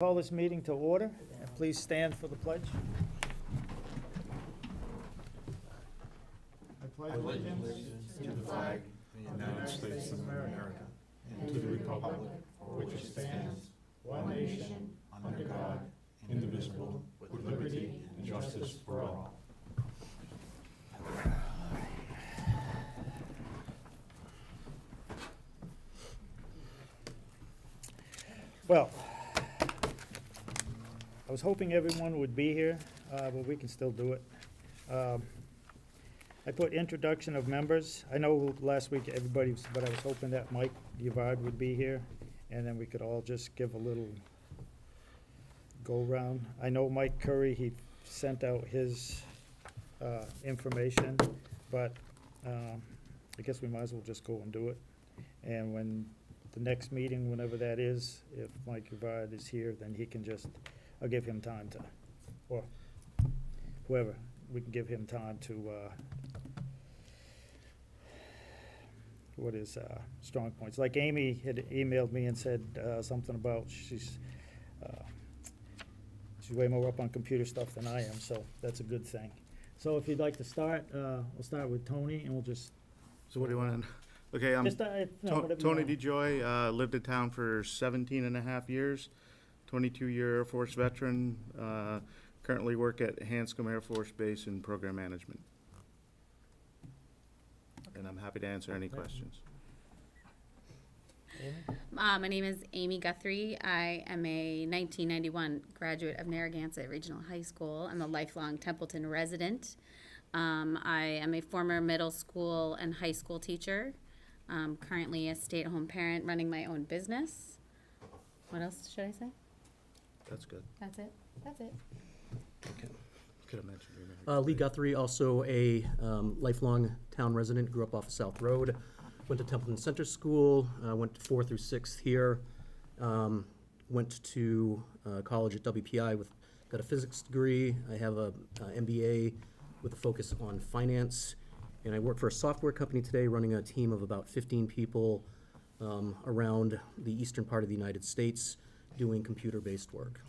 Call this meeting to order, and please stand for the pledge. I pledge allegiance to the flag of the United States of America and to the republic for which it stands, one nation, under God, indivisible, with liberty and justice for all. Well, I was hoping everyone would be here, but we can still do it. I put introduction of members. I know last week everybody, but I was hoping that Mike Givard would be here, and then we could all just give a little go-round. I know Mike Curry, he sent out his information, but I guess we might as well just go and do it. And when the next meeting, whenever that is, if Mike Givard is here, then he can just, I'll give him time to, or whoever, we can give him time to, what is strong points. Like Amy had emailed me and said something about she's way more up on computer stuff than I am, so that's a good thing. So if you'd like to start, we'll start with Tony, and we'll just. So what do you want to, okay, I'm Just, whatever you Tony want. DeJoy, lived in town for 17 and a half years, 22-year Air Force veteran, currently work at Hanscom Air Force Base in program management. And I'm happy to answer any questions. Amy? My name is Amy Guthrie. I am a 1991 graduate of Narragansett Regional High School. I'm a lifelong Templeton resident. I am a former middle school and high school teacher. Currently a stay-at-home parent running my own business. What else should I say? That's good. That's it. That's it. Could have mentioned your name. Lee Guthrie, also a lifelong town resident, grew up off of South Road, went to Templeton Center School, went 4th through 6th here, went to college at WPI got a physics degree. I have a MBA with a focus on finance, and I work for a software company today running a team of about 15 people around the eastern part of the United States doing computer-based work.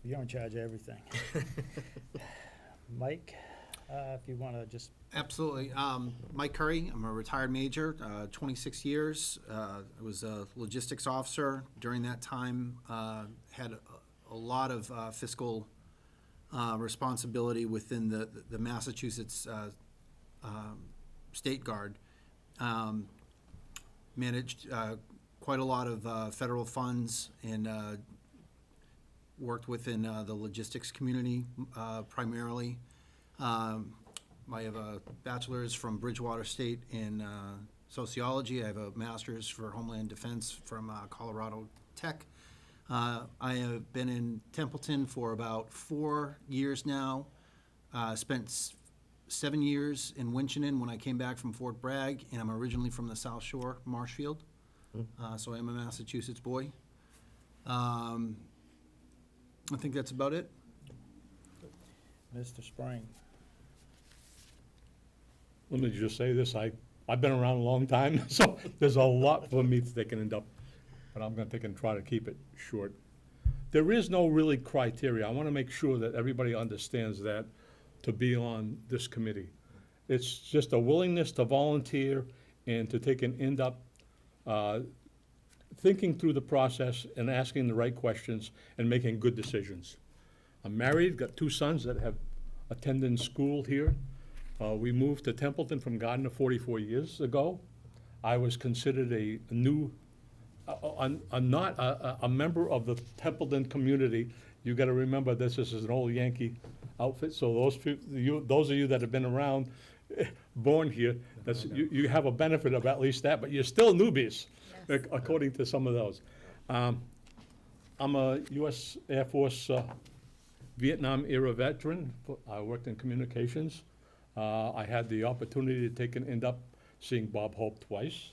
You're in charge of everything. Mike, if you want to just. Absolutely. Mike Curry, I'm a retired major, 26 years. I was a logistics officer. During that time, had a lot of fiscal responsibility within the Massachusetts State Guard. Managed quite a lot of federal funds and worked within the logistics community primarily. I have a bachelor's from Bridgewater State in sociology. I have a master's for Homeland Defense from Colorado Tech. I have been in Templeton for about 4 years now. Spent 7 years in Winchendon when I came back from Fort Bragg, and I'm originally from the South Shore, Marshfield. So I am a Massachusetts boy. I think that's about it. Mr. Spring. Let me just say this, I've been around a long time, so there's a lot for me to take and end up, but I'm gonna take and try to keep it short. There is no really criteria. I wanna make sure that everybody understands that to be on this committee. It's just a willingness to volunteer and to take and end up thinking through the process and asking the right questions and making good decisions. I'm married, got 2 sons that have attended school here. We moved to Templeton from Gardner 44 years ago. I was considered a new, not a member of the Templeton community. You gotta remember this is an old Yankee outfit, so those of you that have been around, born here, you have a benefit of at least that, but you're still newbies, Yes. according to some of those. I'm a U.S. Air Force Vietnam era veteran. I worked in communications. I had the opportunity to take and end up seeing Bob Hope twice,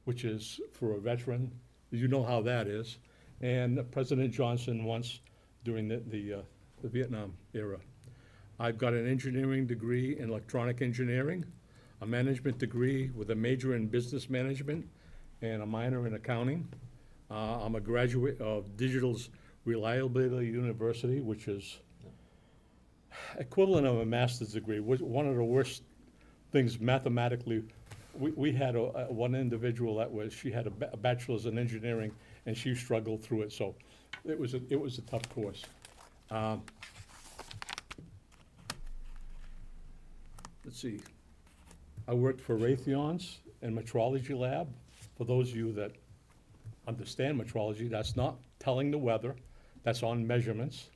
which is, for a veteran, you know how that is, and President Johnson once during the Vietnam era. I've got an engineering degree in electronic engineering, a management degree with a major in business management, and a minor in accounting. I'm a graduate of Digital's Reliability University, which is equivalent of a master's degree. One of the worst things mathematically, we had one individual she had a bachelor's in engineering, and she struggled through it, so it was a tough course. Let's see. I worked for Raytheon's and Metrology Lab. For those of you that understand metrology, that's not telling the weather, that's on measurements.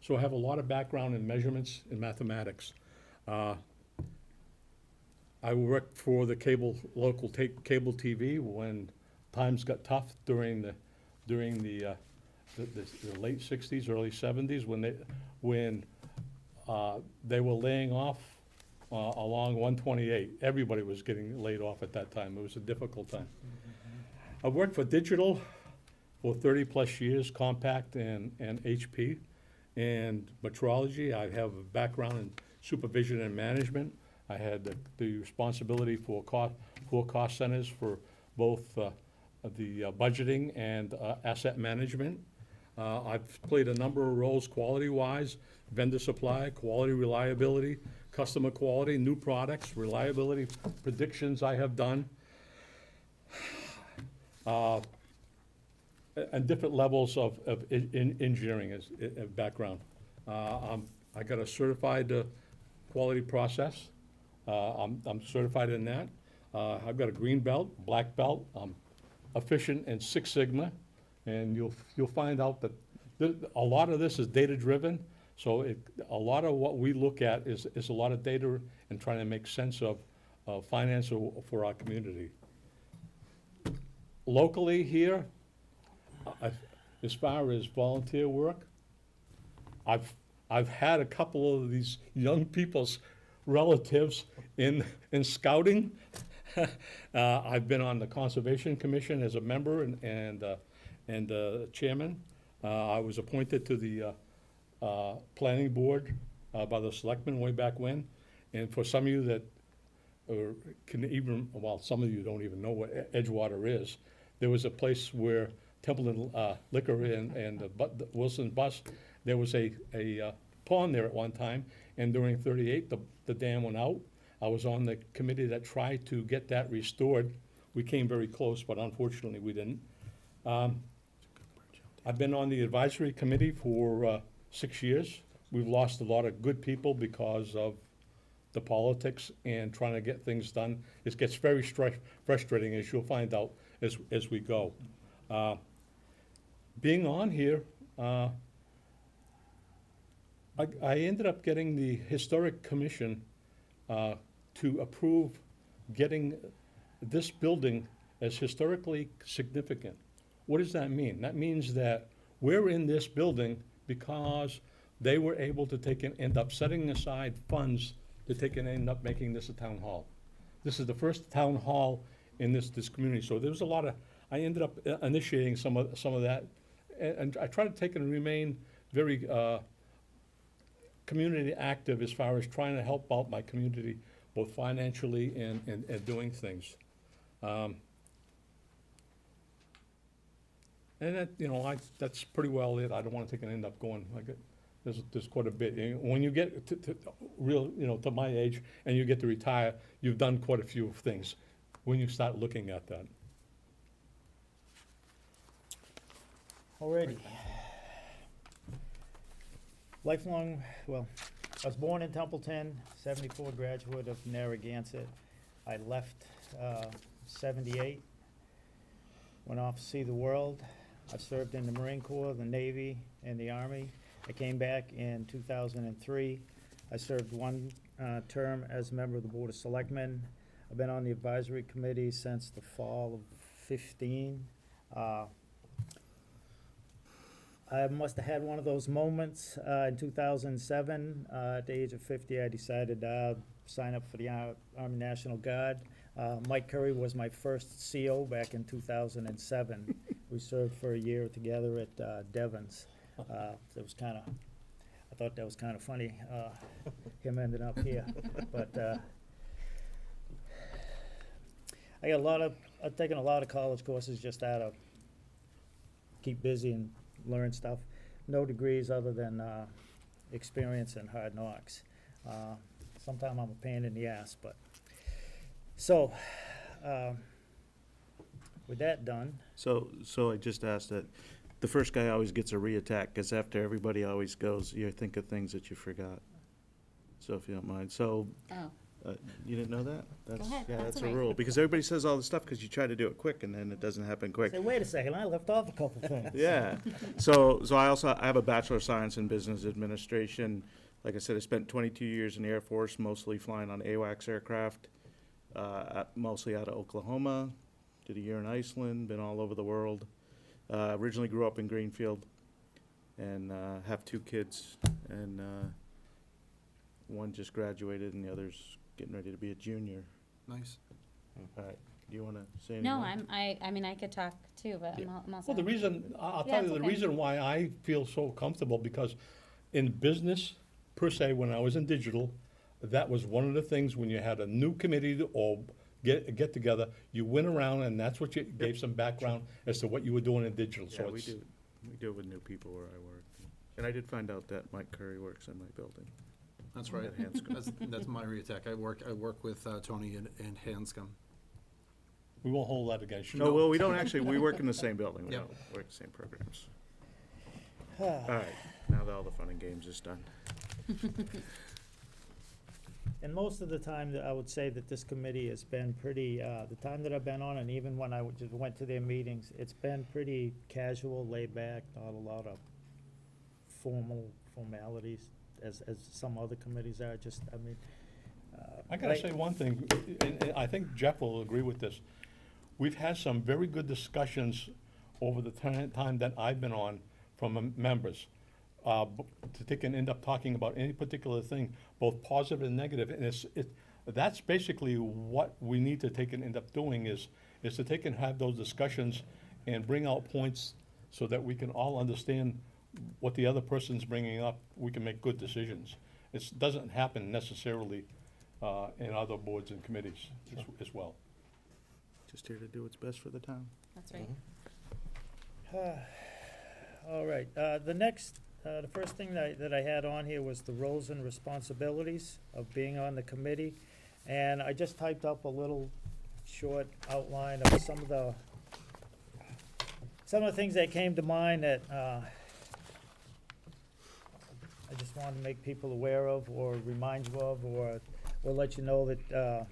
So I have a lot of background in measurements and mathematics. I worked for the local cable TV when times got tough during the late 60s, early 70s, when they were laying off along 128. Everybody was getting laid off at that time. It was a difficult time. I worked for Digital for 30-plus years, Compact and HP. And metrology, I have a background in supervision and management. I had the responsibility for cost centers for both the budgeting and asset management. I've played a number of roles quality-wise, vendor supply, quality reliability, customer quality, new products, reliability predictions I have done. And different levels of engineering as background. I got a certified quality process. I'm certified in that. I've got a green belt, black belt. I'm efficient in Six Sigma, and you'll find out that a lot of this is data driven. So a lot of what we look at is a lot of data and trying to make sense of finance for our community. Locally here, as far as volunteer work, I've had a couple of these young people's relatives in scouting. I've been on the Conservation Commission as a member and chairman. I was appointed to the planning board by the selectmen way back when. And for some of you that some of you don't even know what Edgewater is, there was a place where Templeton Liquor and the Wilson Bus, there was a pond there at one time, and during 38, the dam went out. I was on the committee that tried to get that restored. We came very close, but unfortunately we didn't. I've been on the advisory committee for 6 years. We've lost a lot of good people because of the politics and trying to get things done. It gets very frustrating, as you'll find out as we go. Being on here, I ended up getting the Historic Commission to approve getting this building as historically significant. What does that mean? That means that we're in this building because they were able to end up setting aside funds to end up making this a town hall. This is the first town hall in this community. So there was a lot of, I ended up initiating some of that, and I try to take and remain very community active as far as trying to help out my community, both financially and doing things. And that, that's pretty well it. I don't want to take and end up going. There's quite a bit. And when you get to real, to my age, and you get to retire, you've done quite a few things when you start looking at that. Alrighty. Lifelong, well, I was born in Templeton, 74, graduate of Narragansett. I left 78, went off to see the world. I served in the Marine Corps, the Navy, and the Army. I came back in 2003. I served one term as a member of the Board of Selectmen. I've been on the advisory committee since the fall of 15. I must have had one of those moments in 2007. At the age of 50, I decided to sign up for the Army National Guard. Mike Curry was my first CO back in 2007. We served for a year together at Devon's. It was kind of, I thought that was kind of funny, him ending up here. But I've taken a lot of college courses just out of keep busy and learn stuff. No degrees other than experience and hard knocks. Sometimes I'm a pain in the ass, but, so, with that done, So I just asked that, the first guy always gets a re-attack, because after everybody always goes, you think of things that you forgot. So if you don't mind, so, Oh, you didn't know that? That's, ahead, yeah, that's that's a all right. rule, because everybody says all this stuff because you try to do it quick, and then it doesn't happen quick. say, wait a second, I left off a couple things. Yeah, so I have a Bachelor of Science in Business Administration. Like I said, I spent 22 years in the Air Force, mostly flying on AWACS aircraft, mostly out of Oklahoma. Did a year in Iceland, been all over the world. Originally grew up in Greenfield, and have 2 kids, and one just graduated, and the other's getting ready to be a junior. Nice. All right, do you want to say anything? no, more? I mean, I could talk too, but I'm all Well, the set. reason, I'll Yeah, tell you it's the okay. reason why I feel so comfortable, because in business, per se, when I was in digital, that was one of the things, when you had a new committee or get together, you went around and that's what you gave some background as to what you were doing in digital, so Yeah, we it's. do. We do it with new people where I work. And I did find out that Mike Curry works in my building. That's right. At Hanscom. That's my re-attack. I work with Tony and Hanscom. We won't hold that against you. No, well, we don't actually, we work in the same building. We Yep. don't work the same programs. All right, now that all the fun and games is done. And most of the time, I would say that this committee has been pretty, the time that I've been on, and even when I just went to their meetings, it's been pretty casual, laid back, not a lot of formalities, as some other committees are, just, I mean. I gotta like- say one thing, and I think Jeff will agree with this. We've had some very good discussions over the time that I've been on from members. To take and end up talking about any particular thing, both positive and negative, and that's basically what we need to take and end up doing is to take and have those discussions and bring out points so that we can all understand what the other person's bringing up, we can make good decisions. It doesn't happen necessarily in other boards and committees as well. Just here to do what's best for the town. That's right. All right, the first thing that I had on here was the roles and responsibilities of being on the committee. And I just typed up a little short outline of some of the things that came to mind that, I just wanted to make people aware of, or remind you of, or let you know that,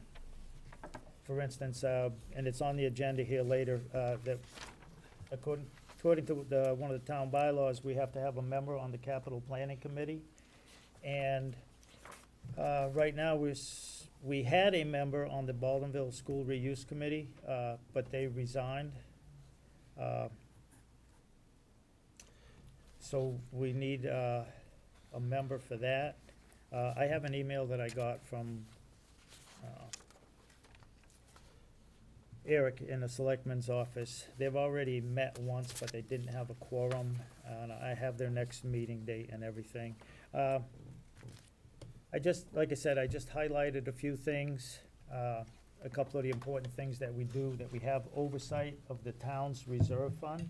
for instance, and it's on the agenda here later, that according to one of the town bylaws, we have to have a member on the capital planning committee. And right now, we had a member on the Baldwinville School Reuse Committee, but they resigned. So we need a member for that. I have an email that I got from Eric in the selectman's office. They've already met once, but they didn't have a quorum, and I have their next meeting date and everything. Like I said, I just highlighted a few things, a couple of the important things that we do, that we have oversight of the town's reserve fund,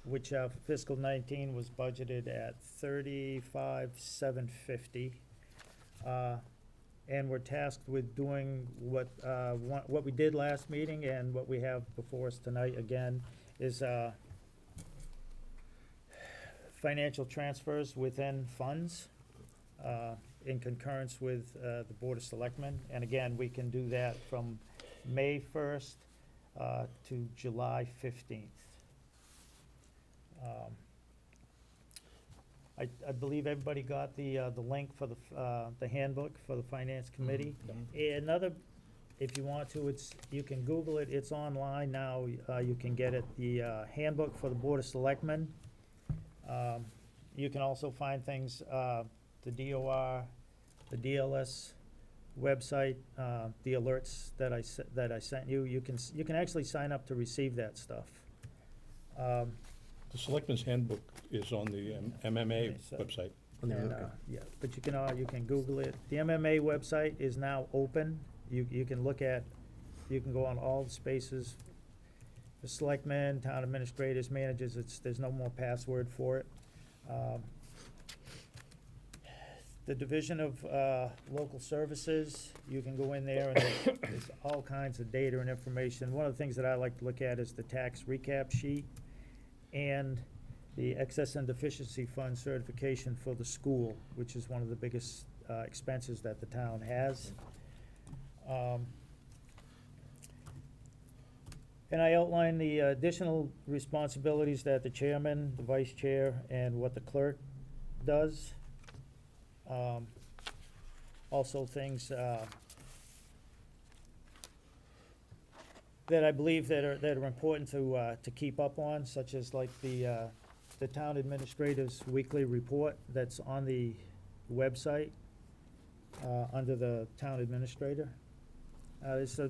which for fiscal 19 was budgeted at $35,750. And we're tasked with doing what we did last meeting, and what we have before us tonight again is financial transfers within funds in concurrence with the Board of Selectmen. And again, we can do that from May 1st to July 15th. I believe everybody got the link for the handbook for the Finance Committee. Another, if you want to, you can Google it, it's online now, you can get it, the handbook for the Board of Selectmen. You can also find things, the DOR, the DLS website, the alerts that I sent you. You can actually sign up to receive that stuff. The Selectmen's Handbook is on the MMA Okay, so- website. On the- And, okay. yeah, but you can Google it. The MMA website is now open. You can look at, you can go on all the spaces. the selectmen, town administrators, managers, there's no more password for it. The Division of Local Services, you can go in there and there's all kinds of data and information. One of the things that I like to look at is the tax recap sheet and the excess and deficiency fund certification for the school, which is one of the biggest expenses that the town has. And I outline the additional responsibilities that the chairman, the vice chair, and what the clerk does. Also things that I believe that are important to keep up on, such as like the town administrator's weekly report that's on the website under the town administrator. There's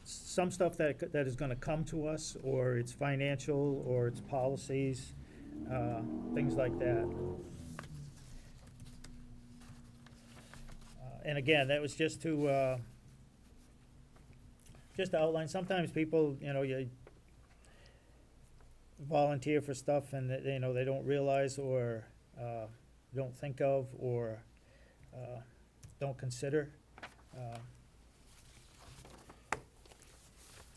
some stuff that is gonna come to us, or it's financial, or it's policies, things like that. And again, that was just to outline, sometimes people, you volunteer for stuff and they don't realize or don't think of or don't consider.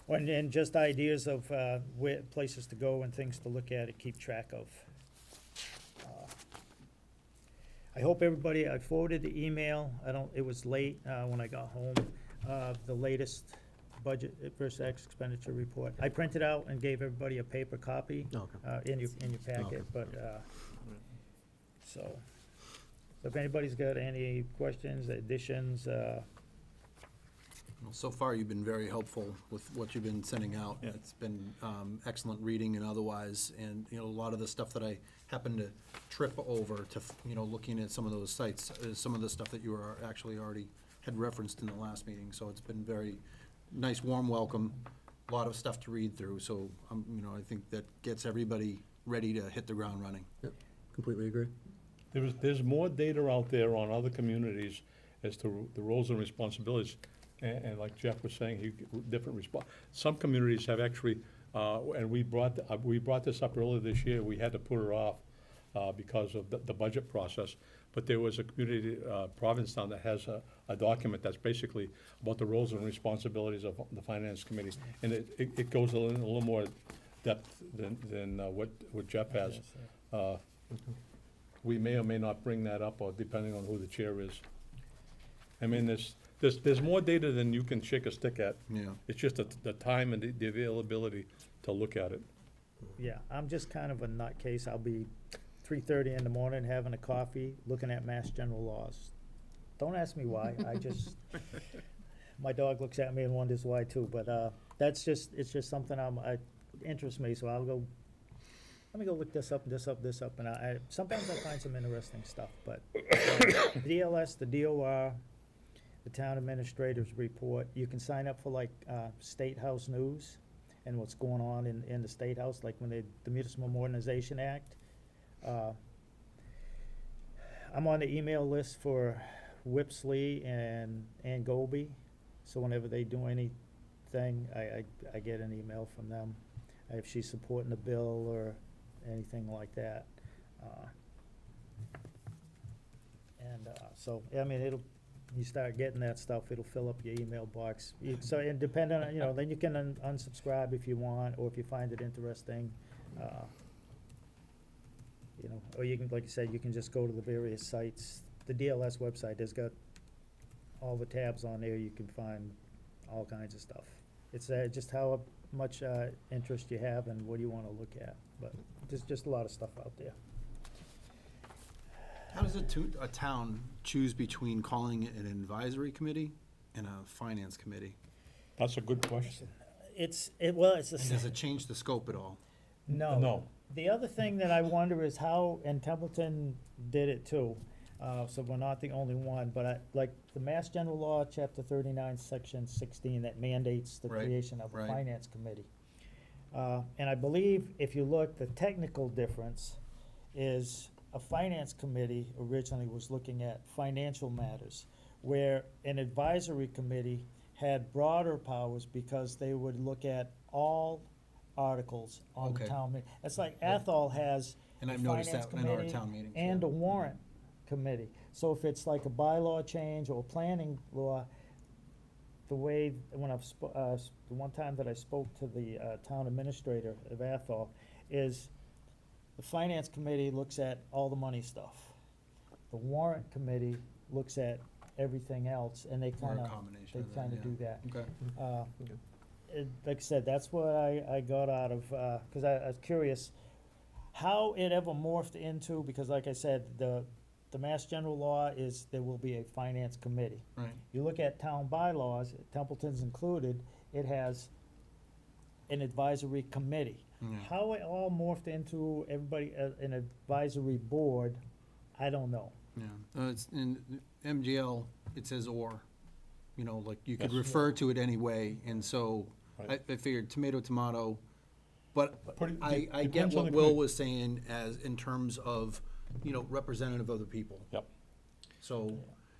And just ideas of where places to go and things to look at and keep track of. I hope everybody, I forwarded the email, it was late when I got home, the latest budget versus expenditure report. I printed out and gave everybody a paper copy Okay. in your packet, Okay. but, so if anybody's got any questions, additions, Well, so far, you've been very helpful with what you've been sending out. Yeah. It's been excellent reading and otherwise, and, a lot of the stuff that I happened to trip over to, looking at some of those sites, is some of the stuff that you were actually already had referenced in the last meeting, so it's been very nice, warm welcome, a lot of stuff to read through, so, I think that gets everybody ready to hit the ground running. Yep, completely agree. There's more data out there on other communities as to the roles and responsibilities. And like Jeff was saying, different some communities have actually, and we brought this up earlier this year, we had to put it off because of the budget process. But there was a community, Provincetown, that has a document that's basically about the roles and responsibilities of the finance committee. And it goes in a little more depth than what Jeff has. We may or may not bring that up, or depending on who the chair is. I mean, there's more data than you can shake a stick at. Yeah. It's just the time and the availability to look at it. yeah, I'm just kind of a nutcase. I'll be 3:30 in the morning having a coffee, looking at Mass General laws. Don't ask me why, my dog looks at me and wonders why too, but, it's just something it interests me, so I'll go, let me go look this up, and sometimes I find some interesting stuff, but DLS, the DOR, the town administrator's report, you can sign up for like, State House News and what's going on in the State House, like when the Municipal Modernization Act. I'm on the email list for Whipsley and Golby, so whenever they do anything, I get an email from them, if she's supporting the bill or anything like that. So, I mean, you start getting that stuff, it'll fill up your email box. So, and depending on, then you can unsubscribe if you want, or if you find it interesting. Or you can, like you said, you can just go to the various sites. The DLS website has got all the tabs on there, you can find all kinds of stuff. It's just how much interest you have and what do you want to look at, but there's just a lot of stuff out there. How does a town choose between calling it an advisory committee and a finance committee? That's a good question. It's And does it change the scope at all? No. No. The other thing that I wonder is how, and Templeton did it too, so we're not the only one, but like the Mass General Law, Chapter 39, Section 16, that mandates the Right, creation of a right. finance committee. And I believe if you look, the technical difference is a finance committee originally was looking at financial matters, where an advisory committee had broader powers because they would look at all articles on the Okay. town meeting. It's like Athol has And the I've noticed finance that in our committee town meetings. and yeah. a warrant committee. So if it's like a bylaw change or planning law, the way, when the one time that I spoke to the town administrator of Athol, is the finance committee looks at all the money stuff. The warrant committee looks at everything else, and they Or a kinda, combination of that, kinda yeah. do that. Okay. Like I said, that's what I got out of, cause I was curious how it ever morphed into, because like I said, the Mass General Law is there will be a finance committee. Right. You look at town bylaws, Templeton's included, it has an advisory committee. Yeah. How it all morphed into everybody, an advisory board, I don't know. Yeah, it's in MGL, it says or, you know, like you could Yes. refer to it any way, and so I Right. figured tomato, tomato. But Pretty- I get depends on what the Will committee. was saying as, in terms of, you know, representative of the people. Yep. So,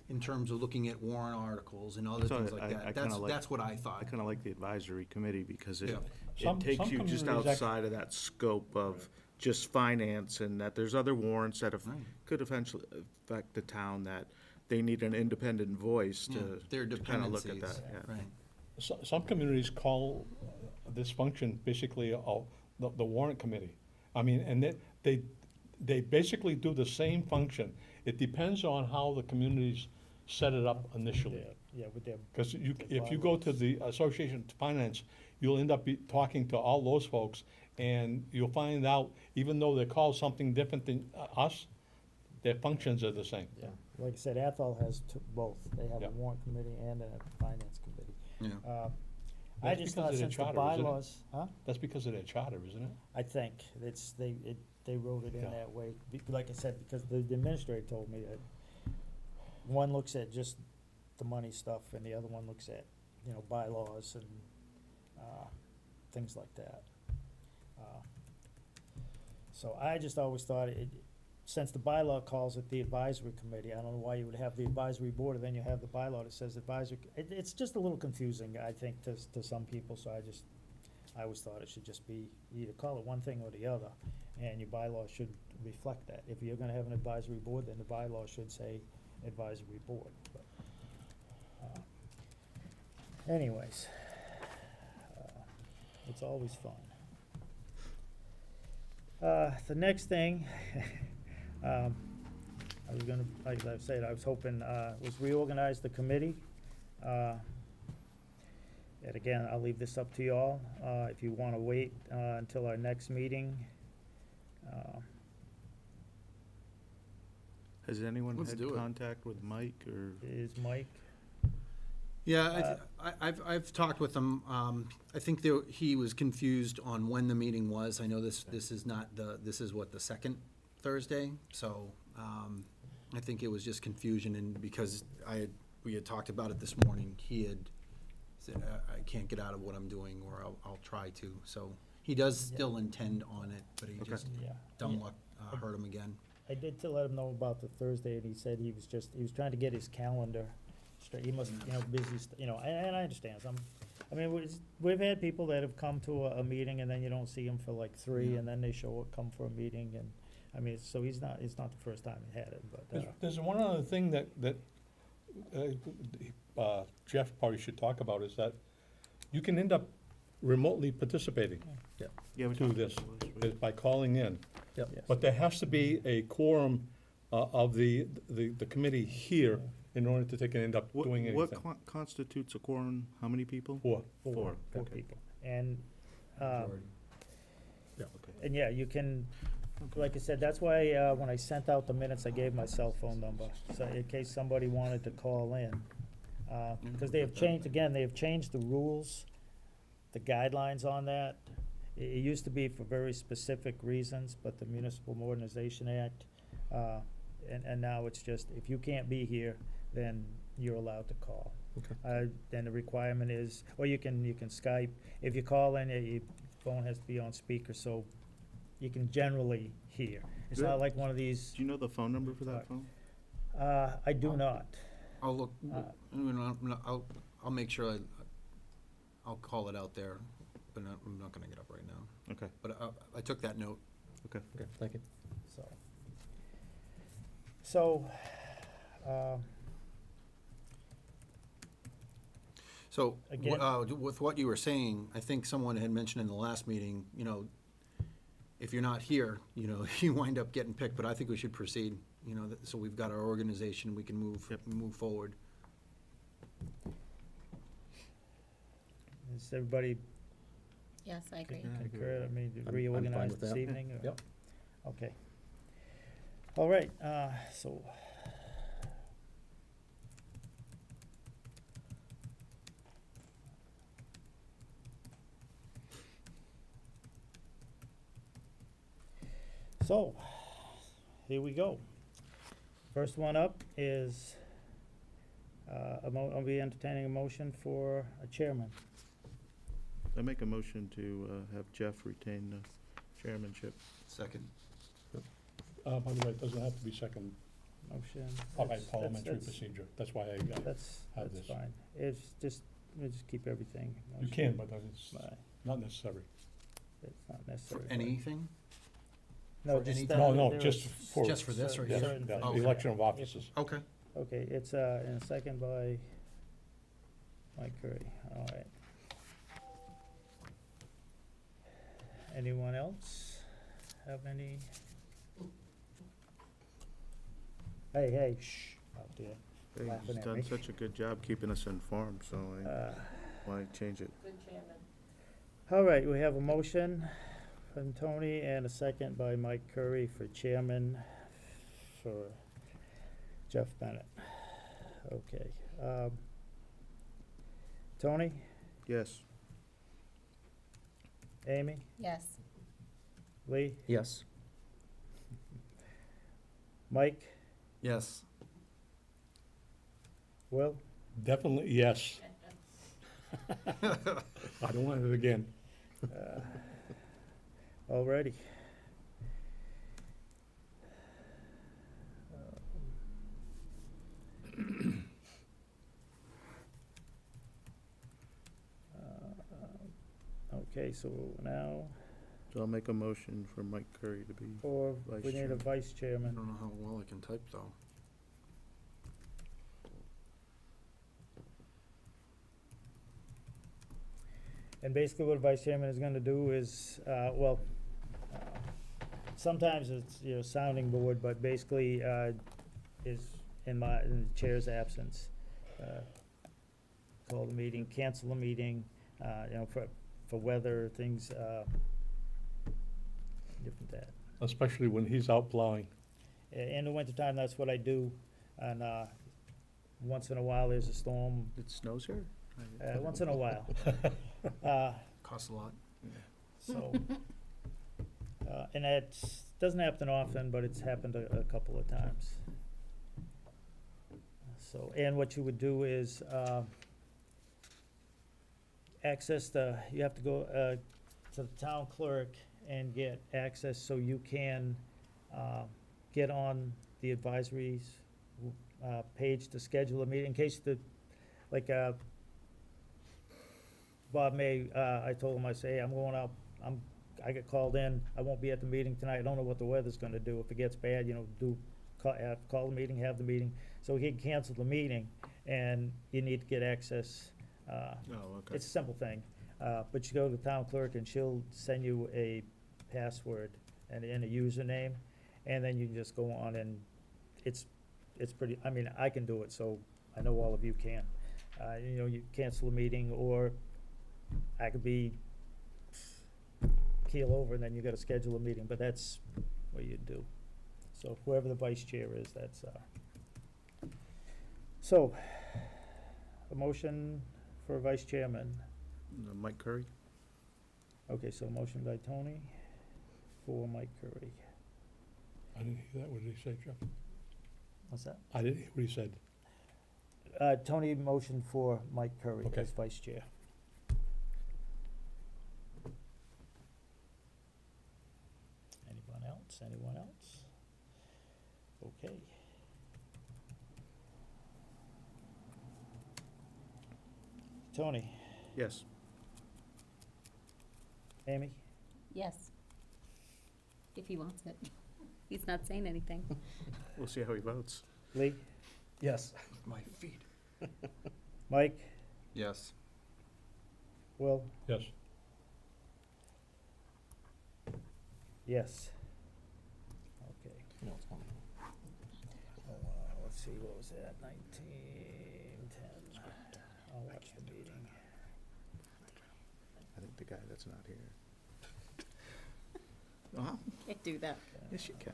in terms of looking at warrant articles and other So things I- like I that, kinda like- that's what I I thought. kinda like the advisory committee because Yeah. Some- it takes some you just communities outside of that scope of just finance, and that there's other warrants that Right. could eventually affect the town, that they need an independent voice Yeah, to their kinda look at dependencies, that, yeah. right. Some communities call this function basically the warrant committee. I mean, and they basically do the same function. It depends on how the communities set it up initially. Yeah, with their, Because if you go to the Association of Finance, you'll end up talking to all those folks, and you'll find out, even though they're called something different than us, their functions are the same. yeah, like I said, Athol has both. They have a Yeah. warrant committee and a finance committee. Yeah. I That's just because thought of their since the charter, isn't it? bylaws, huh? That's because of their charter, isn't it? I think, they wrote it in Yeah. that way, like I said, because the administrator told me that one looks at just the money stuff, and the other one looks at, you know, bylaws and, things like that. So I just always thought since the bylaw calls it the advisory committee, I don't know why you would have the advisory board, and then you have the bylaw that says advisory, it's just a little confusing, I think, to some people, so I always thought it should just be, you either call it one thing or the other, and your bylaw should reflect that. If you're gonna have an advisory board, then the bylaw should say advisory board, but, anyways, it's always fun. The next thing, I was gonna, like I said, I was hoping, was reorganize the committee. And again, I'll leave this up to y'all, if you wanna wait, until our next meeting. Has anyone Let's had do it. contact with Mike, or? Is Mike, Yeah, I've talked with him. I think he was confused on when the meeting was. I know this is not this is what, the second Thursday? So, I think it was just confusion, and because we had talked about it this morning, he had said, I can't get out of what I'm doing, or I'll try to. So, he does still intend on it, but he just, yeah. dumb luck, hurt him again. I did to let him know about the Thursday, and he said he was trying to get his calendar straight. He must, busy, and I understand some. I mean, we've had people that have come to a meeting, and then you don't see them for like 3, Yeah. and then they come for a meeting, and, I mean, so it's not the first time he had it, but, There's one other thing that Jeff probably should talk about, is that you can end up remotely participating Yeah, we to talked this, about this, right? is by calling in. yes. But there has to be a quorum of the committee here in order to end up doing What anything. constitutes a quorum? How many people? Four. Four Okay. people. And, Okay. and yeah, you can, like I said, that's why, when I sent out the minutes, I gave my cell phone number, so in case somebody wanted to call in. Because they have changed the rules, the guidelines on that. It used to be for very specific reasons, but the Municipal Modernization Act, and now it's just, if you can't be here, then you're allowed to call. Okay. Then the requirement is, or you can Skype. If you call in, your phone has to be on speaker, so you can generally hear. It's not like one of these, Do you know the phone number for that phone? I do not. I'll look, I'll make sure I'll call it out there. but I'm not gonna get up right now. Okay, But I took that note. okay. Okay, thank you. So, So, Again- with what you were saying, I think someone had mentioned in the last meeting, if you're not here, you wind up getting picked, but I think we should proceed, so we've got our organization, we can move forward. is everybody Yes, I agree. concur, I mean, I'm fine reorganize with this that. evening? or- Yep. Okay. All right, so. So, here we go. First one up is, I'll be entertaining a motion for a chairman. I make a motion to have Jeff retain the chairmanship. Second. By the way, it doesn't have to be second Motion. by That's- parliamentary that's- procedure. That's why I That's have that's this. fine. It's just, we'll just keep everything. You can, but it's Right. not necessary. It's not necessary. For but- anything? No, for just. anything? No, there just was for. Just for this right certain- here? certain Yeah, things. the election of officers. Okay. Okay, it's, in a second by Mike Curry, all right. Anyone else have any? Hey, shh, out there. Hey, Laughing he's at done me. such a good job keeping us informed, so Uh, why change it? All right, we have a motion from Tony and a second by Mike Curry for chairman for Jeff Bennett. Okay. Tony, Yes. Amy, Yes. Lee, Yes. Mike, Yes. Will? Definitely, yes. I don't want it again. Alrighty. Okay, so now, So I'll make a motion for Mike Curry to be, we need a chairman. vice I chairman. don't know how well I can type, though. And basically what a vice chairman is gonna do is, sometimes it's, sounding board, but basically, is in the chair's absence. Call the meeting, cancel the meeting, for weather, things, different that. Especially when he's out plowing. In the wintertime, that's what I do, and, once in a while, there's a storm, It snows here? once in a while. Costs a lot. So, and that doesn't happen often, but it's happened a couple of times. So, and what you would do is, you have to go, to the town clerk and get access so you can, get on the advisories, page to schedule a meeting, in case Bob May, I told him, I say, hey, I'm going out, I get called in, I won't be at the meeting tonight, I don't know what the weather's gonna do, if it gets bad, call the meeting, have the meeting, so he can cancel the meeting, and you need to get access, Oh, okay. it's a simple thing, but you go to the town clerk and she'll send you a password and a username, and then you can just go on and it's pretty, I can do it, so I know all of you can. You cancel a meeting, or I could be keel over and then you gotta schedule a meeting, but that's what you do. So whoever the vice chair is, that's, so, a motion for vice chairman. Mike Curry? Okay, so motion by Tony for Mike Curry. I didn't hear that. What did he say, Jeff? What's that? I didn't hear what he said. Tony motion for Mike Curry Okay. as vice chair. Anyone else? Okay. Tony, Yes. Amy? Yes. If he wants it. He's not saying anything. We'll see how he votes. Lee? Yes. My feet. Mike? Yes. Will? Yes. Yes. Okay. No, it's coming. Let's see, what was that, 1910? I'll watch the meeting. I think the guy that's not here. Oh, Can't do that. yes, you can.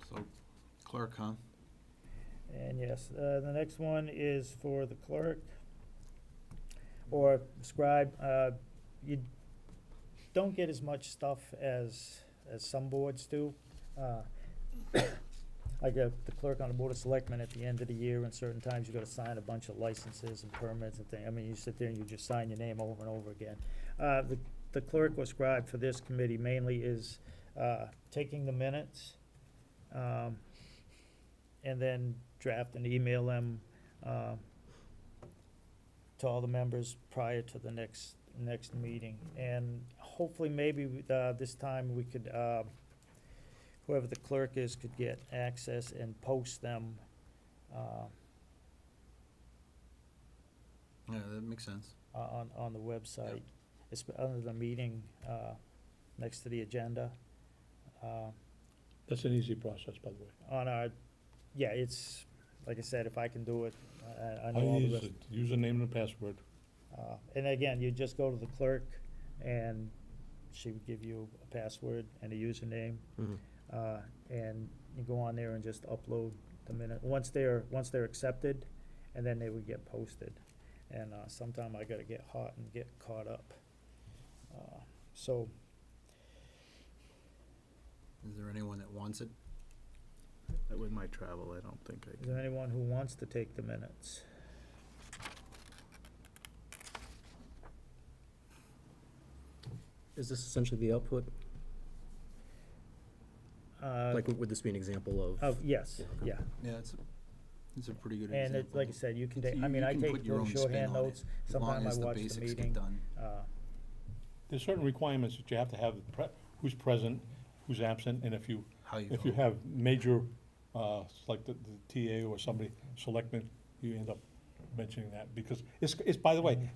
So clerk, huh? And yes, the next one is for the clerk or scribe. You don't get as much stuff as some boards do. Like the clerk on the Board of Selectmen at the end of the year, and certain times you gotta sign a bunch of licenses and permits and things. I mean, you sit there and you just sign your name over and over again. The clerk or scribe for this committee mainly is taking the minutes, and then draft and email them to all the members prior to the next meeting. And hopefully, maybe this time we could, whoever the clerk is could get access and post them. Yeah, that makes sense. On the website, under the meeting, next to the agenda. That's an easy process, by the way. On our, yeah, it's, like I said, if I can do it, I know All all you the use rest. is username and password. And again, you just go to the clerk, and she would give you a password and a username. Mhm. And you go on there and just upload the minute, once they're accepted, and then they would get posted. And sometime I gotta get hot and get caught up. So, Is there anyone that wants it? With my travel, I don't think I is can. there anyone who wants to take the minutes? Is this essentially the output? Like, would this be an example of? Yes, Yeah, okay. yeah. Yeah, it's a pretty good And example. it, like I said, you can It's- take, I mean, you I can take put your those own spin shorthand on it, notes, as long sometime I as the watch the basics get meeting. done. There's certain requirements that you have to have, who's present, who's absent, and if you How you If you vote. have major, like the TA or somebody, selectmen, you end up mentioning that, because it's, by the way,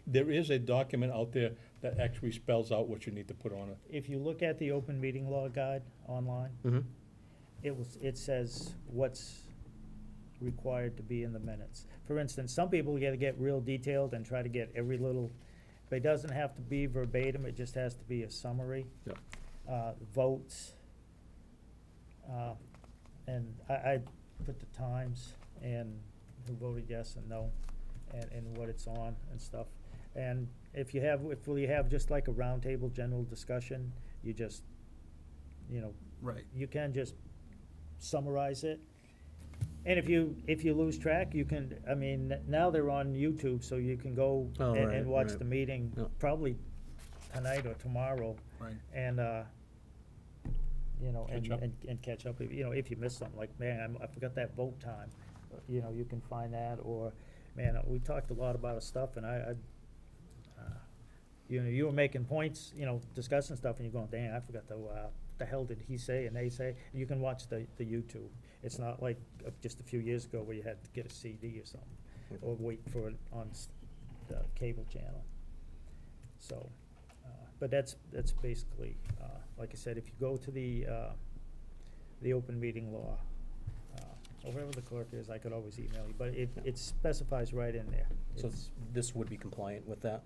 there is a document out there that actually spells out what you need to put on it. If you look at the open meeting law guide online, Mm-hmm. it says what's required to be in the minutes. For instance, some people gotta get real detailed and try to get every little, but it doesn't have to be verbatim, it just has to be a summary. Yeah. Votes, and I put the times and who voted yes and no, and what it's on and stuff. And if we have just like a roundtable general discussion, you just, Right. you can just summarize it. And if you lose track, you can, I mean, now they're on YouTube, so you can go Oh, and right, watch right. the meeting, Yeah. probably tonight or tomorrow, Right. and, Catch up. and catch up, if you miss something, like, man, I forgot that vote time, you can find that, or, man, we talked a lot about stuff, and you were making points, discussing stuff, and you're going, dang, I forgot the hell did he say and they say? You can watch the YouTube. It's not like just a few years ago where you had to get a CD or something, or wait for it on the cable channel. So, but that's basically, like I said, if you go to the open meeting law, or whoever the clerk is, I could always email you, but it specifies right in there. So It's- this would be compliant with that?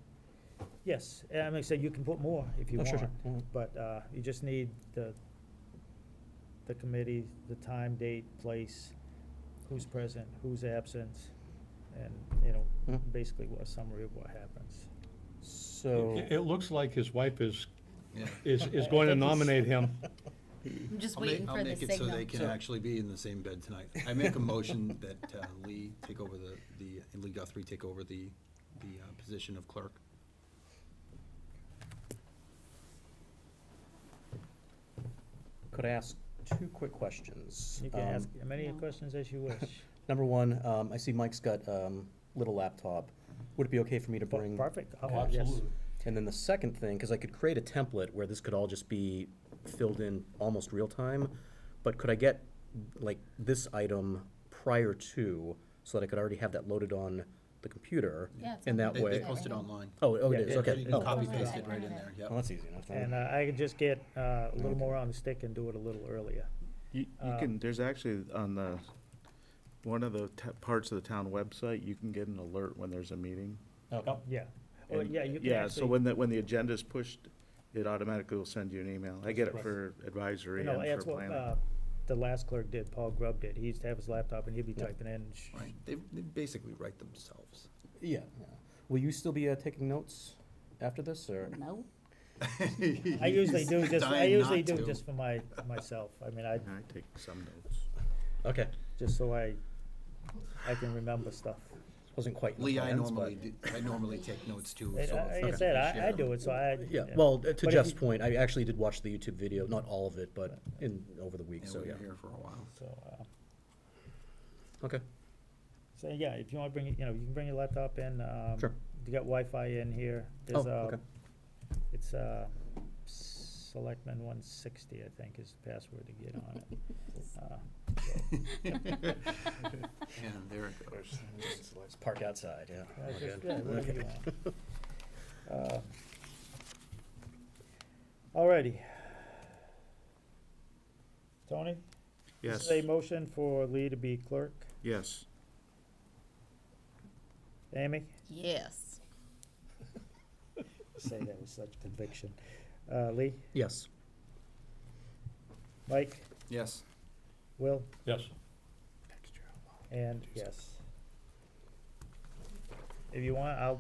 Yes, and like I said, you can put more if you Oh, want. sure, sure. Mhm. But you just need the committee, the time, date, place, who's present, who's absent, and, Mhm. basically a summary of what happens. So, It looks like his wife is Yeah. going to nominate him. I'm just I'll waiting make, for I'll the make it so signal. they can So- actually be in the same bed tonight. I make a motion that Lee take over Lee Guthrie take over the position of clerk. Could I ask two quick questions? You can ask as many No. questions as you wish. Number one, I see Mike's got little laptop. Would it be okay for me to bring? Perfect. Oh, Yes. absolutely. And then the second thing, because I could create a template where this could all just be filled in almost real time, but could I get like this item prior to, so that I could already have that loaded on the computer? Yeah, it's And on that the They way. post it online. Oh, Yeah, it is, yeah, okay. You can Oh, copy okay. paste it right in there, well, yeah. that's easy enough. And I could just get a little more on the stick and do it a little earlier. You can, there's actually on the, one of the parts of the town website, you can get an alert when there's a meeting. Okay. Yeah. Well, And- yeah, you can Yeah, so actually, when the agenda's pushed, it automatically will send you an email. I get it Right. for advisory no, and that's for what, planning. the last clerk did, Paul Grubb did. He used to have his laptop and he'd be Yeah. typing in. Right, they basically write themselves. Yeah. Will you still be taking notes after this, or? No. I usually do just, I Dying usually not do to. just for myself. I mean, I take some notes. Okay. just so I can remember stuff. Wasn't quite in the Lee, I plans, but- normally take notes too, And so. like I if said, you I share do them. it, so I. Yeah, well, to But if Jeff's you- point, I actually did watch the YouTube video, not all of it, but over the week, Yeah, so we yeah. were here for a while. So, Okay, so yeah, if you wanna bring, you know, you can bring your laptop in. Sure. You got Wi-Fi in here. oh, There's okay. It's Selectman 160, I think, is the password to get on it. And there it goes. Let's park outside, yeah. That's We're just- good. yeah, whatever Okay. you want. Alrighty. Tony? Yes, This is a motion for Lee to be clerk. yes. Amy? Yes. Say that with such conviction. Lee? Yes, Mike? Yes, Will? Yes. And yes. If you want,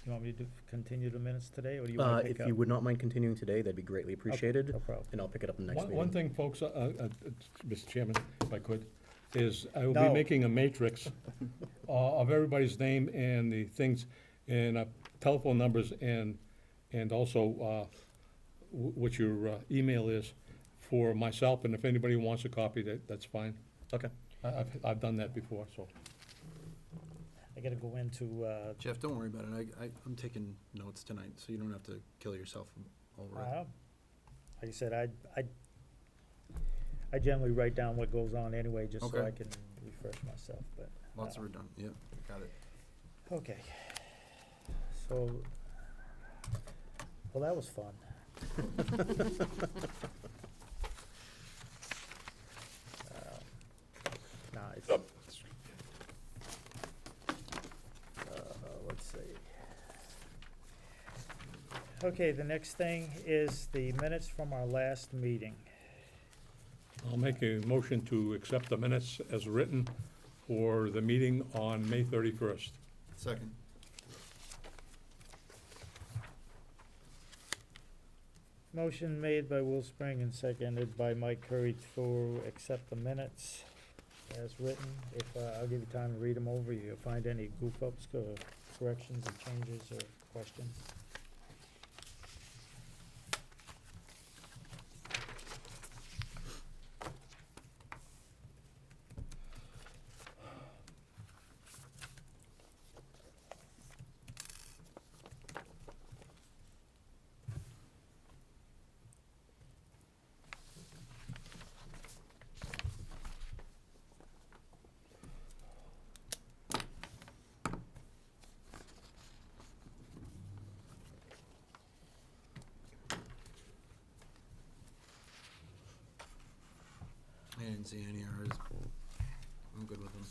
you want me to continue the minutes today, or do you want to pick if up? you would not mind continuing today, that'd be greatly appreciated, No problem. and I'll pick it up in the next One meeting. thing, folks, Mr. Chairman, if I could, is I will be No. making a matrix of everybody's name and the things, and telephone numbers, and also what your email is for myself, and if anybody wants a copy, that's fine. Okay, I've done that before, so. I gotta go into, Jeff, don't worry about it. I'm taking notes tonight, so you don't have to kill yourself over it. like I said, I generally write down what goes on anyway, just so Okay. I can refresh myself, but. Lots of redundant, yeah, got it. Okay. So, well, that was fun. Nice. Let's see. Okay, the next thing is the minutes from our last meeting. I'll make a motion to accept the minutes as written for the meeting on May 31st. Second. Motion made by Will Spring and seconded by Mike Curry to accept the minutes as written. If, I'll give you time to read them over, you'll find any goof ups, corrections or changes or questions. I didn't see any errors. I'm good with them.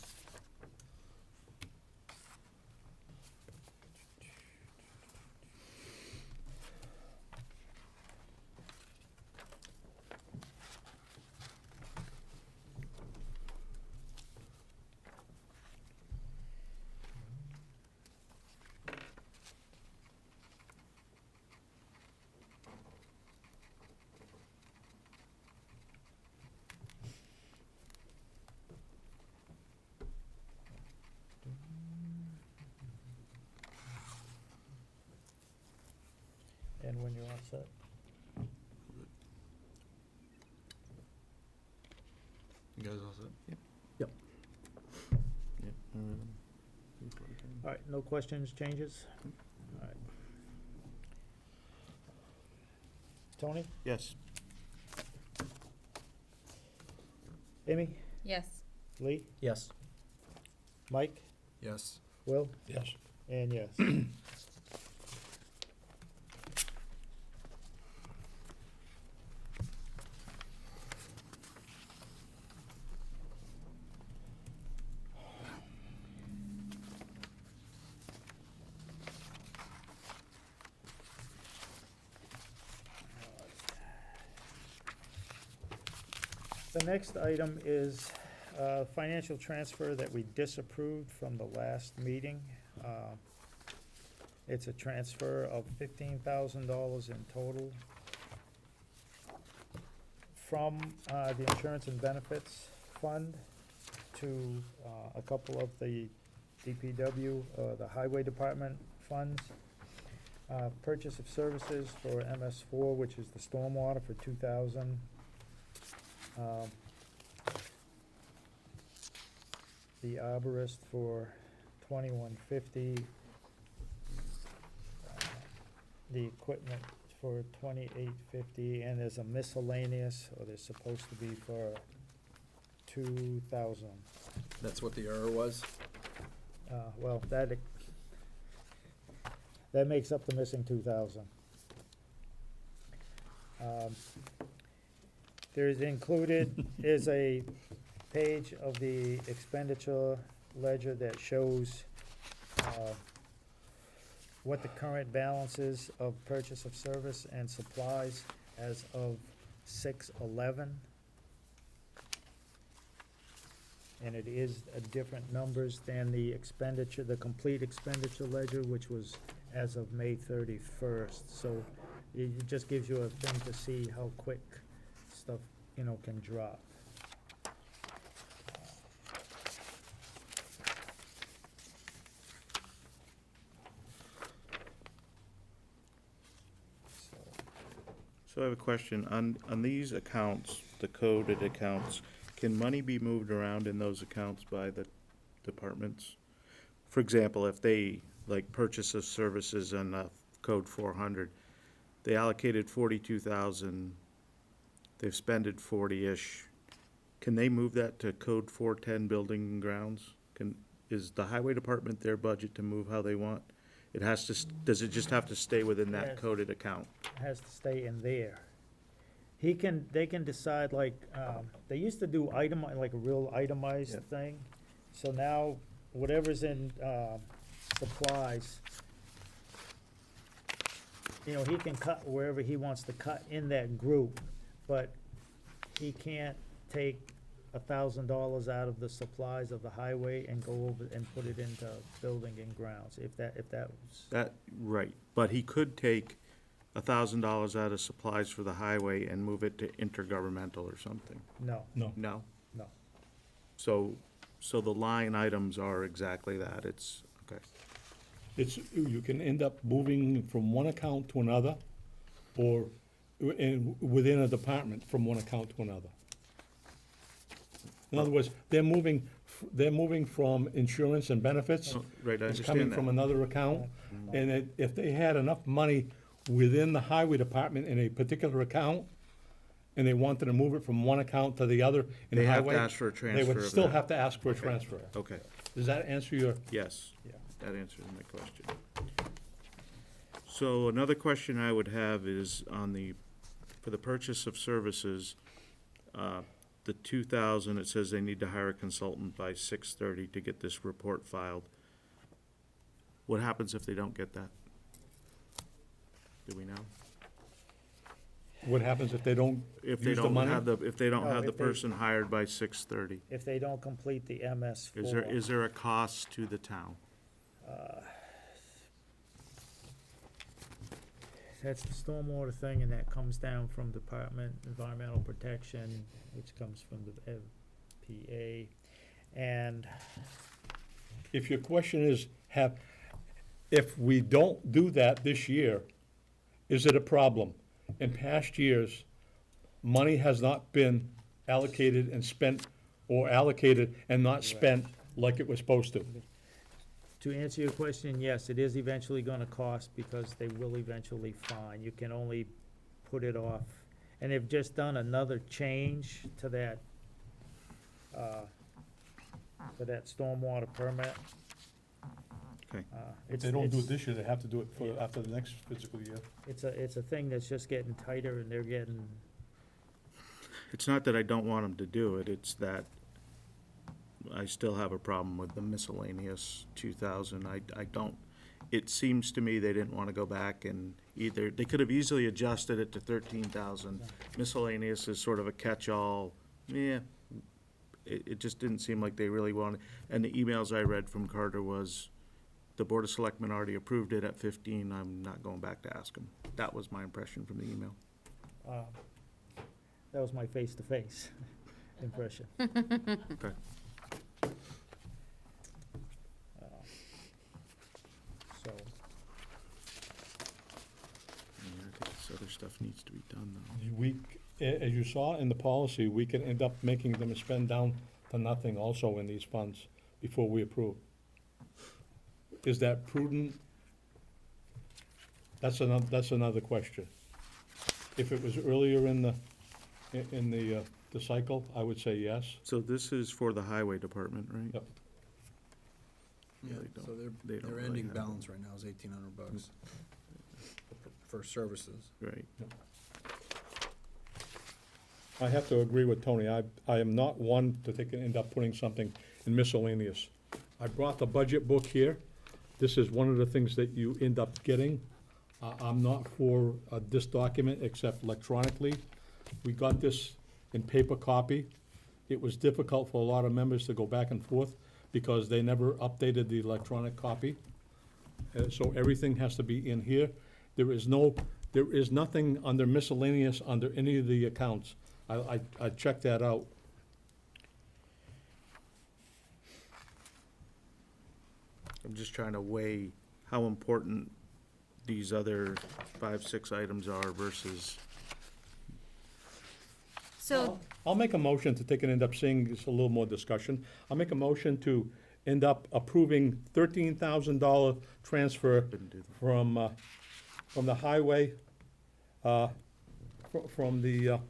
And when you're all set. guys all set? Yep. All right, no questions, changes? All right. Tony? Yes. Amy? Yes. Lee? Yes. Mike? Yes. Will? Yes. And yes. The next item is financial transfer that we disapproved from the last meeting. It's a transfer of $15,000 in total from the Insurance and Benefits Fund to a couple of the DPW, the Highway Department funds. Purchase of services for MS4, which is the stormwater, for $2,000. The arborist for $21.50. The equipment for $28.50, and there's a miscellaneous, or there's supposed to be for $2,000. That's what the error was? Well, that makes up the missing $2,000. There's included is a page of the expenditure ledger that shows what the current balance is of purchase of service and supplies as of 6/11. And it is a different numbers than the expenditure, the complete expenditure ledger, which was as of May 31st. So it just gives you a thing to see how quick stuff, can drop. So I have a question. On these accounts, the coded accounts, can money be moved around in those accounts by the departments? For example, if they, like, purchase of services on code 400, they allocated 42,000, they've spended 40-ish. Can they move that to code 410 building and grounds? Is the highway department their budget to move how they want? It has to, does it just have to stay within that Yes. coded account? Has to stay in there. They can decide, like, they used to do like a real itemized Yeah. thing. So now, whatever's in, supplies, he can cut wherever he wants to cut in that group, but he can't take $1,000 out of the supplies of the highway and go over and put it into building and grounds, if that was. Right, but he could take $1,000 out of supplies for the highway and move it to intergovernmental or something. No, No. No? no. So the line items are exactly that, it's, okay. You can end up moving from one account to another, or within a department from one account to another. In other words, they're moving from insurance and benefits. Oh, right, I It's coming understand from that. another account, and if they had enough money within the highway department in a particular account, and they wanted to move it from one account to the other in They the have to highway, ask for a they transfer would of still that. have to ask for a transfer. Okay, Does that answer your? yes. Yeah. That answers my question. So another question I would have is for the purchase of services, the 2,000, it says they need to hire a consultant by 6:30 to get this report filed. What happens if they don't get that? Do we know? What happens if they don't If they use the don't money? if they don't No, have the if they- person hired by 6:30? If they don't complete the MS4. Is there a cost to the town? That's the stormwater thing, and that comes down from Department Environmental Protection, which comes from the PA. And If your question is, if we don't do that this year, is it a problem? In past years, money has not been allocated and spent or allocated and not spent like it was supposed to. To answer your question, yes, it is eventually gonna cost because they will eventually fine. You can only put it off. And they've just done another change to that, for that stormwater permit. Okay. If they don't do it this year, they have to do it for, after the next physical year. It's a thing that's just getting tighter and they're getting, It's not that I don't want them to do it, it's that I still have a problem with the miscellaneous 2,000. I don't, it seems to me they didn't want to go back and either, they could have easily adjusted it to 13,000. Miscellaneous is sort of a catch-all, it just didn't seem like they really wanted, and the emails I read from Carter was, the Board of Selectmen already approved it at 15, I'm not going back to ask them. That was my impression from the email. that was my face-to-face impression. Okay. So, Yeah, I think this other stuff needs to be done, though. As you saw in the policy, we can end up making them spend down to nothing also in these funds before we approve. Is that prudent? That's another question. If it was earlier in the cycle, I would say yes. So this is for the highway department, right? Yep. Yeah, They so don't their really ending have balance right now is $1,800 for services. Right. I have to agree with Tony. I am not one to end up putting something in miscellaneous. I brought the budget book here. This is one of the things that you end up getting. I'm not for this document except electronically. We got this in paper copy. It was difficult for a lot of members to go back and forth because they never updated the electronic copy. So everything has to be in here. There is nothing under miscellaneous under any of the accounts. I checked that out. I'm just trying to weigh how important these other 5, 6 items are versus, So, I'll make a motion to take and end up seeing just a little more discussion. I'll make a motion to end up approving $13,000 transfer Couldn't do that. from the highway, from the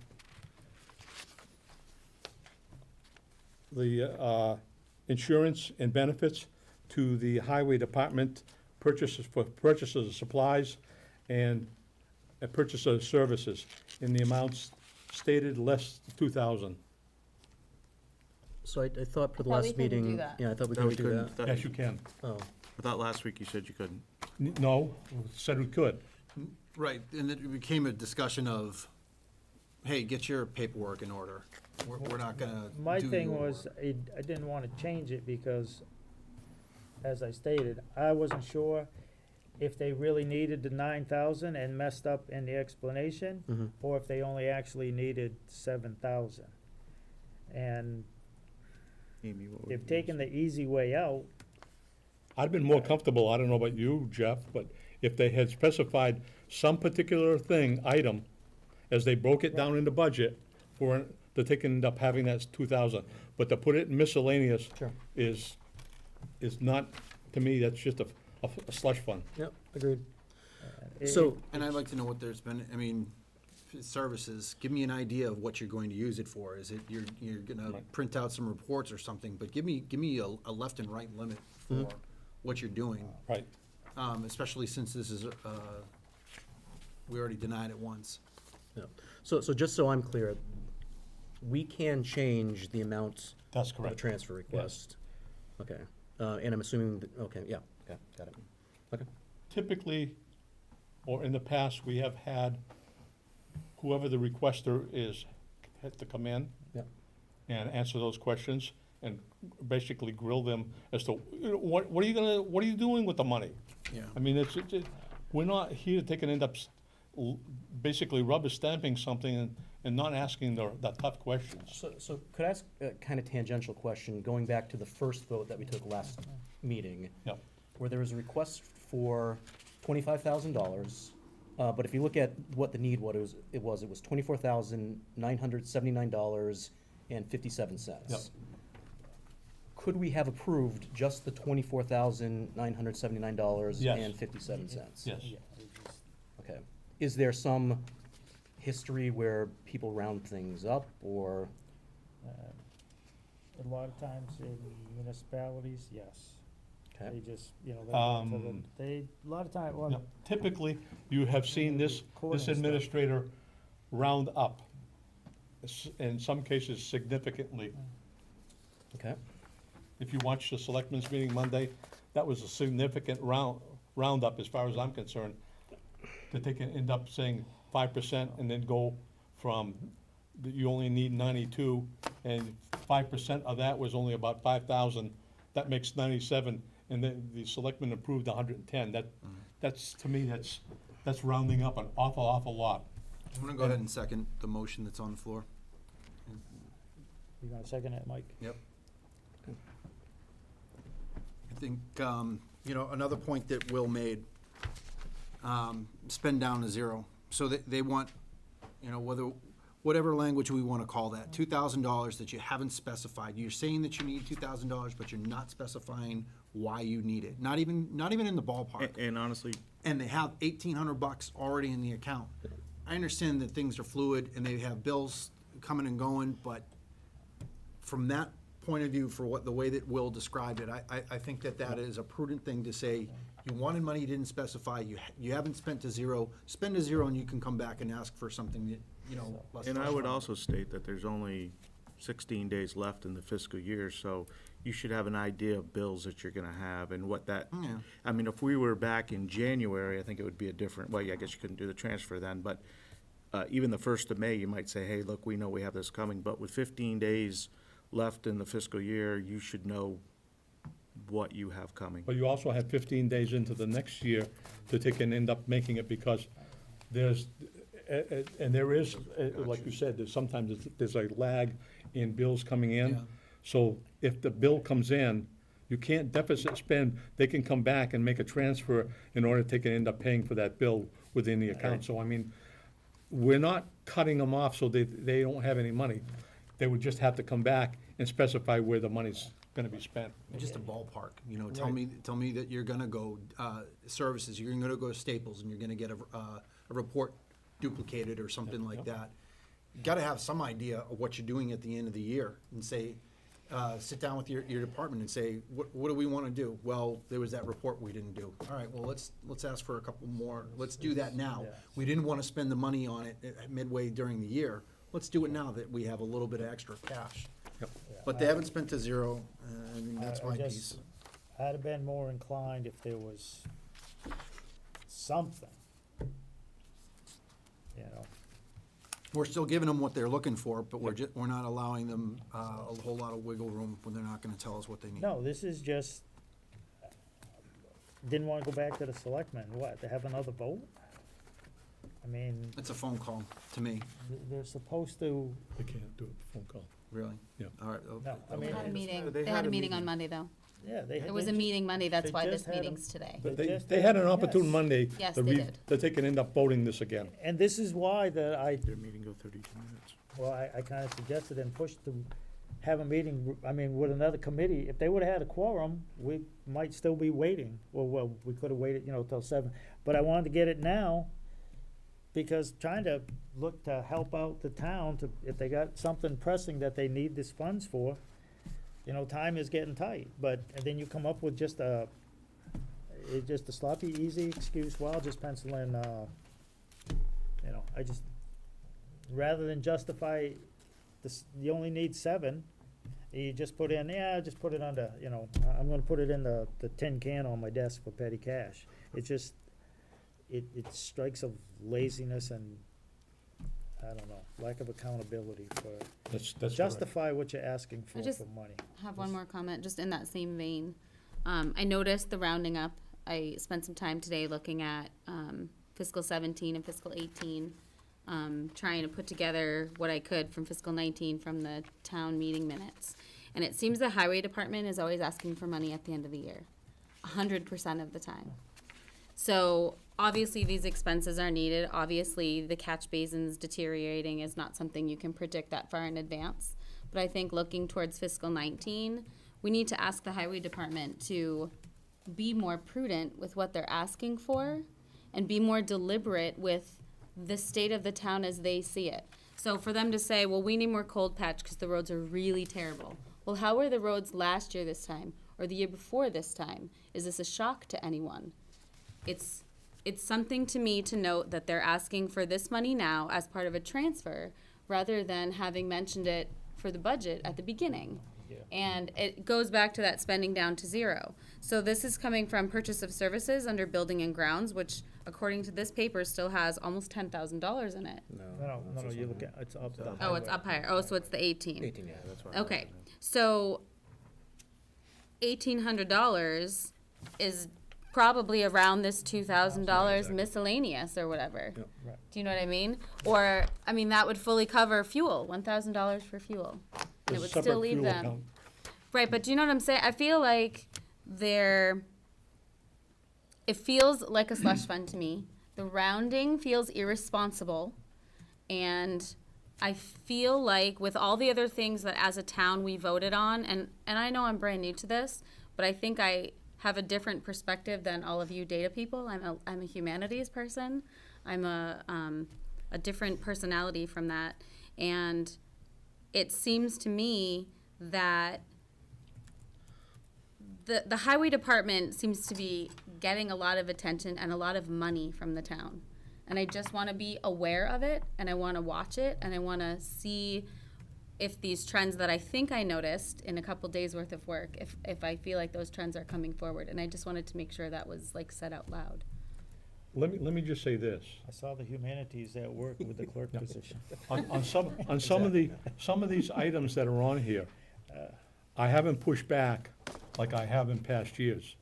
insurance and benefits to the highway department, purchases of supplies and purchase of services in the amounts stated less than 2,000. So I thought for the Thought we last couldn't do meeting. that. Yeah, I thought we No, we couldn't do couldn't. that. Yes, you can. Oh, I thought last week you said you couldn't. No, said we could. Right, and it became a discussion of, hey, get your paperwork in order. We're not gonna my do thing your was, work. I didn't wanna change it because, as I stated, I wasn't sure if they really needed the 9,000 and messed up in the explanation, mhm. or if they only actually needed 7,000. And Amy, what would they've you taken say? the easy way out. I'd been more comfortable, I don't know about you, Jeff, but if they had specified some particular item, as they broke it down in the budget, for, to take and end up having that 2,000. But to put it in miscellaneous Sure. is not, to me, that's just a slush fund. Yep, agreed. It- So, And I'd like to know what there's been, I mean, if it's services, give me an idea of what you're going to use it for. Is it, you're gonna Right. print out some reports or something, but give me a left and right limit for what you're doing. Right. Especially since this is, we already denied it once. yeah. So just so I'm clear, we can change the amount That's of a correct. transfer request. Okay, and I'm assuming, okay, yeah, okay, got it. Okay, Typically, or in the past, we have had whoever the requester is, had to come in yeah, and answer those questions and basically grill them as to, what are you doing with the money? Yeah. I mean, we're not here to take and end up basically rubber stamping something and not asking the tough questions. so could I ask a kind of tangential question, going back to the first vote that we took last meeting? Yep. Where there was a request for $25,000, but if you look at what the need, it was $24,979.57. Yep. could we have approved just the $24,979.57? Yes. Yeah, it just- Okay. Is there some history where people round things up, or, A lot of times in municipalities, yes. They okay? just, they go to the, a lot of time, Yeah. well, Typically, you have seen this Recording stuff. administrator round up, in some cases significantly. Okay, If you watch the selectmen's meeting Monday, that was a significant roundup as far as I'm concerned. That they can end up saying 5% and then go from, that you only need 92, and 5% of that was only about 5,000. That makes 97, and then the selectmen approved 110. That's, to me, that's rounding up an awful lot. I'm gonna go ahead and second the motion that's on the floor. you gonna second it, Mike? Yep. I think, another point that Will made, spend down to zero. So they want, whatever language we want to call that, $2,000 that you haven't specified. You're saying that you need $2,000, but you're not specifying why you need it. Not even in the ballpark. And honestly, And they have $1,800 already in the account. I understand that things are fluid and they have bills coming and going, but from that point of view, for the way that Will described it, I think that is a prudent thing to say. You wanted money, you didn't specify, you haven't spent to zero, spend to zero, and you can come back and ask for something that, less. and I would frustrating. also state that there's only 16 days left in the fiscal year, so you should have an idea of bills that you're gonna have and what that, Yeah. I mean, if we were back in January, I think it would be a different, well, yeah, I guess you couldn't do the transfer then, but even the 1st of May, you might say, hey, look, we know we have this coming, but with 15 days left in the fiscal year, you should know what you have coming. But you also have 15 days into the next year that they can end up making it, because there's, and there is, like you said, there's a lag in bills coming Yeah. in. So if the bill comes in, you can't deficit spend, they can come back and make a transfer in order to take and end up paying for that bill within the account. So I mean, we're not cutting them off so they don't have any money. They would just have to come back and specify where the money's gonna be spent. Just a ballpark, tell me that you're gonna go, services, you're gonna go to Staples and you're gonna get a report duplicated or something like that. You gotta have some idea of what you're doing at the end of the year and say, sit down with your department and say, what do we wanna do? Well, there was that report we didn't do. All right, well, let's ask for a couple more, let's do that now. Yeah. We didn't wanna spend the money on it midway during the year. Let's do it now that we have a little bit of extra cash. Yep. But they haven't spent to zero, and that's I my just- piece. I'd have been more inclined if there was something, We're still giving them what they're looking for, but we're not allowing them a whole lot of wiggle room when they're not gonna tell us what they need. No, this is just, didn't wanna go back to the selectmen, what, to have another vote? I mean, It's a phone call to me, they're supposed to, They can't do it phone call. really. Yeah. All right. No, I They mean, had a meeting, they they had had a a meeting meeting. on Monday, though. yeah, they. There was a they- meeting Monday, that's they why just this had 'em- meeting's today. They They, just they had had an a- opportune yes. Monday. Yes, to they re- did. That they can end up voting this again. And this is why that Their meeting go 32 minutes. well, I kinda suggested and pushed to have a meeting, I mean, with another committee. If they would've had a quorum, we might still be waiting. Well, we could've waited, till 7. But I wanted to get it now, because trying to look to help out the town to, if they got something pressing that they need this funds for, time is getting tight. But, and then you come up with just a sloppy, easy excuse, well, I'll just pencil in, I just, rather than justify this, you only need 7, you just put in, just put it under, I'm gonna put it in the tin can on my desk for petty cash. It's just, it strikes of laziness and, I don't know, lack of accountability for, That's correct. justify what you're asking for just- money. Have one more comment, just in that same vein. I noticed the rounding up. I spent some time today looking at fiscal 17 and fiscal 18, trying to put together what I could from fiscal 19 from the town meeting minutes. And it seems the highway department is always asking for money at the end of the year, 100% of the time. So obviously these expenses are needed. Obviously the catch basins deteriorating is not something you can predict that far in advance. But I think looking towards fiscal 19, we need to ask the highway department to be more prudent with what they're asking for and be more deliberate with the state of the town as they see it. So for them to say, well, we need more cold patch because the roads are really terrible. Well, how were the roads last year this time or the year before this time? Is this a shock to anyone? It's something to me to note that they're asking for this money now as part of a transfer rather than having mentioned it for the budget at the beginning. Yeah. And it goes back to that spending down to zero. So this is coming from purchase of services under building and grounds, which according to this paper still has almost $10,000 in it. No, you look at, it's up the Oh, it's up higher. Oh, so it's the 18. 18, yeah, that's right. Okay, so $1,800 is probably around this $2,000 miscellaneous or whatever. Yep. Right. Do you know what I mean? Or, I mean, that would fully cover fuel, $1,000 for fuel. And it There's a would separate still leave fuel them. account. Right, but do you know what I'm saying? I feel like it feels like a slush fund to me. The rounding feels irresponsible. And I feel like with all the other things that as a town we voted on, and I know I'm brand new to this, but I think I have a different perspective than all of you data people. I'm a humanities person. I'm a different personality from that. And it seems to me that the highway department seems to be getting a lot of attention and a lot of money from the town. And I just want to be aware of it, and I want to watch it, and I want to see if these trends that I think I noticed in a couple days worth of work, if I feel like those trends are coming forward. And I just wanted to make sure that was like said out loud. Let me just say this. I saw the humanities at work with the clerk position. On some of these items that are on here, I haven't pushed back like I have in past years,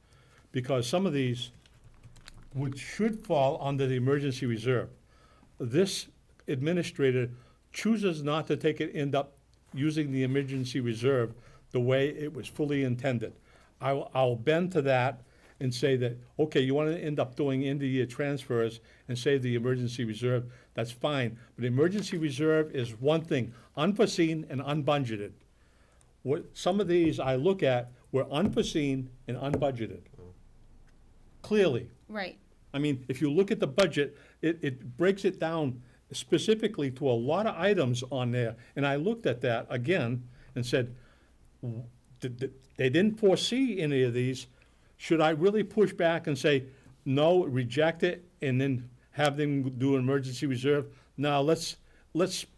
because some of these should fall under the emergency reserve. This administrator chooses not to end up using the emergency reserve the way it was fully intended. I'll bend to that and say that, okay, you want to end up doing end-of-year transfers and save the emergency reserve, that's fine. But emergency reserve is one thing, unforeseen and unbudgeted. Some of these I look at were unforeseen and unbudgeted. Clearly. Right. I mean, if you look at the budget, it breaks it down specifically to a lot of items on there. And I looked at that again and said, they didn't foresee any of these. Should I really push back and say, no, reject it, and then have them do an emergency reserve? Now, let's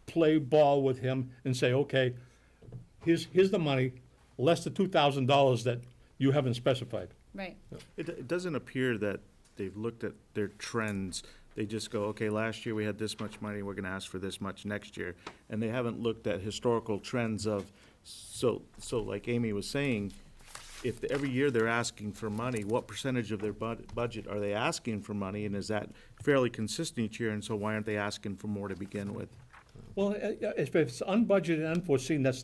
play ball with him and say, okay, here's the money, less the $2,000 that you haven't specified. Right. It doesn't appear that they've looked at their trends. They just go, okay, last year we had this much money, we're gonna ask for this much next year. And they haven't looked at historical trends of, so like Amy was saying, if every year they're asking for money, what percentage of their budget are they asking for money? And is that fairly consistent each year? And so why aren't they asking for more to begin with? Well, if it's unbudgeted and unforeseen, that's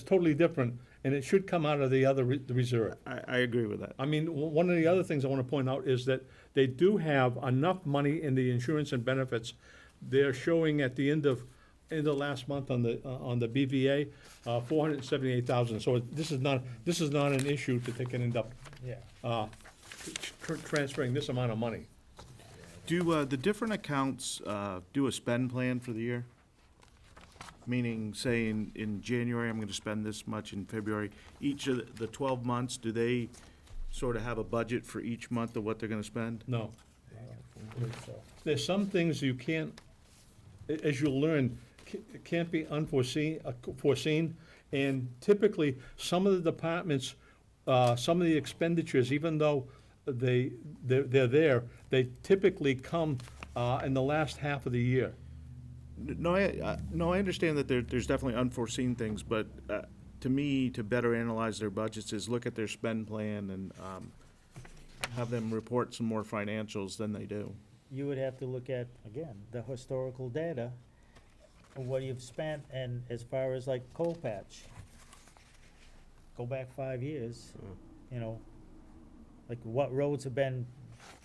totally different, and it should come out of the the reserve. I agree with that. I mean, one of the other things I want to point out is that they do have enough money in the insurance and benefits. They're showing at the end of last month on the BVA, $478,000. So this is not an issue that they can end up Yeah. transferring this amount of money. Do the different accounts do a spend plan for the year? Meaning, say, in January, I'm gonna spend this much, in February. Each of the 12 months, do they sort of have a budget for each month of what they're gonna spend? No. So, There's some things you can't, as you'll learn, can't be foreseen. And typically, some of the departments, some of the expenditures, even though they're there, they typically come in the last half of the year. No, I understand that there's definitely unforeseen things, but to me, to better analyze their budgets is look at their spend plan and have them report some more financials than they do. you would have to look at, again, the historical data of what you've spent, and as far as like coal patch, go back 5 years, you know, like what roads have been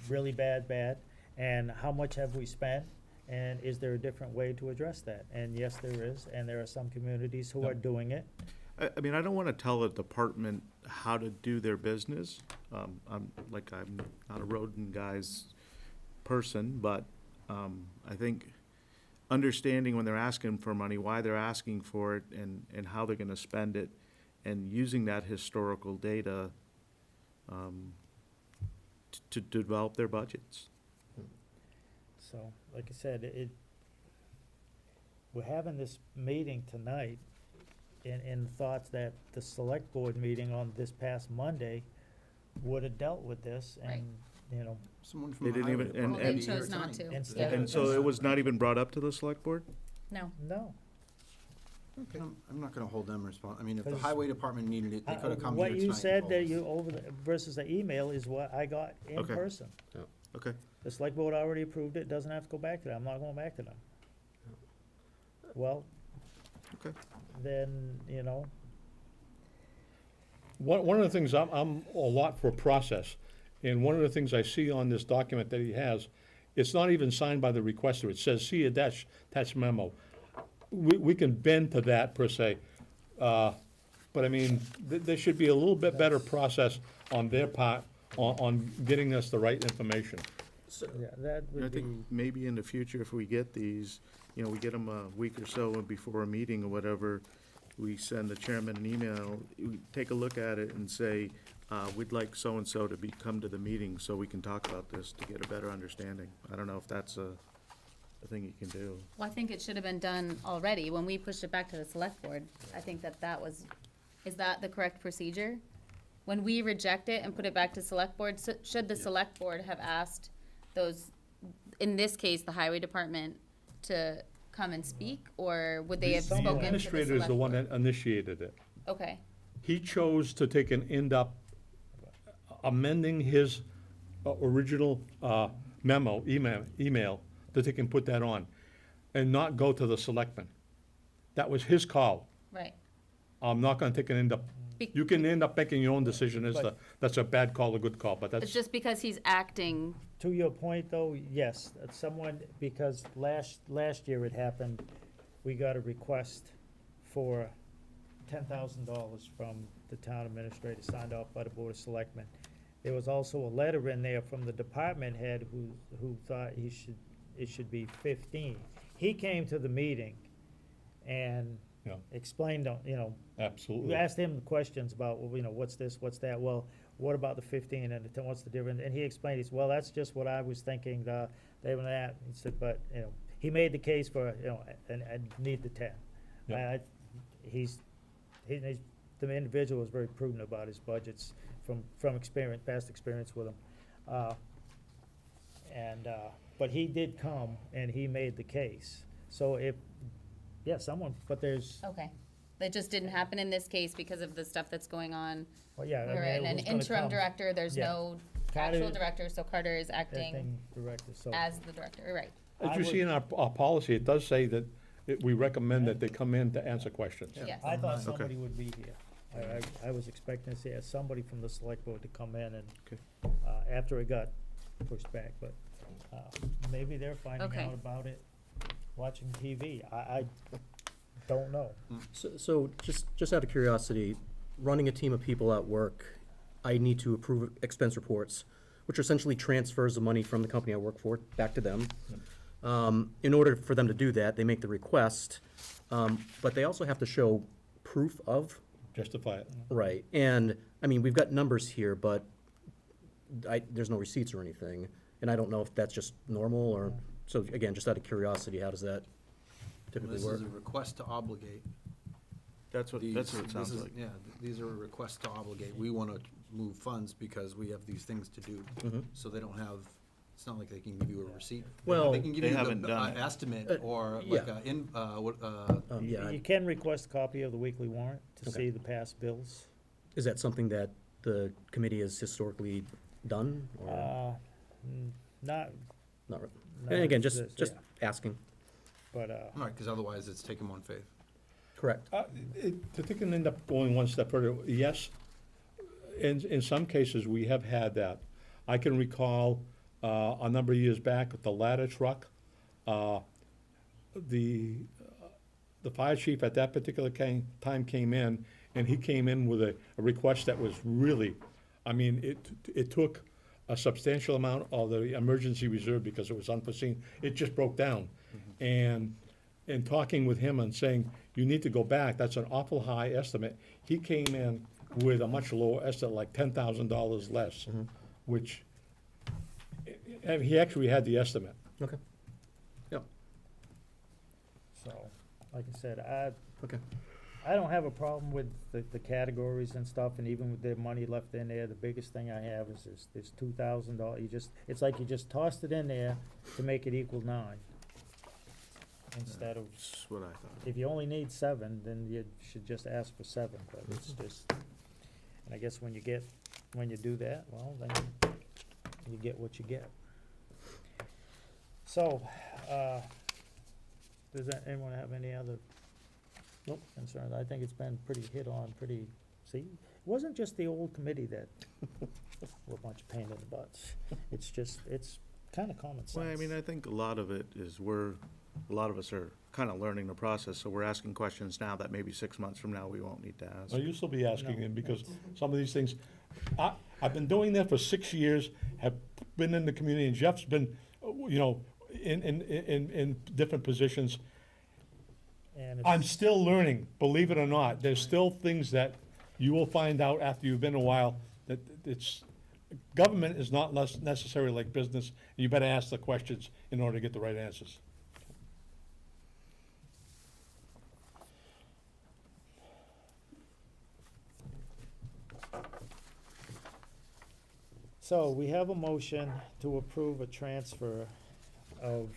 really bad, and how much have we spent, and is there a different way to address that? And yes, there is, and there are some communities who are doing it. I mean, I don't want to tell a department how to do their business. I'm not a road and guys person, but I think understanding when they're asking for money, why they're asking for it, and how they're gonna spend it, and using that historical data to develop their budgets. So, like I said, we're having this meeting tonight in thoughts that the select board meeting on this past Monday would have dealt with this and, you know, Someone They from the didn't highway even- department and- may and- be here Chose not tonight. to. Instead And so it was not even brought up to the select board? No. no. I'm not gonna hold them responsible. I mean, if the Because- highway department needed it, they could have come here What tonight. you and said told that us. you versus the email is what I got in Okay. person. Okay. The select board already approved it, doesn't have to go back to them, I'm not going back to them. Well, Okay. then, you know, One of the things, I'm a lot for process, and one of the things I see on this document that he has, it's not even signed by the requester, it says, see attached memo. We can bend to that per se, but I mean, there should be a little bit better process on their part on getting us the right information. yeah, that I would be, think maybe in the future, if we get these, you know, we get them a week or so before a meeting or whatever, we send the chairman an email, we take a look at it and say, we'd like so-and-so to come to the meeting so we can talk about this to get a better understanding. I don't know if that's a thing you can do. Well, I think it should have been done already. When we pushed it back to the select board, I think that was, is that the correct procedure? When we reject it and put it back to select board, should the select board have asked those, in this case, the highway department, to come and speak? Or would they have The spoken to the Administrator is select the one board? that initiated it. Okay, He chose to take and end up amending his original email, that they can put that on, and not go to the selectmen. That was his call. right. I'm not gonna take and end up, Be- you can end up making your own decision as to, that's a bad call, a good call, but It's that's, just because he's acting, to your point though, yes, someone, because last year it happened, we got a request for $10,000 from the town administrator, signed off by the Board of Selectmen. There was also a letter in there from the department head who thought it should be 15. He came to the meeting and Yeah. explained, you know, we absolutely. asked him questions about, well, you know, what's this, what's that, well, what about the 15 and the 10, what's the difference? And he explained, he said, well, that's just what I was thinking, they were that, he said, but, you know, he made the case for, you know, and need the 10. Yeah. He's, the individual was very prudent about his budgets from experience, past experience with him. But he did come and he made the case. So but there's, okay. That just didn't happen in this case because of the stuff that's going on. well, yeah. I We're mean, in an who's gonna interim come? director, there's Yeah. no Carter- actual director, so Carter is acting Acting director, so. as the director, right. As I you would- see in our policy, it does say that we recommend that they come in to answer questions. Yes. I thought Okay. somebody would be here. I was expecting to see somebody from the select board to come in and, Okay. after it got pushed back, but, maybe they're finding Okay. out about it watching TV. I don't know. So just out of curiosity, running a team of people at work, I need to approve expense reports, which are essentially transfers of money from the company I work for back to them. In order for them to do that, they make the request, but they also have to show proof of, Justify it. right, and, I mean, we've got numbers here, but there's no receipts or anything, and I don't know if that's just normal, or, so again, just out of curiosity, how does that typically This work? is a request to obligate. That's what it sounds like. Yeah, these are a request to obligate. We want to move funds because we have these things to do. Mhm. So they don't have, it's not like they can give you a receipt. Well, They can give they you haven't the done it. estimate or yeah. like Yeah, You can request a copy of the weekly warrant to Okay. see the past bills. is that something that the committee has historically done, or Not, not? re- not And again, this, just yeah, asking. but, All right, because otherwise it's take them on faith. Correct. To think and end up going one step further, yes, in some cases, we have had that. I can recall, a number of years back, with the ladder truck, the fire chief at that particular time came in and he came in with a request that was really, I mean, it took a substantial amount of the emergency reserve because it was unforeseen. It just broke down. And talking with him and saying, you need to go back, that's an awful high estimate. He came in with a much lower estimate, like $10,000 less, which, and he actually had the estimate. Okay. Yep, So, like I said, okay. I don't have a problem with the categories and stuff, and even with the money left in there, the biggest thing I have is this $2,000, it's like you just tossed it in there to make it equal 9. Instead of, That's what I thought. if you only need 7, then you should just ask for 7, but it's just, and I guess when you do that, well, then you get what you get. So, does anyone have any other concerns? I think it's been pretty hit on, see, it wasn't just the old committee that were a bunch of pain in the butts. It's just, it's kind of common sense. Well, I mean, I think a lot of it is a lot of us are kind of learning the process, so we're asking questions now that maybe 6 months from now we won't need to ask. Well, you'll still be asking No. him, because some of these things, I've been doing that for 6 years, have been in the community, and Jeff's been, you know, in different positions. And I'm it's, still learning, believe it or not. There's still things that you will find out after you've been a while, that it's, government is not necessarily like business, and you better ask the questions in order to get the right answers. so we have a motion to approve a transfer of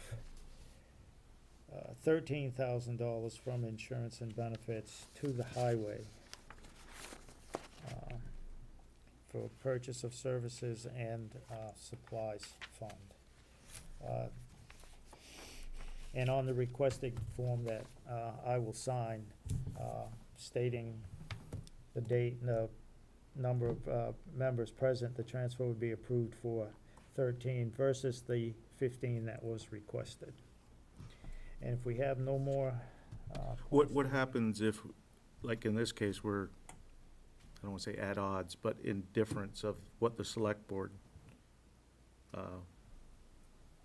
$13,000 from insurance and benefits to the highway for purchase of services and supplies fund. And on the requested form that I will sign, stating the date and the number of members present, the transfer would be approved for 13 versus the 15 that was requested. And if we have no more, What happens if, like in this case, we're, I don't want to say at odds, but in difference of what the select board,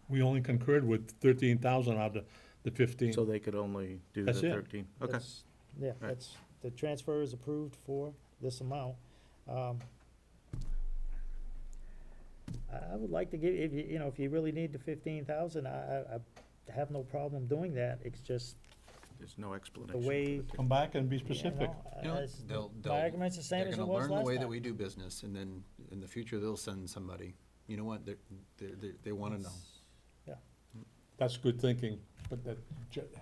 We only concurred with 13,000 out of the 15. so they could only do the That's it. 13? Okay. that's, yeah, Right. that's, the transfer is approved for this amount. I would like to give, if you know, if you really need the 15,000, I have no problem doing that. It's just There's no the explanation. way, Come back and be you specific. You know, know, my argument's the same they're as it gonna was learn the last way that time. we do business, and then in the future, they'll send somebody. You know what, they wanna know. That's good thinking, but that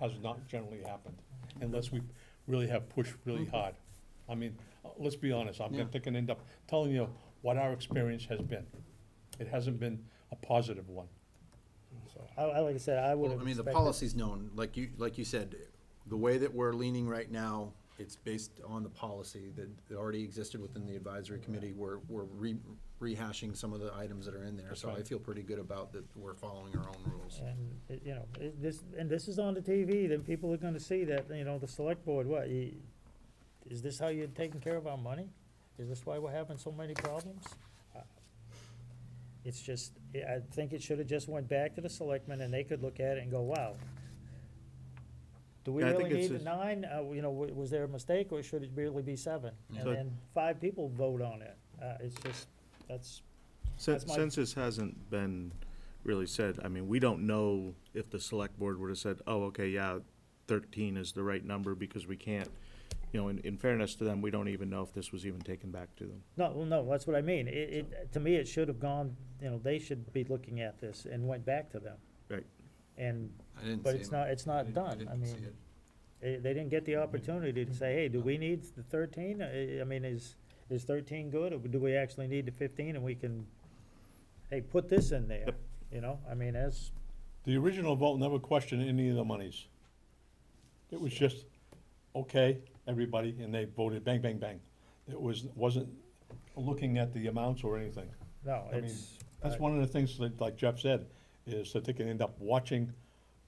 has not generally happened, unless we really have pushed really hard. I mean, let's be honest, I'm Yeah. gonna end up telling you what our experience has been. It hasn't been a positive one. So, like I said, I would Well, have I mean, the expected. policy's known, like you said, the way that we're leaning right now, it's based on the policy that already existed within the advisory committee. We're rehashing some of the items that are in there, That's so I right. feel pretty good about that we're following our own rules. And, you know, this is on the TV, then people are gonna see that, you know, the select board, is this how you're taking care of our money? Is this why we're having so many problems? It's just, I think it should've just went back to the selectmen and they could look at it and go, wow. Do we Yeah, I really think it's need a 9? You know, was there a mistake or should it really be 7? And So- then 5 people vote on it. It's just, that's my- Since this hasn't been really said, I mean, we don't know if the select board would have said, oh, okay, yeah, 13 is the right number, because we can't, you know, in fairness to them, we don't even know if this was even taken back to them. No, well, no, that's what I mean. To me, it should have gone, you know, they should be looking at this and went back to them. Right. And, I didn't but see it's them. not, it's not done. I didn't see mean, it. they didn't get the opportunity to say, hey, do we need the 13? I mean, is 13 good, or do we actually need the 15 and we can, hey, put this in there, Yep. you know? I mean, as, The original vote never questioned any of the monies. It was just, okay, everybody, and they voted bang, bang, bang. It wasn't looking at the amounts or anything. no, I mean, it's. That's one of the things that, like Jeff said, is that they can end up watching,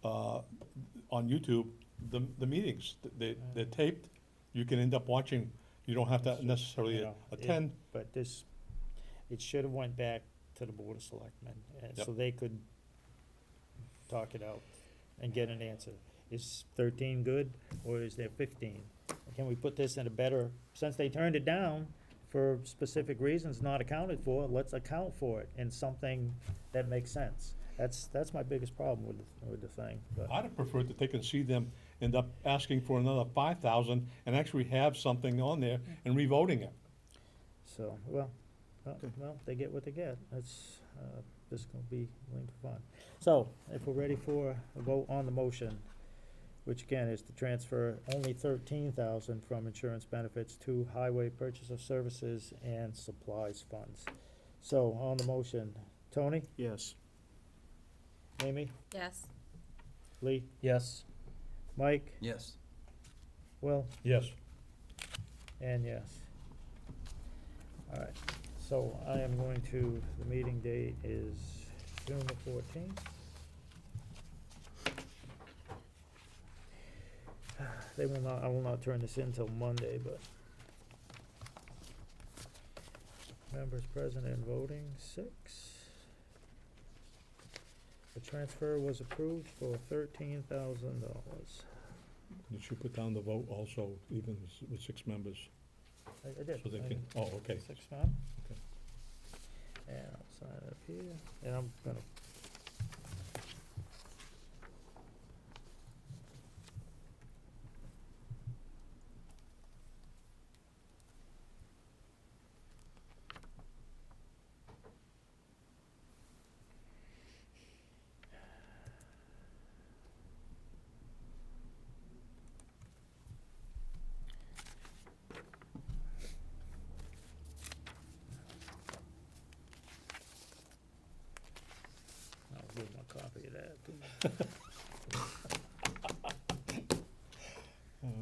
on YouTube, the meetings. They're taped. You can end up watching, You don't have to necessarily You know, attend. But this, it should have went back to the Board of Selectmen, Yep. so they could talk it out and get an answer. Is 13 good, or is there 15? Can we put this in a better, since they turned it down for specific reasons not accounted for, let's account for it in something that makes sense. That's my biggest problem with the thing, but. I'd have preferred that they can see them end up asking for another 5,000 and actually have something on there and revoting it. So, well, they get what they get. That's, this is gonna be fun. So, if we're ready for a vote on the motion, which again is to transfer only 13,000 from insurance benefits to highway purchase of services and supplies funds. So, on the motion, Tony, Yes. Amy, Yes. Lee, Yes. Mike, Yes. Will, Yes. and yes. All right, so I am going to, the meeting date is June the 14th. They will not, I will not turn this in till Monday, but. Members present and voting, 6. The transfer was approved for $13,000. You should put down the vote also, even with 6 members, I did. so they I can, did. oh, okay. 6 now. Okay. And I'll sign it up here, and I'm gonna. I'll give him a copy of that, too.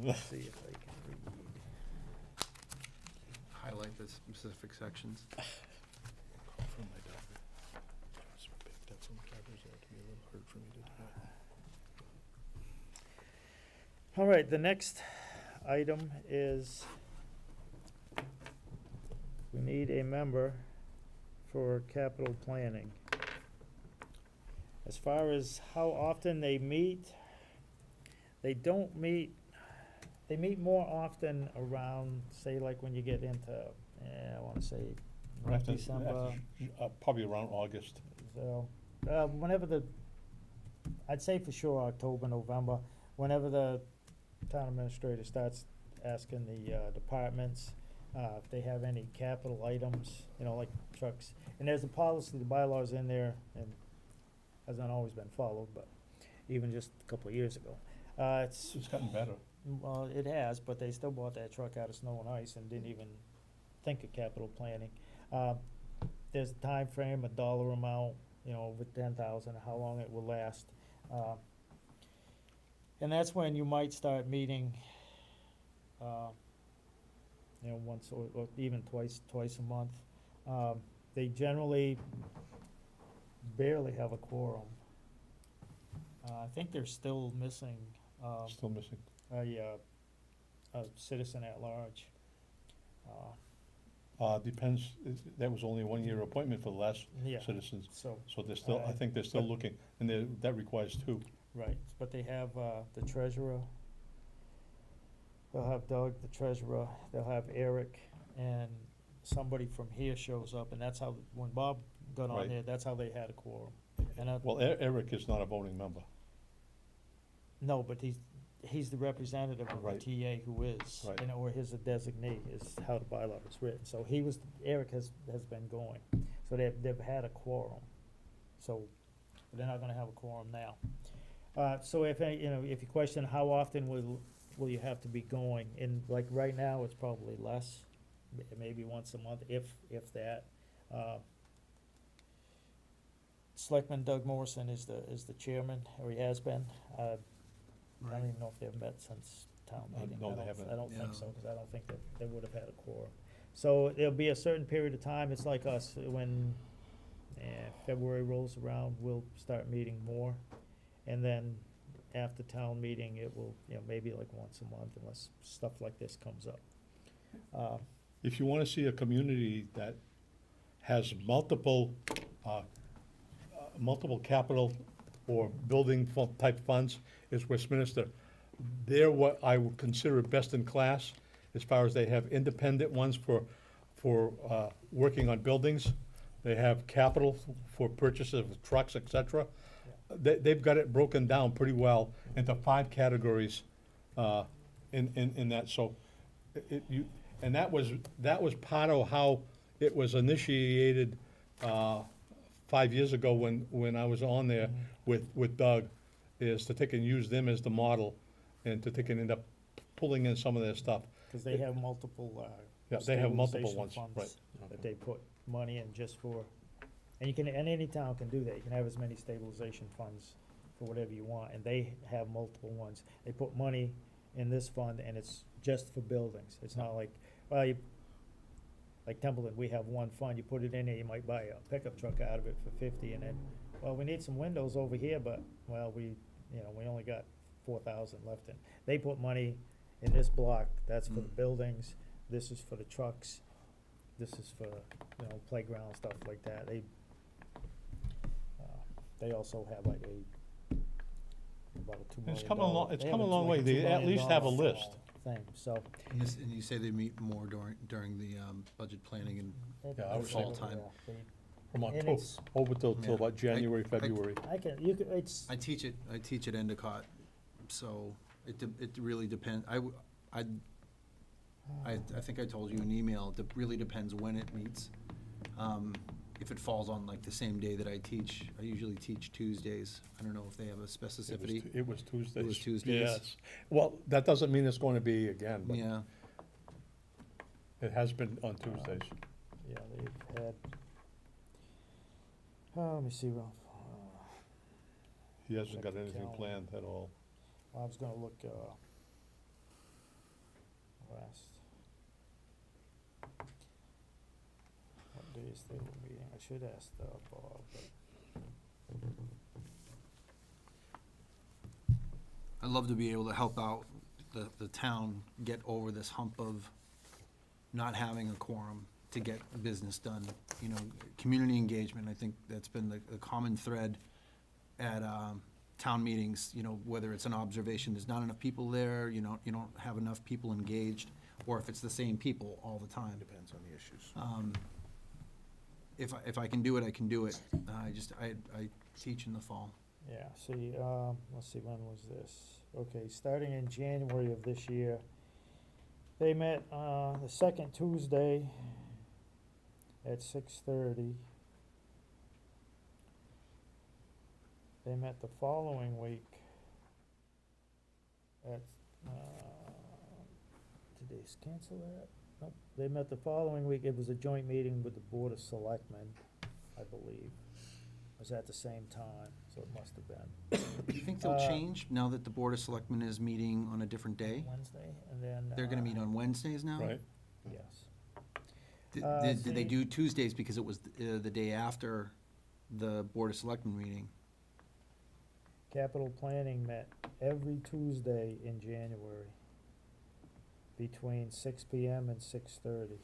Let's see if I can read. Highlight the specific sections. All right, the next item is we need a member for capital planning. As far as how often they meet, they don't meet, they meet more often around, say, like when you get into, I wanna say, After- December. Probably around August. So, whenever I'd say for sure October, November, whenever the town administrator starts asking the departments if they have any capital items, like trucks. And there's a policy, the bylaws in there, and hasn't always been followed, but even just a couple of years ago. It's gotten better. Well, it has, but they still bought that truck out of snow and ice and didn't even think of capital planning. There's a time frame, a dollar amount, over 10,000, how long it will last. And that's when you might start meeting, once or even twice a month. They generally barely have a quorum. I think they're still missing, Still missing. a citizen at large. Depends, that was only a 1-year appointment for the last Yeah, citizens. so, So they're still, I think they're still but- looking, and that requires 2. right, but they have, the treasurer. They'll have Doug, the treasurer, they'll have Eric, and somebody from here shows up, and that's how, when Bob got on Right. there, that's how they had a quorum. And Well, Eric is not a voting member. no, but he's the representative of the Right. TA who is, Right. or his designee is how the bylaw is written. So Eric has been going, so they've had a quorum. So they're not gonna have a quorum now. So if you question how often will you have to be going, and like right now, it's probably less, maybe once a month, if that. Selectman Doug Morrison is the chairman, or he has been. I don't even know if they've met since town meeting. No, I they don't- haven't. I don't think No. so, because I don't think that they would have had a quorum. So there'll be a certain period of time, it's like us, when February rolls around, we'll start meeting more. And then after town meeting, it will, maybe like once a month, unless stuff like this comes up. If you wanna see a community that has multiple capital or building type funds, is Westminster. They're what I would consider best in class, as far as they have independent ones for working on buildings. They have capital for purchases of trucks, et cetera. They've got it broken down pretty well into 5 categories, in that, so and that was part of how it was initiated, 5 years ago when I was on there with Doug, is to take and use them as the model, and to take and end up pulling in some of their stuff. Because they have multiple, Yeah, they have multiple stabilization ones, funds right. that they put money in just for, and you can, and any town can do that, you can have as many stabilization funds for whatever you want, and they have multiple ones. They put money in this fund, and it's just for buildings, it's not like, well, like Templeton, we have one fund, you put it in there, you might buy a pickup truck out of it for 50, and then, well, we need some windows over here, but, well, we only got 4,000 left in. They put money in this block, that's for the buildings, this is for the trucks, this is for, playground, stuff like that. They also have like about a $2 million. It's come a long, it's they come a have long way, like a $2 they at million least have a list. Thing, so. And you say they meet more during the budget planning and Yeah, I would say fall time. From And October, it's- over till Yeah. about January, February. It's, I teach at Endicott, so it really depends. I think I told you in email, it really depends when it meets. If it falls on like the same day that I teach, I usually teach Tuesdays. I don't know if they have a specificity. It was Tuesdays. It was Tuesdays? Yes. Well, that doesn't mean it's going to be again, but Yeah, it has been on Tuesdays. yeah, they've had, let me see, Ralph. He hasn't got Check the anything calendar. planned at all. I was gonna look, last. What days they were meeting, I should ask, Bob, but. I'd love to be able to help out the town get over this hump of not having a quorum to get business done. Community engagement, I think that's been the common thread at town meetings, whether it's an observation, there's not enough people there, you don't have enough people engaged, or if it's the same people all the time. Depends on the issues. If I can do it, I can do it. I teach in the fall. Yeah, see, let's see, when was this? Okay, starting in January of this year, they met, the second Tuesday at 6:30. They met the following week at, did they cancel that? Nope, they met the following week, it was a joint meeting with the Board of Selectmen, I believe. It was at the same time, so it must have been. Do you think they'll change now that the Board of Selectmen is meeting on a different day? Wednesday, and then. They're gonna meet on Wednesdays now? Right. Yes. Did they see- do Tuesdays because it was the day after the Board of Selectmen meeting? Capital Planning met every Tuesday in January between 6 PM and 6:30.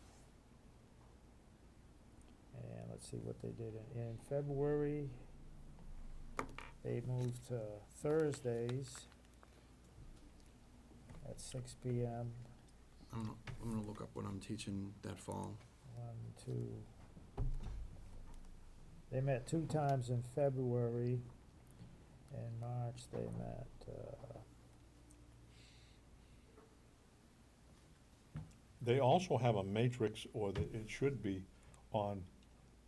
And let's see what they did in February. They moved to Thursdays at 6 PM. I'm gonna look up what I'm teaching that fall. 1, 2. They met 2 times in February. In March, they met, They also have a matrix, or it should be, on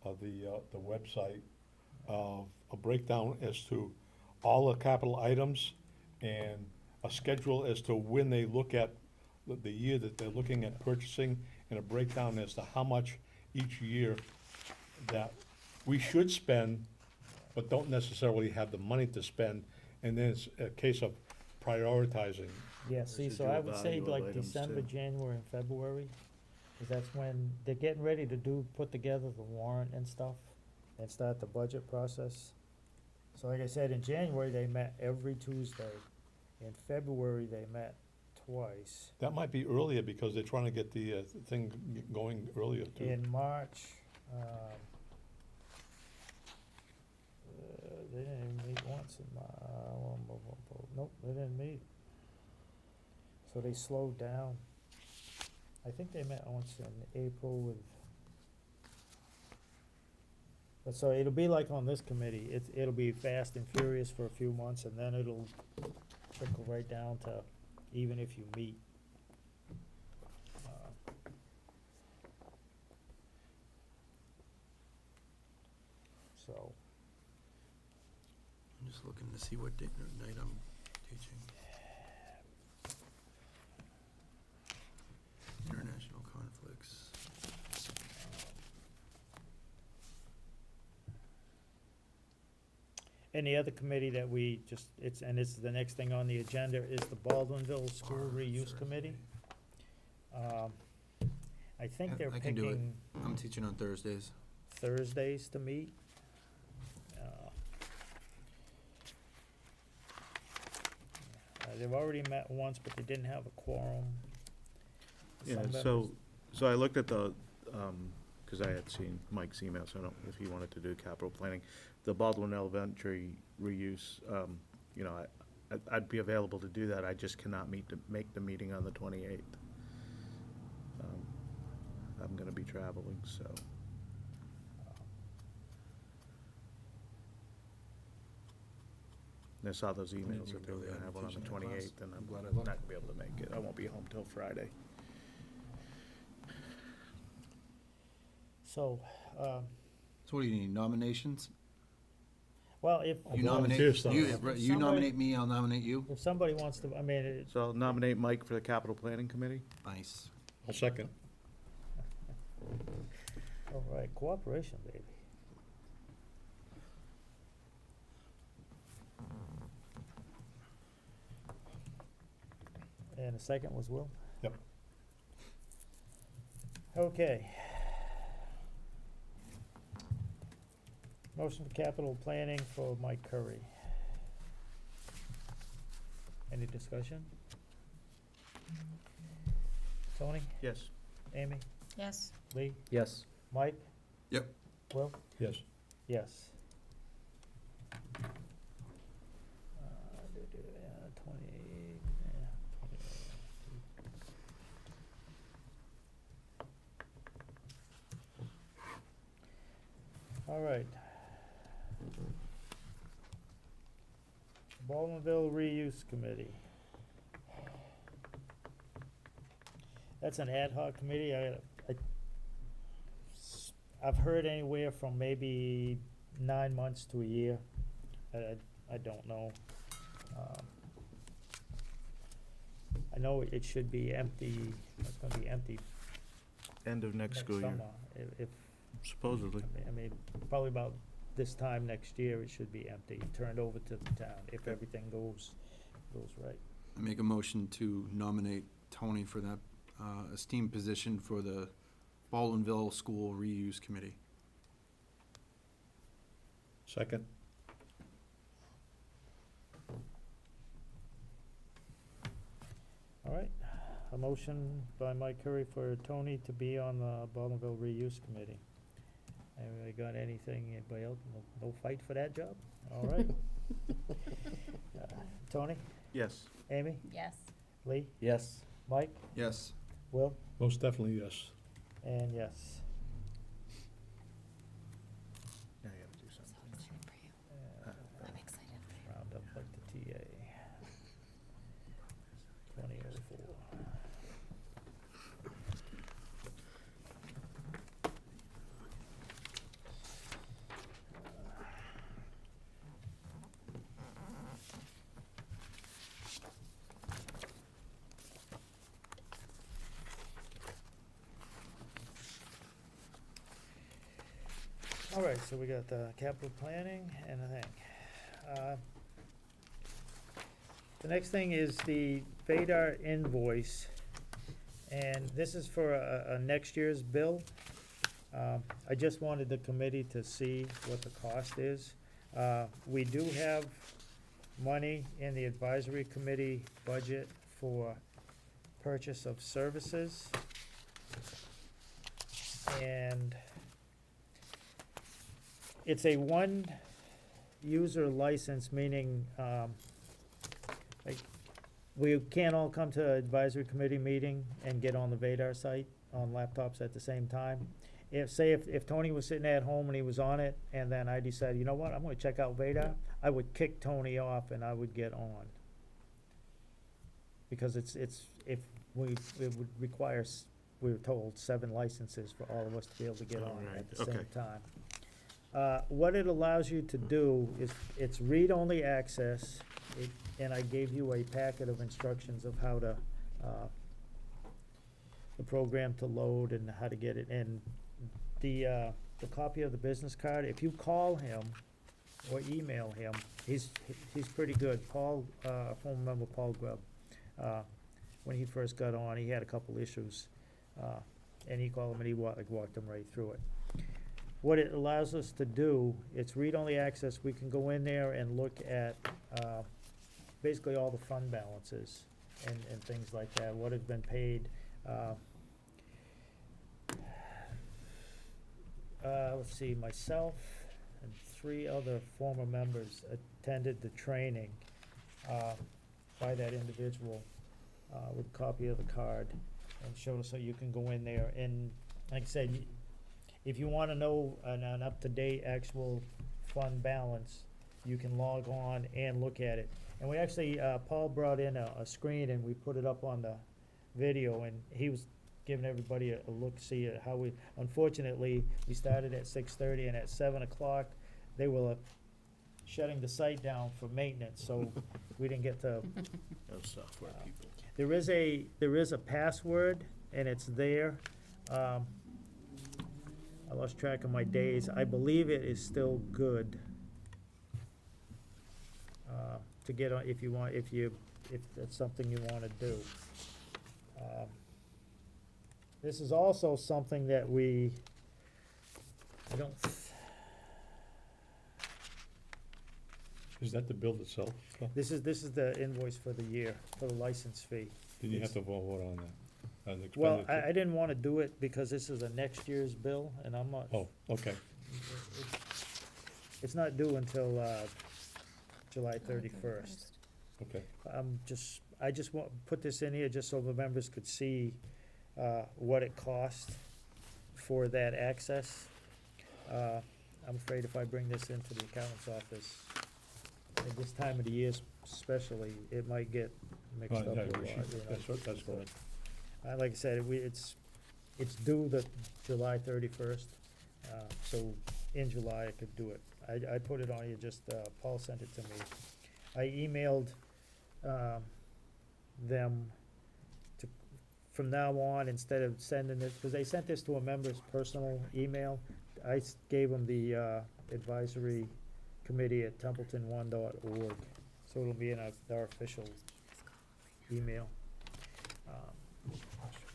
the website, of a breakdown as to all the capital items and a schedule as to when they look at the year that they're looking at purchasing, and a breakdown as to how much each year that we should spend, but don't necessarily have the money to spend, and then it's a case of prioritizing. yeah, see, so Residual I would say value of like items, December, too. January, and February, because that's when they're getting ready to put together the warrant and stuff, and start the budget process. So like I said, in January, they met every Tuesday. In February, they met twice. That might be earlier because they're trying to get the thing going earlier too. In March, they didn't even meet once in nope, they didn't meet. So they slowed down. I think they met once in April with, but so it'll be like on this committee, it'll be fast and furious for a few months, and then it'll trickle right down to even if you meet. So, I'm just looking to see what day or night I'm teaching. International conflicts. and the other committee that we just, it's the next thing on the agenda is the Baldwinville School Reuse Committee. I think they're I can do it. picking I'm teaching on Thursdays. Thursdays to meet. They've already met once, but they didn't have a quorum. Yeah, Some so I looked at the, because I had seen Mike's email, so I don't know if he wanted to do capital planning. The Baldwin Elementary reuse, you know, I'd be available to do that, I just cannot make the meeting on the 28th. I'm gonna be traveling, so. I saw those emails that they were gonna have one on the 28th, and I'm Glad I not looked. gonna be able to make it, I won't be home till Friday. So, So what do you need, nominations? well, if, You volunteer nominate, stuff. you Somebody- nominate me, I'll nominate you. if somebody wants to, I mean, So I'll nominate Mike for the capital planning committee. Nice. I'll second. all right, cooperation, baby. And the second was Will? Yep. Okay. Motion for capital planning for Mike Curry. Any discussion? Tony, Yes. Amy, Yes. Lee, Yes. Mike? Yep. Will? Yes. Yes. 20, yeah, 20. All right. Baldwinville Reuse Committee. That's an ad hoc committee. I've heard anywhere from maybe 9 months to a year. I don't know. I know it should be empty, it's gonna be empty End of next next school year, summer. If, supposedly. I mean, probably about this time next year, it should be empty, turned over to the town, if everything goes right. I make a motion to nominate Tony for that esteemed position for the Baldwinville School Reuse Committee. Second. All right, a motion by Mike Curry for Tony to be on the Baldwinville Reuse Committee. Anybody got anything, anybody else, no fight for that job? All right. Tony, Yes. Amy, Yes. Lee, Yes. Mike, Yes. Will, Most definitely yes. and yes. Now you gotta do So something. excited for you. I'm excited for you. Round up like the TA. 2004. All right, so we got the capital planning and I think. The next thing is the Vadar invoice, and this is for a next year's bill. I just wanted the committee to see what the cost is. We do have money in the advisory committee budget for purchase of services. And it's a one-user license, meaning, like, we can't all come to advisory committee meeting and get on the Vadar site on laptops at the same time. If Tony was sitting at home and he was on it, and then I decided, you know what, I'm gonna check out Vadar, I would kick Tony off and I would get on. Because it would require, we were told, 7 licenses for all of us to be able to get on Alright, at the okay. same time. What it allows you to do is, it's read-only access, and I gave you a packet of instructions of how to, the program to load and how to get it, and the copy of the business card, if you call him or email him, he's pretty good. Paul, former member Paul Grubb, when he first got on, he had a couple issues, and he called him and he walked him right through it. What it allows us to do, it's read-only access, we can go in there and look at, basically all the fund balances and things like that, what has been paid. Let's see, myself and 3 other former members attended the training by that individual with a copy of the card, and showed us how you can go in there. And like I said, if you want to know an up-to-date actual fund balance, you can log on and look at it. And we actually, Paul brought in a screen and we put it up on the video, and he was giving everybody a look, see at how unfortunately, we started at 6:30, and at 7 o'clock, they were shutting the site down for maintenance, so we didn't get to. Those software people. There is a password, and it's there. I lost track of my days. I believe it is still good to get on, if that's something you wanna do. This is also something that I don't, Is that the bill itself? this is the invoice for the year, for the license fee. Did you have to vote on that? On the Well, expenditure? I didn't wanna do it because this is a next year's bill, and I'm not. Oh, okay. It's not due until, July 31st. Okay. I just want, put this in here just so the members could see, what it cost for that access. I'm afraid if I bring this into the accountant's office, at this time of the year especially, it might get mixed up Yeah, with a we lot, should- you know. That's correct. Like I said, it's due the July 31st, so in July I could do it. I put it on here, just, Paul sent it to me. I emailed, them to, from now on, instead of sending it, because they sent this to a member's personal email, I gave them the, advisory committee at templeton1.org, so it'll be in our official email.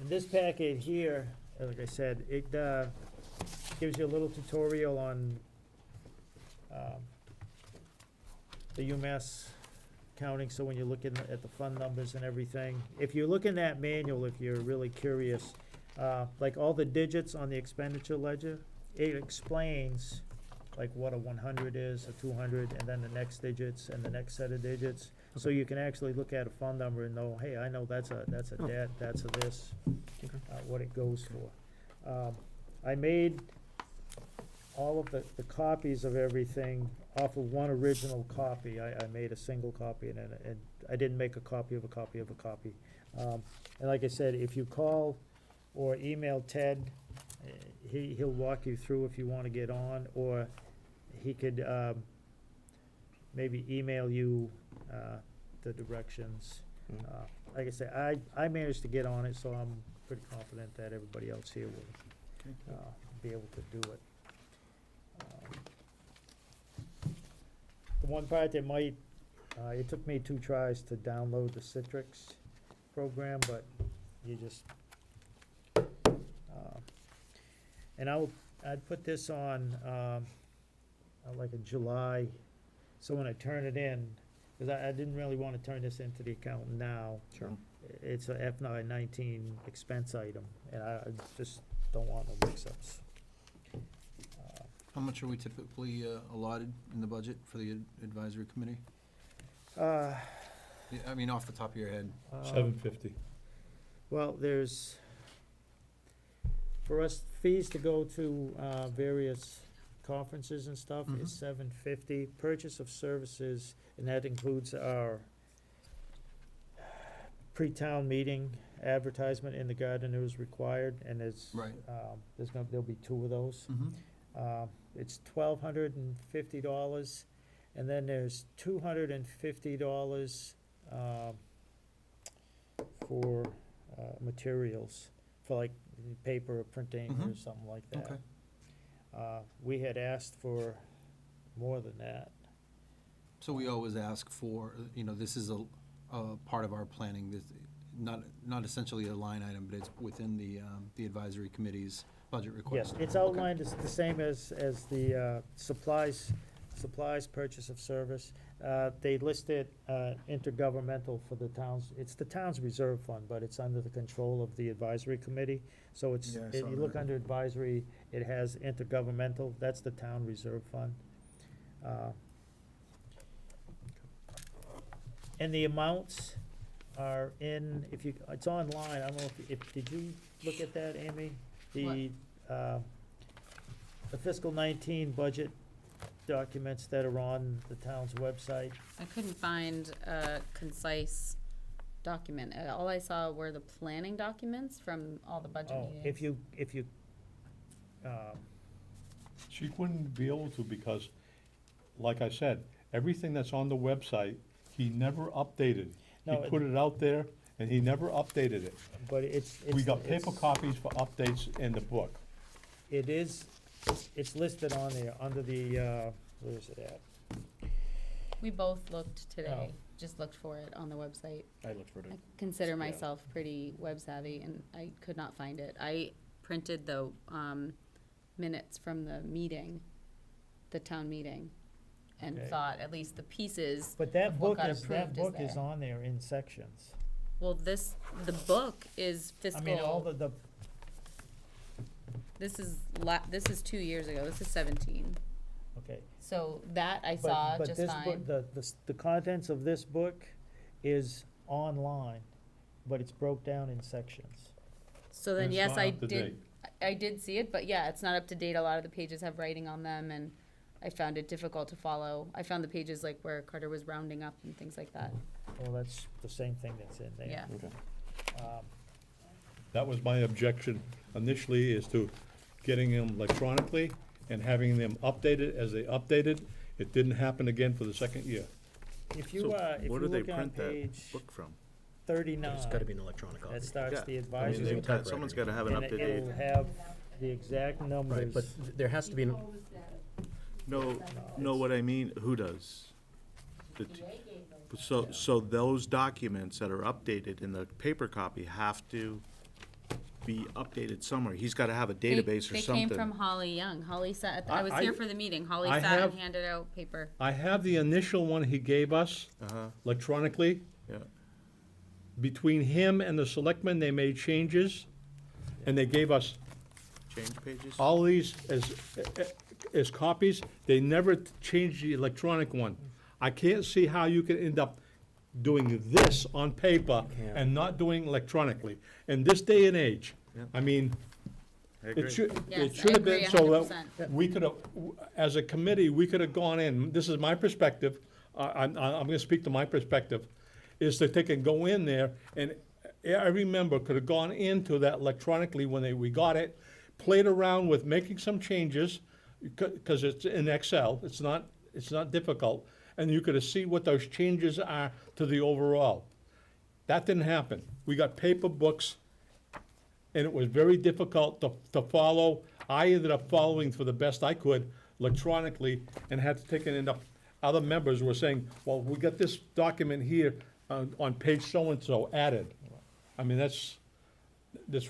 And this packet here, like I said, it gives you a little tutorial on the UMass counting, so when you're looking at the fund numbers and everything. If you look in that manual, if you're really curious, like all the digits on the expenditure ledger, it explains like what a 100 is, a 200, and then the next digits and the next set of digits. So you can actually look at a fund number and know, hey, I know that's a debt, that's a this, what it goes for. I made all of the copies of everything off of one original copy. I made a single copy, and I didn't make a copy of a copy of a copy. And like I said, if you call or email Ted, he'll walk you through if you want to get on, or he could maybe email you the directions. Like I said, I managed to get on it, so I'm pretty confident that everybody else here will be able to do it. The one part that might, it took me 2 tries to download the Citrix program, but you just, and I'd put this on, like in July, so when I turn it in, because I didn't really want to turn this into the account now. Sure. it's a FY19 expense item, and I just don't want no mix-ups. How much are we typically allotted in the budget for the advisory committee? Uh, Yeah, I mean, off the top of your head. $750. Well, there's, for us, fees to go to various conferences and stuff Mhm. is $750. Purchase of services, and that includes our pre-town meeting advertisement in the Gardner News required, and Right. there'll be 2 of those. It's $1,250, and then there's $250 for materials, for like paper or printing or Mhm. something like that. Okay. We had asked for more than that. So we always ask for, this is a part of our planning, this, not essentially a line item, but it's within the advisory committee's budget request. Yes, it's outlined as the same as the supplies purchase of service. They listed intergovernmental for the towns, it's the town's reserve fund, but it's under the control of the advisory committee. So it's, Yeah, I if saw you look that. under advisory, it has intergovernmental, that's the town reserve fund. And the amounts are in, it's online, I don't know did you look at that, Amy? The fiscal 19 budget documents that are on the town's website. I couldn't find a concise document. All I saw were the planning documents from all the budget Oh, meetings. if you, She wouldn't be able to because, like I said, everything that's on the website, he never updated. He No, put it out there and he never updated it. but it's. We got it's- paper copies for updates in the book. It's listed on there, under the, where is it at? We both looked today, Oh. just looked for it on the website. I looked for it. I consider Yeah. myself pretty web savvy and I could not find it. I printed the minutes from the meeting, the town meeting, and Okay. thought at least the pieces But that of what book got is, that approved is book is there. on there in sections. Well, the book is I mean, all fiscal, the, this is 2 years ago, this is 17. okay. So that I But- saw but just this fine. book, the contents of this book is online, but it's broke down in sections. So then, It's yes, not I up to did, date. I did see it, but yeah, it's not up to date. A lot of the pages have writing on them, and I found it difficult to follow. I found the pages like where Carter was rounding up and things like that. Well, that's the same thing that's in there. Yeah. Um, That was my objection initially, is to getting them electronically and having them updated as they updated. It didn't happen again for the second year. If you, So if you where do they look on print that page book from? 39, It's gotta be an electronic copy. that starts Yeah, the I mean, advisory. they've got- someone's gotta have an and up-to-date. it'll have the exact numbers. Right, but there has to be, No, what I mean, who does? The t- So those documents that are updated in the paper copy have to be updated somewhere. He's gotta have a database or They something. came from Holly Young. Holly sat, I was I- here for the meeting. Holly I sat and have- handed out paper. I have the initial one he gave us Uh-huh, electronically. yeah. Between him and the selectmen, they made changes, and they gave us Change pages? all these as copies. They never changed the electronic one. I can't see how you can end up doing this on paper can't. and not doing electronically. In this day and age, Yeah. I mean, I agree. it should, Yes, it I should have agree been so 100%. that we could have, as a committee, we could have gone in, this is my perspective, I'm gonna speak to my perspective, is that they can go in there and every member could have gone into that electronically when we got it, played around with making some changes, because it's in Excel, it's not difficult, and you could have seen what those changes are to the overall. That didn't happen. We got paper books, and it was very difficult to follow. I ended up following for the best I could electronically and had to take it into, other members were saying, well, we got this document here on page so-and-so added. I mean, that's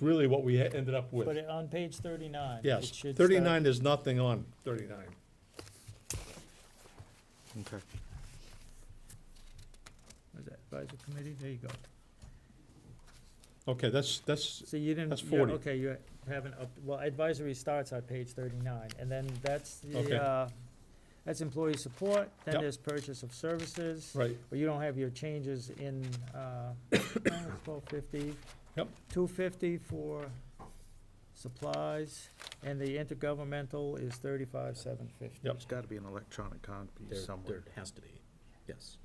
really what we ended up with. But on page 39, it Yes, should start. 39, there's nothing on 39. Okay. Where's that, advisory committee? There you go. Okay, that's, So you didn't, That's yeah, 40. okay, you haven't up, well, advisory starts on page 39, and then that's Okay. that's employee support, then Yep. there's purchase of services. right, But you don't have your changes in, it's 1250. Yep. 250 for supplies, and the intergovernmental is 35,750. Yep. There's gotta be an electronic copy There somewhere. has to be, yes.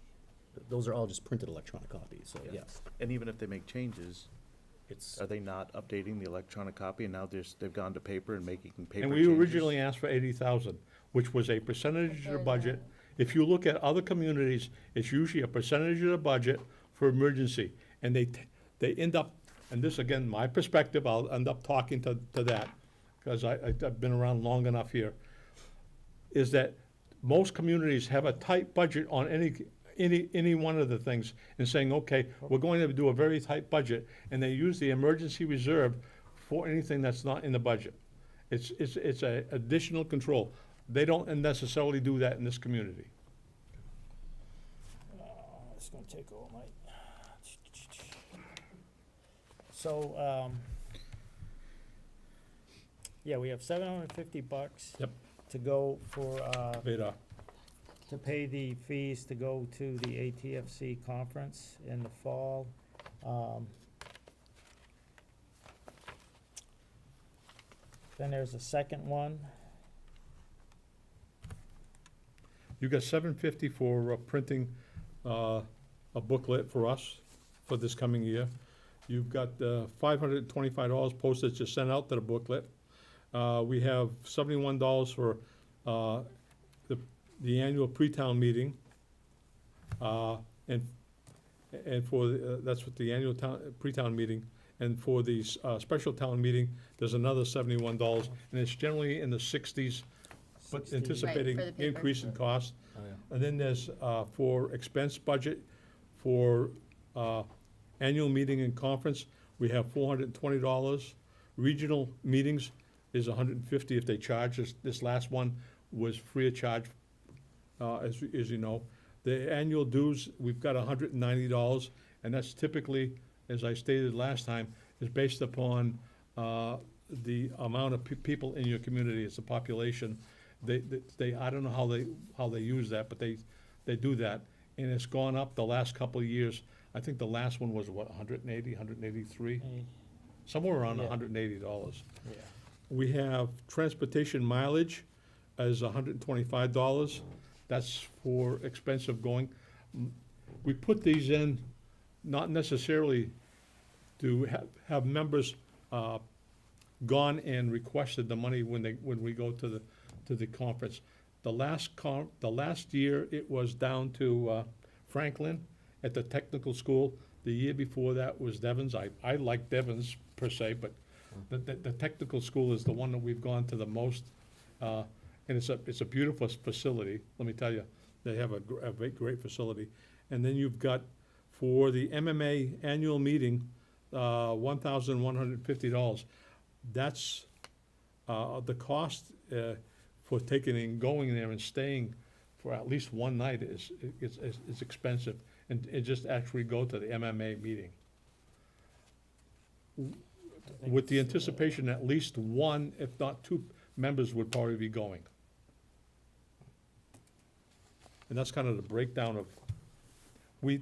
Those are all just printed electronic copies, so Yeah. yes. And even if they make changes, It's, are they not updating the electronic copy and now they've gone to paper and making paper and changes? we originally asked for 80,000, which was a percentage of the budget. If you look at other communities, it's usually a percentage of the budget for emergency, and they end up, and this, again, my perspective, I'll end up talking to that, because I've been around long enough here, is that most communities have a tight budget on any one of the things, and saying, okay, we're going to do a very tight budget, and they use the emergency reserve for anything that's not in the budget. It's a additional control. They don't necessarily do that in this community. It's gonna take all night. So, yeah, we have $750. Yep. To go for, Vadar. to pay the fees to go to the ATFC conference in the fall. Then there's a second one. You got $750 for printing a booklet for us for this coming year. You've got $525 postage to send out to the booklet. We have $71 for the annual pre-town meeting. And for, that's what the annual pre-town meeting. And for the special town meeting, there's another $71, and it's generally in the 60s, but 60. anticipating Right, for the paper. increase in cost. oh, yeah. And then there's, for expense budget, for annual meeting and conference, we have $420. Regional meetings is $150 if they charge. This last one was free of charge, as you know. The annual dues, we've got $190, and that's typically, as I stated last time, is based upon the amount of people in your community, it's the population. They, I don't know how they use that, but they do that. And it's gone up the last couple of years. I think the last one was, what, 180, 183? Somewhere around Yeah. $180. Yeah. We have transportation mileage as $125. That's for expensive going. We put these in not necessarily to have members gone and requested the money when we go to the conference. The last year, it was down to Franklin at the technical school. The year before that was Devon's. I like Devon's per se, but the technical school is the one that we've gone to the most. And it's a beautiful facility, let me tell you. They have a great facility. And then you've got, for the MMA annual meeting, $1,150. That's, the cost for taking and going there and staying for at least one night is expensive. And just actually go to the MMA meeting. With the anticipation at least one, if not two, members would probably be going. And that's kind of the breakdown of,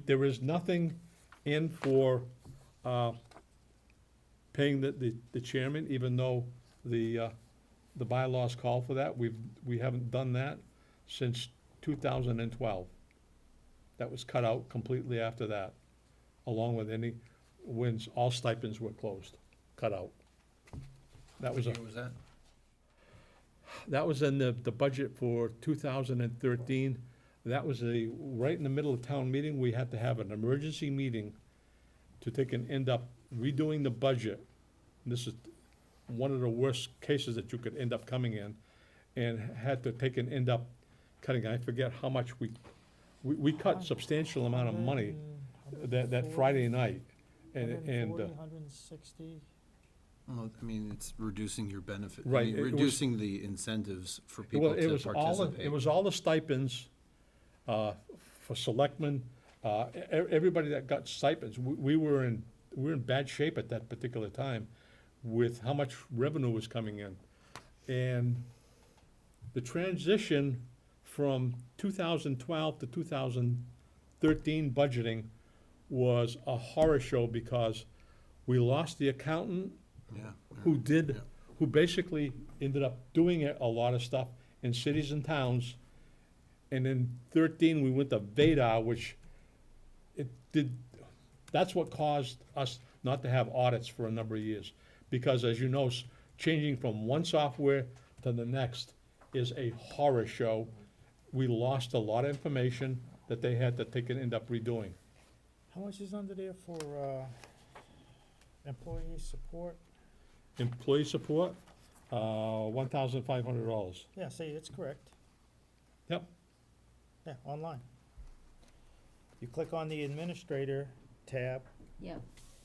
there is nothing in for paying the chairman, even though the bylaws call for that. We haven't done that since 2012. That was cut out completely after that, along with when all stipends were closed, cut out. That was What year was that? That was in the budget for 2013. That was right in the middle of town meeting. We had to have an emergency meeting to take and end up redoing the budget. And this is one of the worst cases that you could end up coming in, and had to take and end up cutting. I forget how much we cut substantial amount of money that Friday night. And 160. Well, I mean, it's reducing your benefit. I Right, mean, it was- reducing the incentives for well, people it to was participate. it was all the stipends for selectmen, everybody that got stipends. We were in we were in bad shape at that particular time with how much revenue was coming in. And the transition from 2012 to 2013 budgeting was a horror show because we lost the accountant Yeah. who did, Yeah. who basically ended up doing a lot of stuff in cities and towns. And in 13, we went to Vadar, which it did, that's what caused us not to have audits for a number of years. Because as you know, changing from one software to the next is a horror show. We lost a lot of information that they had to take and end up redoing. How much is under there for, employee support? Employee support, $1,500. Yeah, see, it's correct. Yep. Yeah, online. You click on the administrator tab, Yep.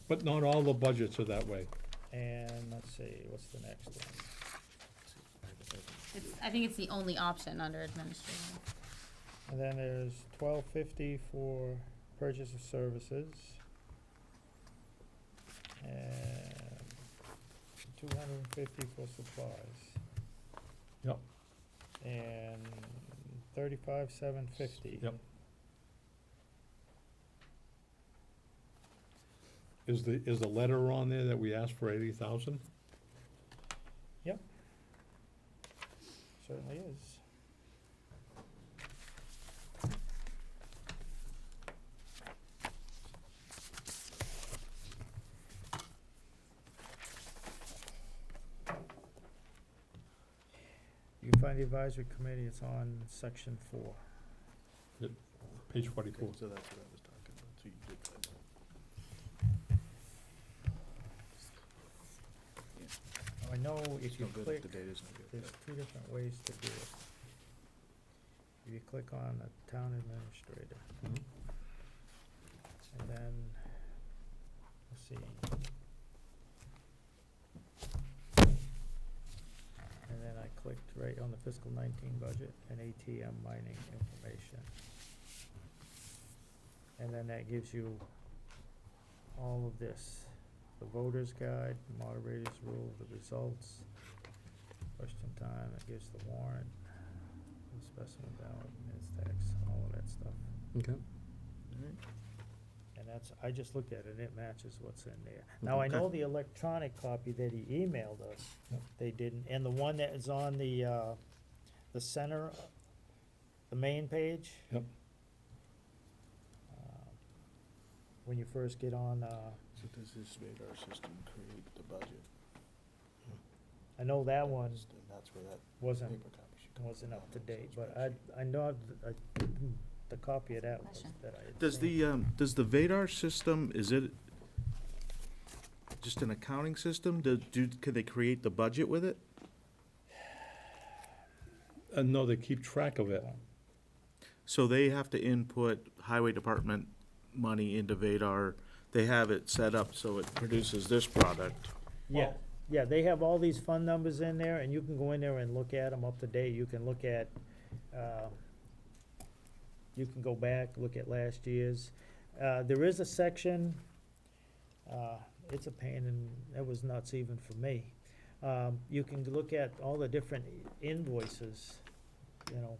But not all the budgets are that way. and let's see, what's the next one? I think it's the only option under administrator. And then there's $12.50 for purchase of services. And $250 for supplies. Yep. And $35,750. Yep. Is the letter on there that we asked for 80,000? Certainly is. You can find the advisory committee, it's on section 4. Page 44. So that's what I was talking about, so you did find that. I know if you No good click, if the data's not good. there's two different ways to do it. If you click on the town administrator, Mhm. and then, let's see. And then I clicked right on the fiscal 19 budget and ATM mining information. And then that gives you all of this, the voter's guide, moderator's rule, the results, question time, it gives the warrant, the specimen ballot, minutes tax, all of that stuff. Okay. And that's, I just looked at it, and it matches what's in there. Now, I Okay. know the electronic copy that he emailed us, Yep. they didn't, and the one that is on the center, the main page. Yep. When you first get on, So does this Vadar system create the budget? I know that one And that's where that wasn't, paper copy should come wasn't from, up to not date, some but spreadsheet. I know the copy of that was, Question. that I had Does seen. does the Vadar system, is it just an accounting system? Can they create the budget with it? No, they keep track of it. So they have to input highway department money into Vadar. They have it set up so it produces this product. Yeah, yeah, they have all these fund numbers in there, and you can go in there and look at them up to date. You can look at, you can go back, look at last year's. There is a section, it's a pain, and that was nuts even for me. You can look at all the different invoices, you know,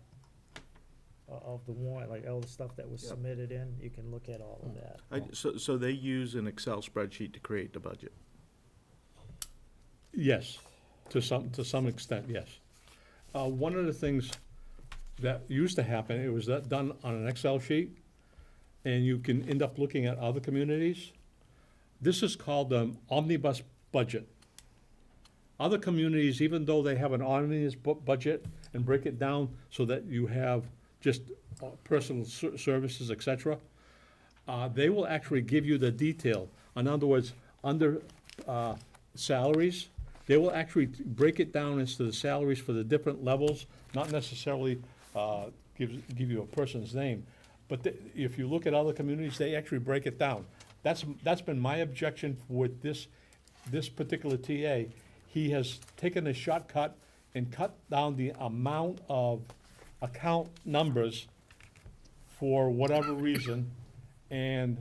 of the warrant, like all the stuff that was Yep. submitted in, you can look at all of that. So they use an Excel spreadsheet to create the budget? Yes, to some extent, yes. One of the things that used to happen, it was done on an Excel sheet, and you can end up looking at other communities. This is called the omnibus budget. Other communities, even though they have an omnibus budget and break it down so that you have just personal services, et cetera, they will actually give you the detail. In other words, under salaries, they will actually break it down into the salaries for the different levels, not necessarily give you a person's name. But if you look at other communities, they actually break it down. That's been my objection with this particular TA. He has taken a shortcut and cut down the amount of account numbers for whatever reason, and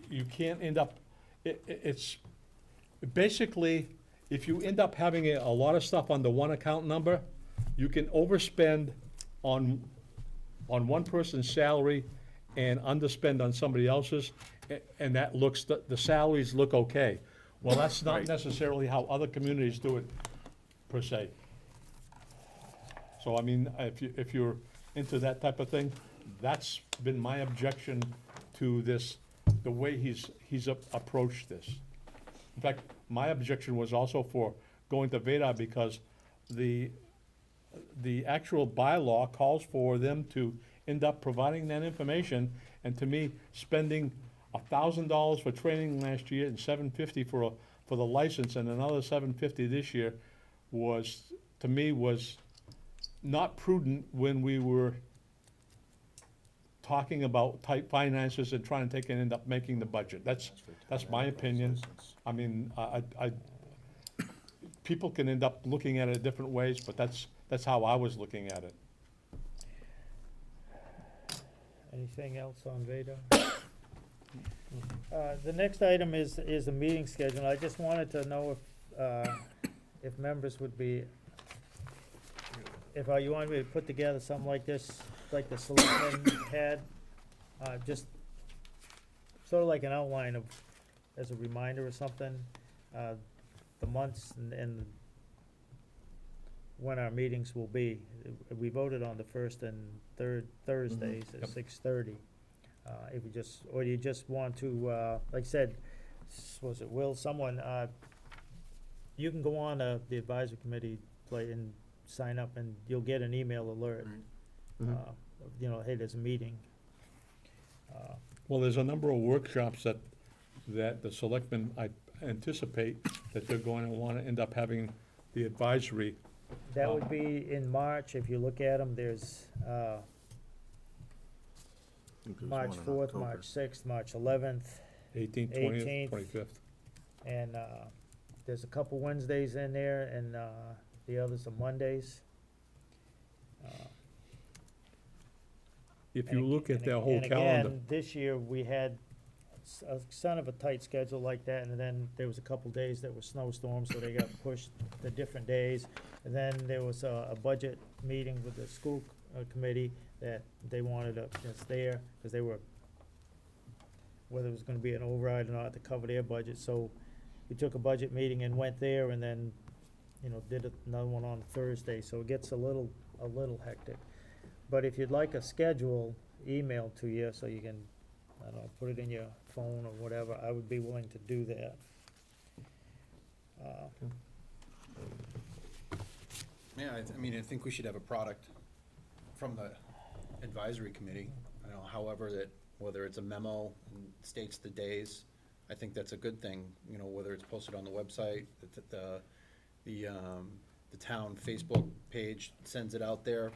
you can't end up it's, basically, if you end up having a lot of stuff on the one account number, you can overspend on one person's salary and underspend on somebody else's, and that looks, the salaries look okay. Well, that's not Right. necessarily how other communities do it, per se. So, I mean, if you're into that type of thing, that's been my objection to this, the way he's approached this. In fact, my objection was also for going to Vadar, because the actual bylaw calls for them to end up providing that information, and to me, spending $1,000 for training last year and $750 for the license and another $750 this year was, to me, was not prudent when we were talking about tight finances and trying to end up making the budget. That's my opinion. I mean, people can end up looking at it different ways, but that's how I was looking at it. Anything else on Vadar? The next item is a meeting schedule. I just wanted to know if members would be, if you wanted me to put together something like this, like the selectmen had, just sort of like an outline of, as a reminder or something, the months and when our meetings will be. We voted on the first and third Thursdays at Yep. 6:30. If you just, or you just want to, like I said, was it Will, someone, you can go on the advisory committee play and sign up, and you'll get an email alert. Mhm. You know, hey, there's a meeting. Well, there's a number of workshops that the selectmen, I anticipate that they're going to want to end up having the advisory. That would be in March. If you look at them, there's March 4th, March 6th, March 11th, 18th, 20th, 18th. 25th. and there's a couple Wednesdays in there, and the others are Mondays. If you look at their whole And calendar, again, this year, we had a son of a tight schedule like that, and then there was a couple days that were snowstorms, so they got pushed to different days. And then there was a budget meeting with the school committee that they wanted us there, because they were, whether it was gonna be an override or not, to cover their budget. So we took a budget meeting and went there, and then, you know, did another one on Thursday, so it gets a little hectic. But if you'd like a schedule emailed to you, so you can, I don't know, put it in your phone or whatever, I would be willing to do that. Yeah, I mean, I think we should have a product from the advisory committee. I don't know, however, that, whether it's a memo and states the days, I think that's a good thing, you know, whether it's posted on the website, that the town Facebook page sends it out there,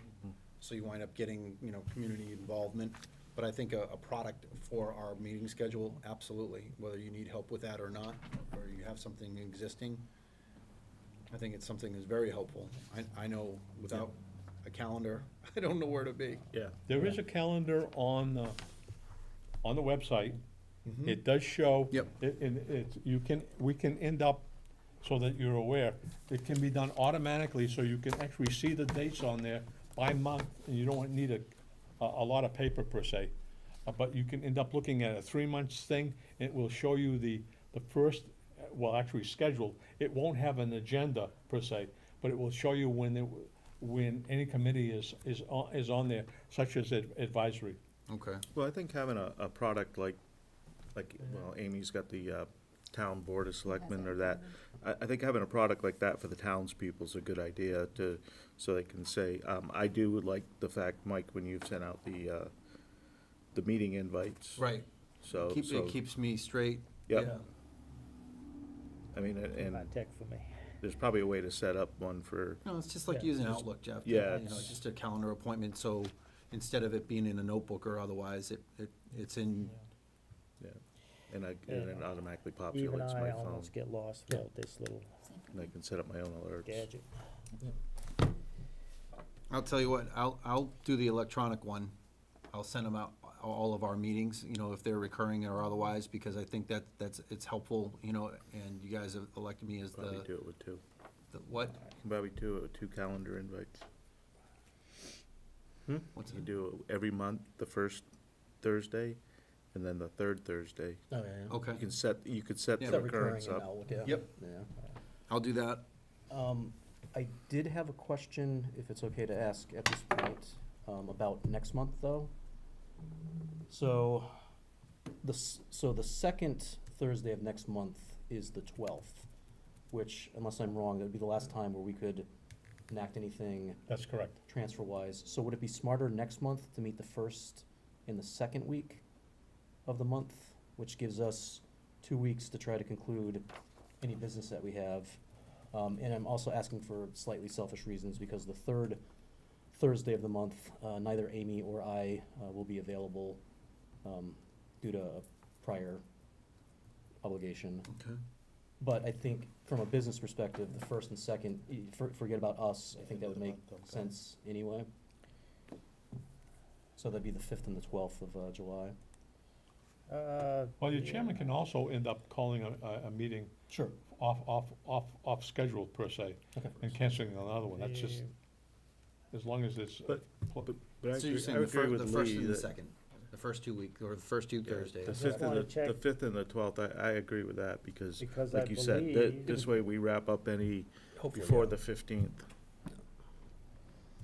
so you wind up getting, you know, community involvement. But I think a product for our meeting schedule, absolutely, whether you need help with that or not, or you have something existing, I think it's something that's very helpful. I know without a calendar, I don't know where to be. Yeah. there is a calendar on the website. It does show. Yep. We can end up, so that you're aware, it can be done automatically, so you can actually see the dates on there by month, and you don't need a lot of paper per se. But you can end up looking at a 3 months thing, and it will show you the first, well, actually scheduled. It won't have an agenda per se, but it will show you when any committee is on there, such as advisory. Okay. Well, I think having a product like, well, Amy's got the town board of selectmen or that. I think having a product like that for the townspeople is a good idea so they can say, I do like the fact, Mike, when you've sent out the meeting invites. Right. So. It keeps me straight. Yep. Yeah. I mean, and Not tech for me. there's probably a way to set up one for, No, it's just like Yeah, using just- Outlook, Jeff. yeah, You know, it's- just a calendar appointment, so instead of it being in a notebook or otherwise, it's in, yeah, and it automatically populates Even my I phone. almost get lost without this little And I can set up my own alerts. gadget. I'll tell you what, I'll do the electronic one. I'll send them out all of our meetings, you know, if they're recurring or otherwise, because I think it's helpful, you know, and you guys have elected me as Probably do it with two. what? You can probably do it with two calendar invites. What's You it? do it every month, the first Thursday, and then the third Thursday. Oh, yeah. Okay, You could set Yeah, the Is that recurring recurrence and up. Outlook, yeah. Yep. Yeah. I'll do that. I did have a question, if it's okay to ask at this point, about next month, though. So, the second Thursday of next month is the 12th, which, unless I'm wrong, that would be the last time where we could enact anything That's correct. transfer-wise. So would it be smarter next month to meet the first and the second week of the month, which gives us 2 weeks to try to conclude any business that we have? And I'm also asking for slightly selfish reasons, because the third Thursday of the month, neither Amy or I will be available due to a prior obligation. Okay. But I think from a business perspective, the first and second, forget about us, I think that would make sense anyway. So that'd be the 5th and the 12th of July. Well, your chairman can also end up calling a meeting Sure. off schedule per se, Okay. and canceling another one. That's just, as long as it's. But- But I So you're agree, I saying the agree the with first Lee and the that second, the first 2 week, or the first 2 yeah, Thursdays? the Just fifth and wanna the check- 5th and the 12th, I agree with that, because, Because I like you said, believe, this way we wrap up any Hopefully, before yeah. the 15th.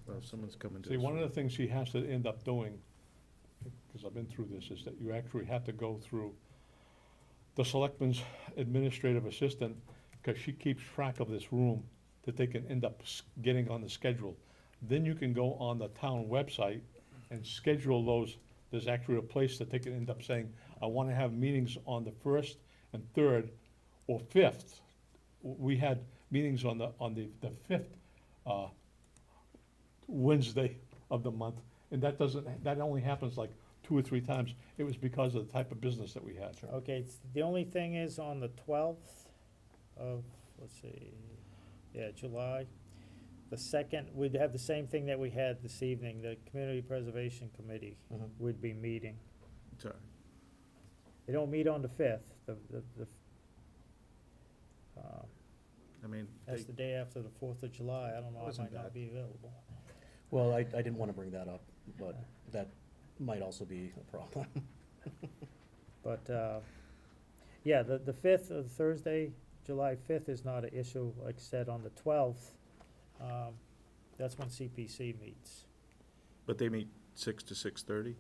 Well, if someone's coming to See, us. one of the things he has to end up doing, because I've been through this, is that you actually have to go through the selectman's administrative assistant, because she keeps track of this room, that they can end up getting on the schedule. Then you can go on the town website and schedule those. There's actually a place that they can end up saying, I want to have meetings on the 1st and 3rd or 5th. We had meetings on the 5th Wednesday of the month, and that only happens like 2 or 3 times. It was because of the type of business that we had. Okay, the only thing is on the 12th of, let's see, yeah, July, the second, we'd have the same thing that we had this evening, the Community Preservation Committee Mhm. would be meeting. Sorry. They don't meet on the 5th, I mean, that's the day after the 4th of July, I don't know, I Wasn't might not bad. be available. Well, I didn't want to bring that up, but that might also be a problem. But, yeah, the 5th of Thursday, July 5th is not an issue, like I said, on the 12th, that's when CPC meets. but they meet 6 to 6:30?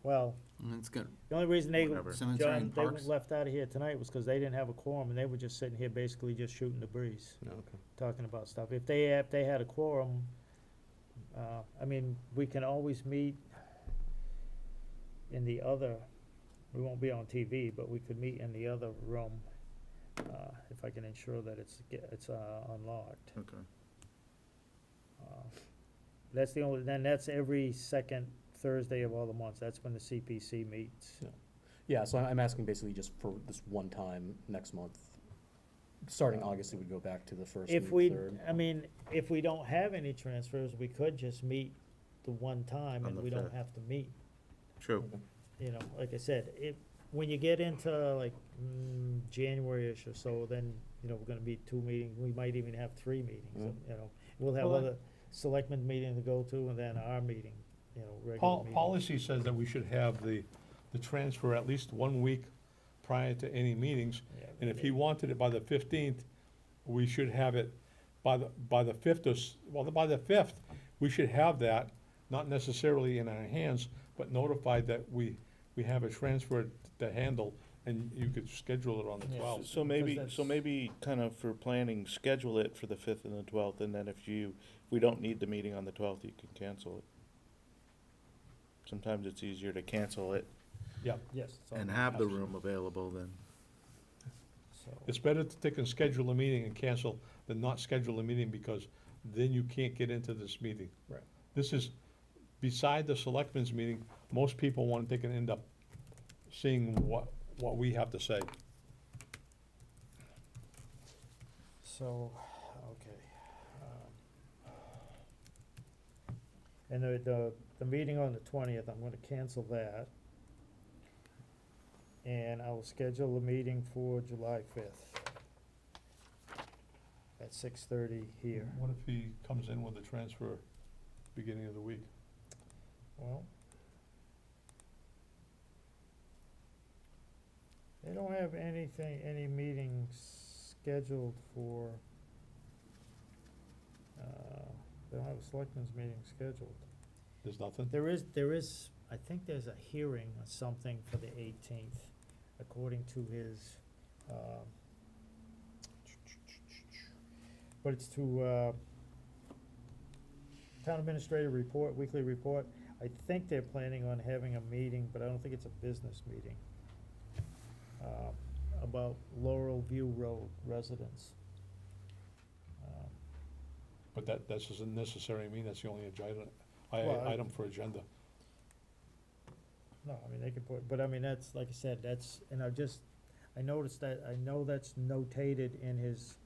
Well, That's good. the only reason they, Whatever. Cemetery John, and they were parks? left out of here tonight was because they didn't have a quorum, and they were just sitting here basically just shooting the breeze, Okay. talking about stuff. If they had a quorum, I mean, we can always meet in the other, we won't be on TV, but we could meet in the other room, if I can ensure that it's unlocked. Okay. That's the only, then that's every second Thursday of all the months, that's when the CPC meets. Yeah, so I'm asking basically just for this one time next month. Starting August, it would go back to the first and If we, third. I mean, if we don't have any transfers, we could just meet the one time On and the we don't 5th. have to meet. True. You know, like I said, when you get into like, January-ish or so, then, you know, we're gonna meet 2 meetings, we might even have 3 meetings, Mm. you know. We'll have Well, other selectmen meeting to go to, and then our meeting, you know, regular meeting. Policy says that we should have the transfer at least 1 week prior to any meetings. Yeah, And if he wanted it by the 15th, we should have it by the 5th by the 5th, we should have that, not necessarily in our hands, but notified that we have a transfer to handle, and you could schedule it on the Yeah. 12th. So maybe kind of for planning, schedule it for the 5th and the 12th, and then if we don't need the meeting on the 12th, you can cancel it. Sometimes it's easier to cancel it Yeah, Yes. it's on and the- have the room available than, so- it's better to take and schedule a meeting and cancel than not schedule a meeting, because then you can't get into this meeting. Right. This is, beside the selectmen's meeting, most people want, they can end up seeing what we have to say. So, okay. And the meeting on the 20th, I'm gonna cancel that. And I will schedule a meeting for July 5th at 6:30 here. What if he comes in with a transfer beginning of the week? Well, they don't have any meetings scheduled for, they don't have a selectmen's meeting scheduled. There's nothing? There is, I think there's a hearing or something for the 18th, according to his, but it's to, town administrator report, weekly report. I think they're planning on having a meeting, but I don't think it's a business meeting, about Laurel View Road residents. But that doesn't necessarily mean that's the only Well, item for agenda. No, I mean, they can put, but I mean, that's, like I said, that's, and I noticed that, I know that's notated in his,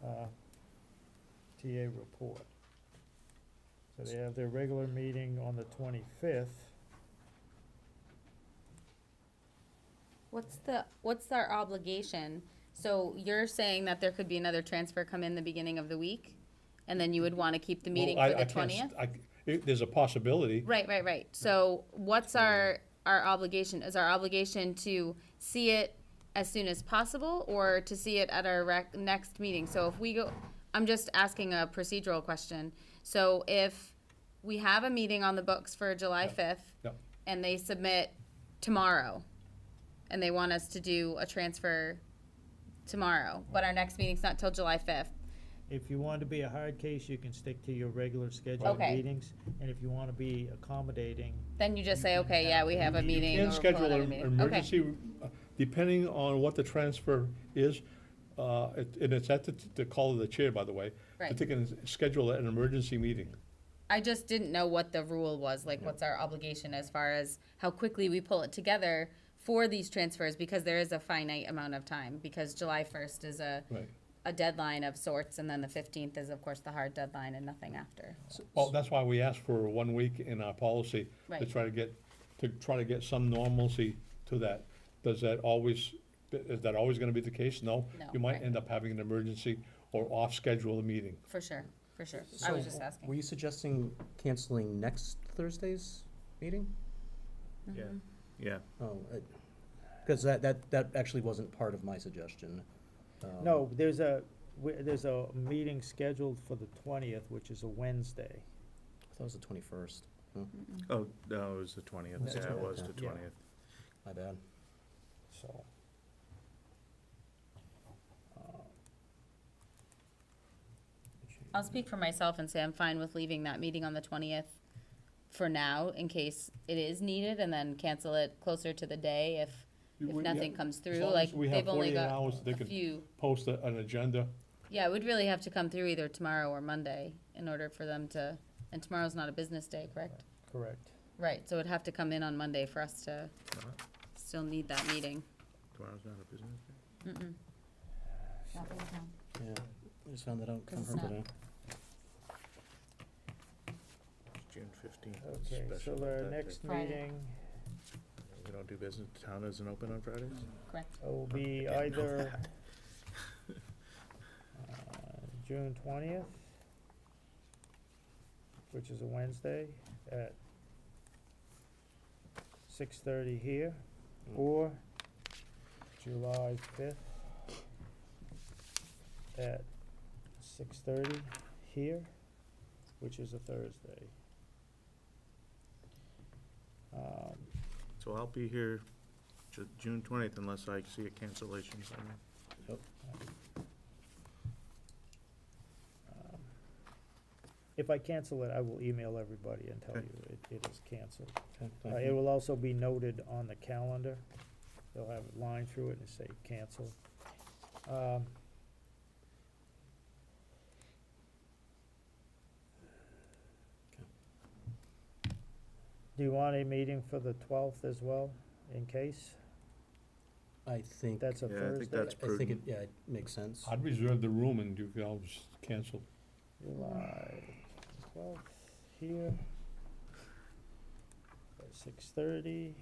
TA report. So they have their regular meeting on the 25th. What's our obligation? So you're saying that there could be another transfer come in the beginning of the week? And then you would wanna keep the meeting Well, for I the can't 20th? There's a possibility. Right. So what's our obligation? Is our obligation to see it as soon as possible or to see it at our next meeting? So if we go, I'm just asking a procedural question. So if we have a meeting on the books for July 5th Yep. and they submit tomorrow and they want us to do a transfer tomorrow, but our next meeting's not till July 5th, If you want to be a hard case, you can stick to your regular scheduled Okay. meetings. And if you want to be accommodating, then you just say, okay, yeah, we have a meeting. You or can we're schedule pulling out a an meeting. emergency, depending on what the transfer is, and it's at the call of the chair, by the way. Right. They can schedule an emergency meeting. I just didn't know what the rule was, like what's our obligation as far as how quickly we pull it together for these transfers, because there is a finite amount of time, because July 1st is Right. a deadline of sorts, and then the 15th is of course the hard deadline and nothing after. Well, that's why we asked for 1 week in our policy, to Right. try to get some normalcy to that. Is that always gonna be the case? No. No, You might right. end up having an emergency or off-schedule a meeting. For sure. I So, was just asking. Were you suggesting canceling next Thursday's meeting? Yeah. Mhm. Yeah. Oh, because that actually wasn't part of my suggestion. no, there's a meeting scheduled for the 20th, which is a Wednesday. I thought it was the 21st. Oh, no, it was the 20th. Was it Yeah, it was 20th? the Yeah. 20th. My bad. So. I'll speak for myself and say I'm fine with leaving that meeting on the 20th for now, in case it is needed, and then cancel it closer to the day if nothing comes through, long like, as we have they've only 48 got hours, they a can few. Post an agenda. Yeah, it would really have to come through either tomorrow or Monday in order for them to, and tomorrow's not a business day, correct? Correct. Right, so it'd have to come in on Monday for us to Tomorrow- still need that meeting. Tomorrow's not a business day? Mm-mm. Not for the town. Yeah, I just found that out Because from it's her not- today. It's June 15th. Okay, so Special the that next day. Friday. meeting We don't do business, the town isn't open on Fridays? Correct. will be I didn't know either that. June 20th, which is a Wednesday, at 6:30 here, or July 5th at 6:30 here, which is a Thursday. So I'll be here June 20th unless I see a cancellation somewhere. If I cancel it, I will email everybody and tell Okay. you it is canceled. Okay, thank It you. will also be noted on the calendar. They'll have a line through it and say cancel. Do you want a meeting for the 12th as well, in case? I think, That's a Yeah, I Thursday. think that's I think it, prudent. yeah, it makes sense. I'd reserve the room and you can always cancel. July 12th here, 6:30,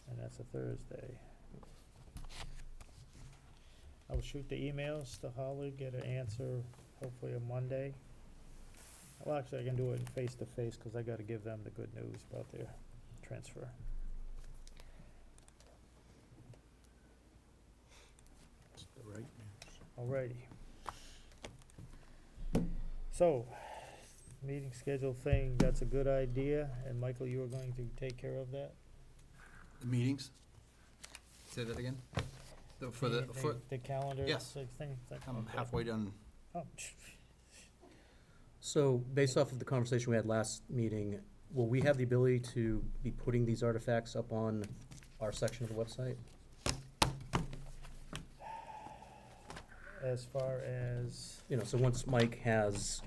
and that's a Thursday. I'll shoot the emails to Holly, get an answer hopefully on Monday. Well, actually, I can do it face-to-face, because I gotta give them the good news about their transfer. Alrighty. So, meeting schedule thing, that's a good idea, and Michael, you are going to take care of that? The meetings? Say that again? For The calendar Yes. thing? I'm Okay. halfway done. Oh, So, based off of the conversation we had last meeting, will we have the ability to be putting these artifacts up on our section of the website? as far as, You know, so once Mike has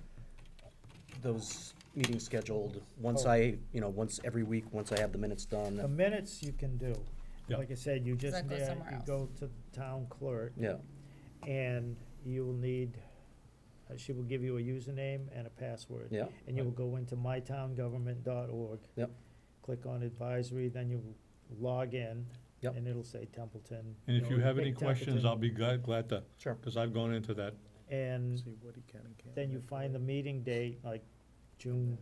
those meetings scheduled, once Oh. once every week, once I have the minutes the done, minutes you can do. Yeah. Like I said, you just, that goes somewhere you else. go to the town clerk, yeah, and you will need, she will give you a username and a password. yeah, And you will go into mytowngovernment.org. Yep. Click on advisory, then you log in. Yep. And it'll say Templeton. And if you have any pick questions, Templeton, I'll be glad to, sure. because I've gone into that. And See what he can and can't. then you find the meeting date, like June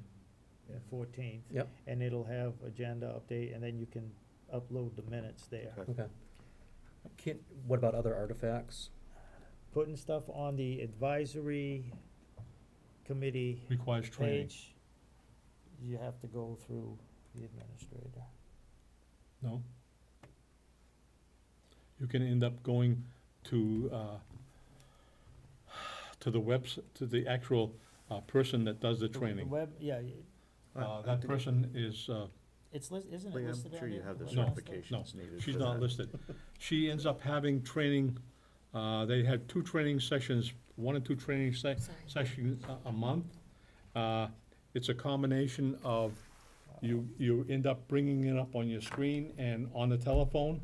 14th. Yep. And it'll have agenda update, and then you can upload the minutes there. Okay. Okay. What about other artifacts? Putting stuff on the advisory committee Requires training. page, you have to go through the administrator. No? You can end up going to the actual person that does the The training. web, yeah, That person is, it's isn't it Lee, listed I'm on sure you there? have the web No, stuff? certifications needed. she's for not that. listed. She ends up having training, they had 2 training sessions, 1 or 2 training sessions a month. It's a combination of, you end up bringing it up on your screen and on the telephone,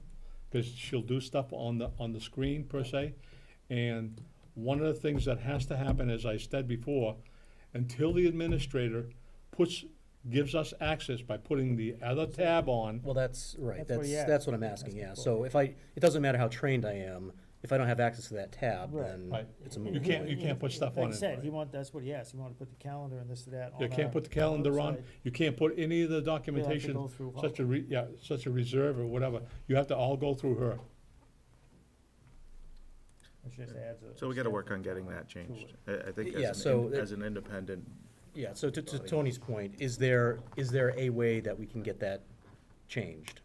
because she'll do stuff on the screen per se. And one of the things that has to happen, as I said before, until the administrator gives us access by putting the other tab on, Well, that's right, That's what he asked. that's what I'm asking, yeah. That's So if it doesn't matter how trained I am, if I don't have access to that tab, Right. then Right. it's a You moot can't- point. put stuff Like on I it. said, that's what he asked, he wanted to put the calendar and this and that on you can't put the calendar on, website. you can't put any of the You'll have to documentation, go through such a reserve or whatever, you have to all go through her. Which just adds a. So we gotta work on step getting that changed. I think Yeah, as so as an independent, Yeah, so to Tony's point, is there a way that we can get that changed?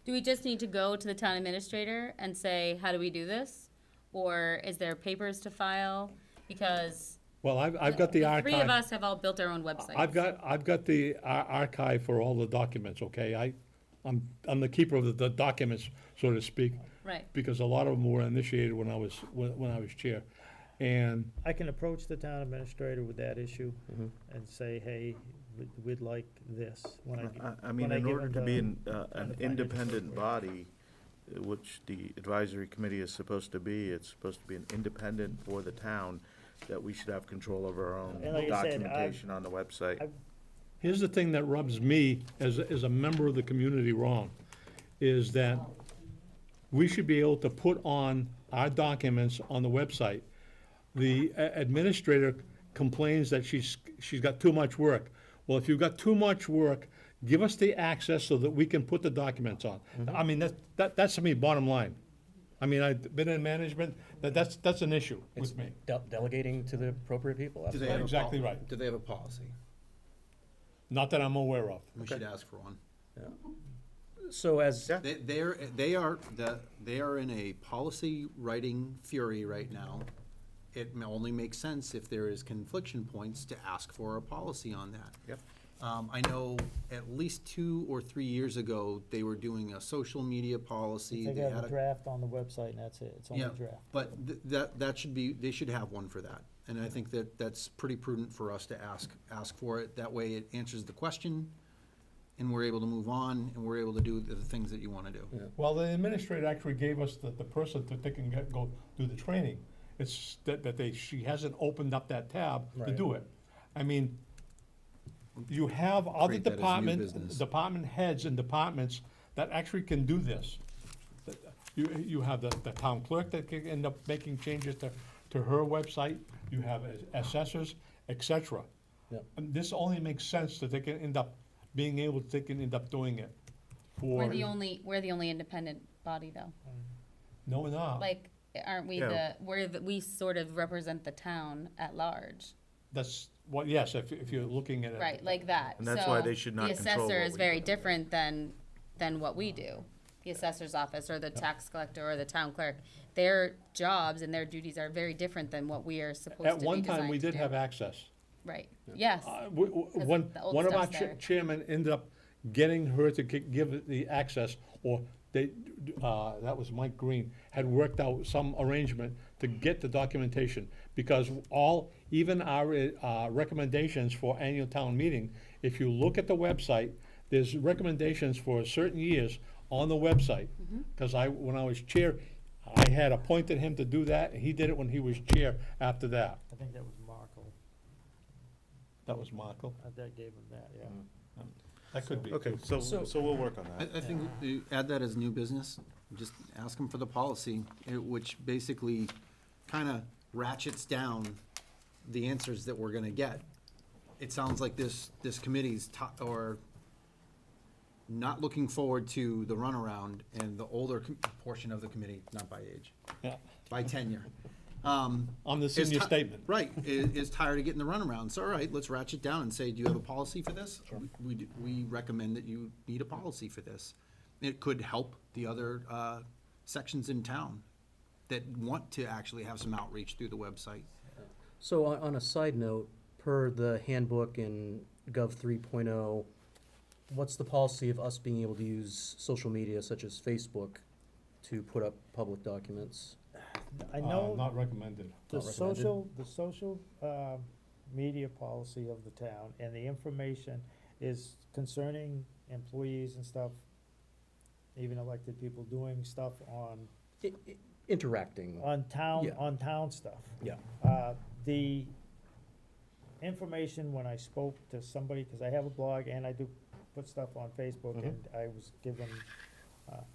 Do we just need to go to the town administrator and say, how do we do this? Or is there papers to file? Because Well, I've got the three of archive, us have all built our own websites. I've got the archive for all the documents, okay? I'm the keeper of the documents, so to speak, Right. because a lot of them were initiated when I was chair. And I can approach the town administrator with that issue Mhm. and say, hey, we'd like this. When I mean, when I in give order them to the- be the an financial independent statement. body, which the advisory committee is supposed to be, it's supposed to be an independent for the town, that we should have control over our own And like I said, documentation on the website. I've- here's the thing that rubs me as a member of the community wrong, is that we should be able to put on our documents on the website. The administrator complains that she's got too much work. Well, if you've got too much work, give us the access so that we can put the documents on. I mean, that's to me, bottom line. I mean, I've been in management, that's an issue It's with me. Delegating to the appropriate people, Do they absolutely. have a Exactly right. Do they have a policy? Not that I'm aware of. We should ask for one. So as, Yeah. They are in a policy writing fury right now. It only makes sense if there is confliction points to ask for a policy on that. Yep. I know at least 2 or 3 years ago, they were doing a social media policy. They They got had a a draft on the website and that's it, it's only Yeah, a draft. but that should be, they should have one for that. And I think that's pretty prudent for us to ask for it. That way it answers the question, and we're able to move on, and we're able to do the things that you want to do. Yeah. Well, the administrator actually gave us the person that they can go do the training. It's that she hasn't opened up that tab to Right. do it. I mean, you have other Create that as new business. department heads and departments that actually can do this. You have the town clerk that can end up making changes to her website, you have assessors, et cetera. Yep. And this only makes sense that they can end up being able, they can end up doing it for. We're the only independent body though. No, we're not. Like, aren't we Yeah. we sort of represent the town at large, That's, well, yes, if you're looking at it. right, like that. And that's why So they should not the control assessor what is we very do. different than what we do. The assessor's office or the tax collector or the town clerk, their jobs and their duties are very different than what we are supposed to At be one time, designed we to did do. have access. Right, yes, One the old of our stuff's there. chairmen ended up getting her to give it the access, or they, that was Mike Green, had worked out some arrangement to get the documentation. Because even our recommendations for annual town meeting, if you look at the website, there's recommendations for certain years on the website. Mm-hmm. Because when I was chair, I had appointed him to do that, and he did it when he was chair after that. I think that was Markle, That was Michael. that gave him that, yeah. That could be. Okay, so we'll work on that. I think you add that as new business, just ask them for the policy, which basically kind of ratchets down the answers that we're gonna get. It sounds like this committee's or not looking forward to the runaround, and the older portion of the committee, not by age, Yeah. by tenure. On the is senior ti- statement. Right, is tired of getting the runaround. So, all right, let's ratchet down and say, do you have a policy for this? We recommend that you need a policy for this. It could help the other sections in town that want to actually have some outreach through the website. So on a side note, per the handbook in Gov 3.0, what's the policy of us being able to use social media such as Facebook to put up public documents? I know Not recommended. the not recommended. social media policy of the town, and the information is concerning employees and stuff, even elected people doing stuff on Interacting, town, Yeah. on town stuff. yeah. The information, when I spoke to somebody, because I have a blog and I do put stuff on Facebook, Mhm. and I was given,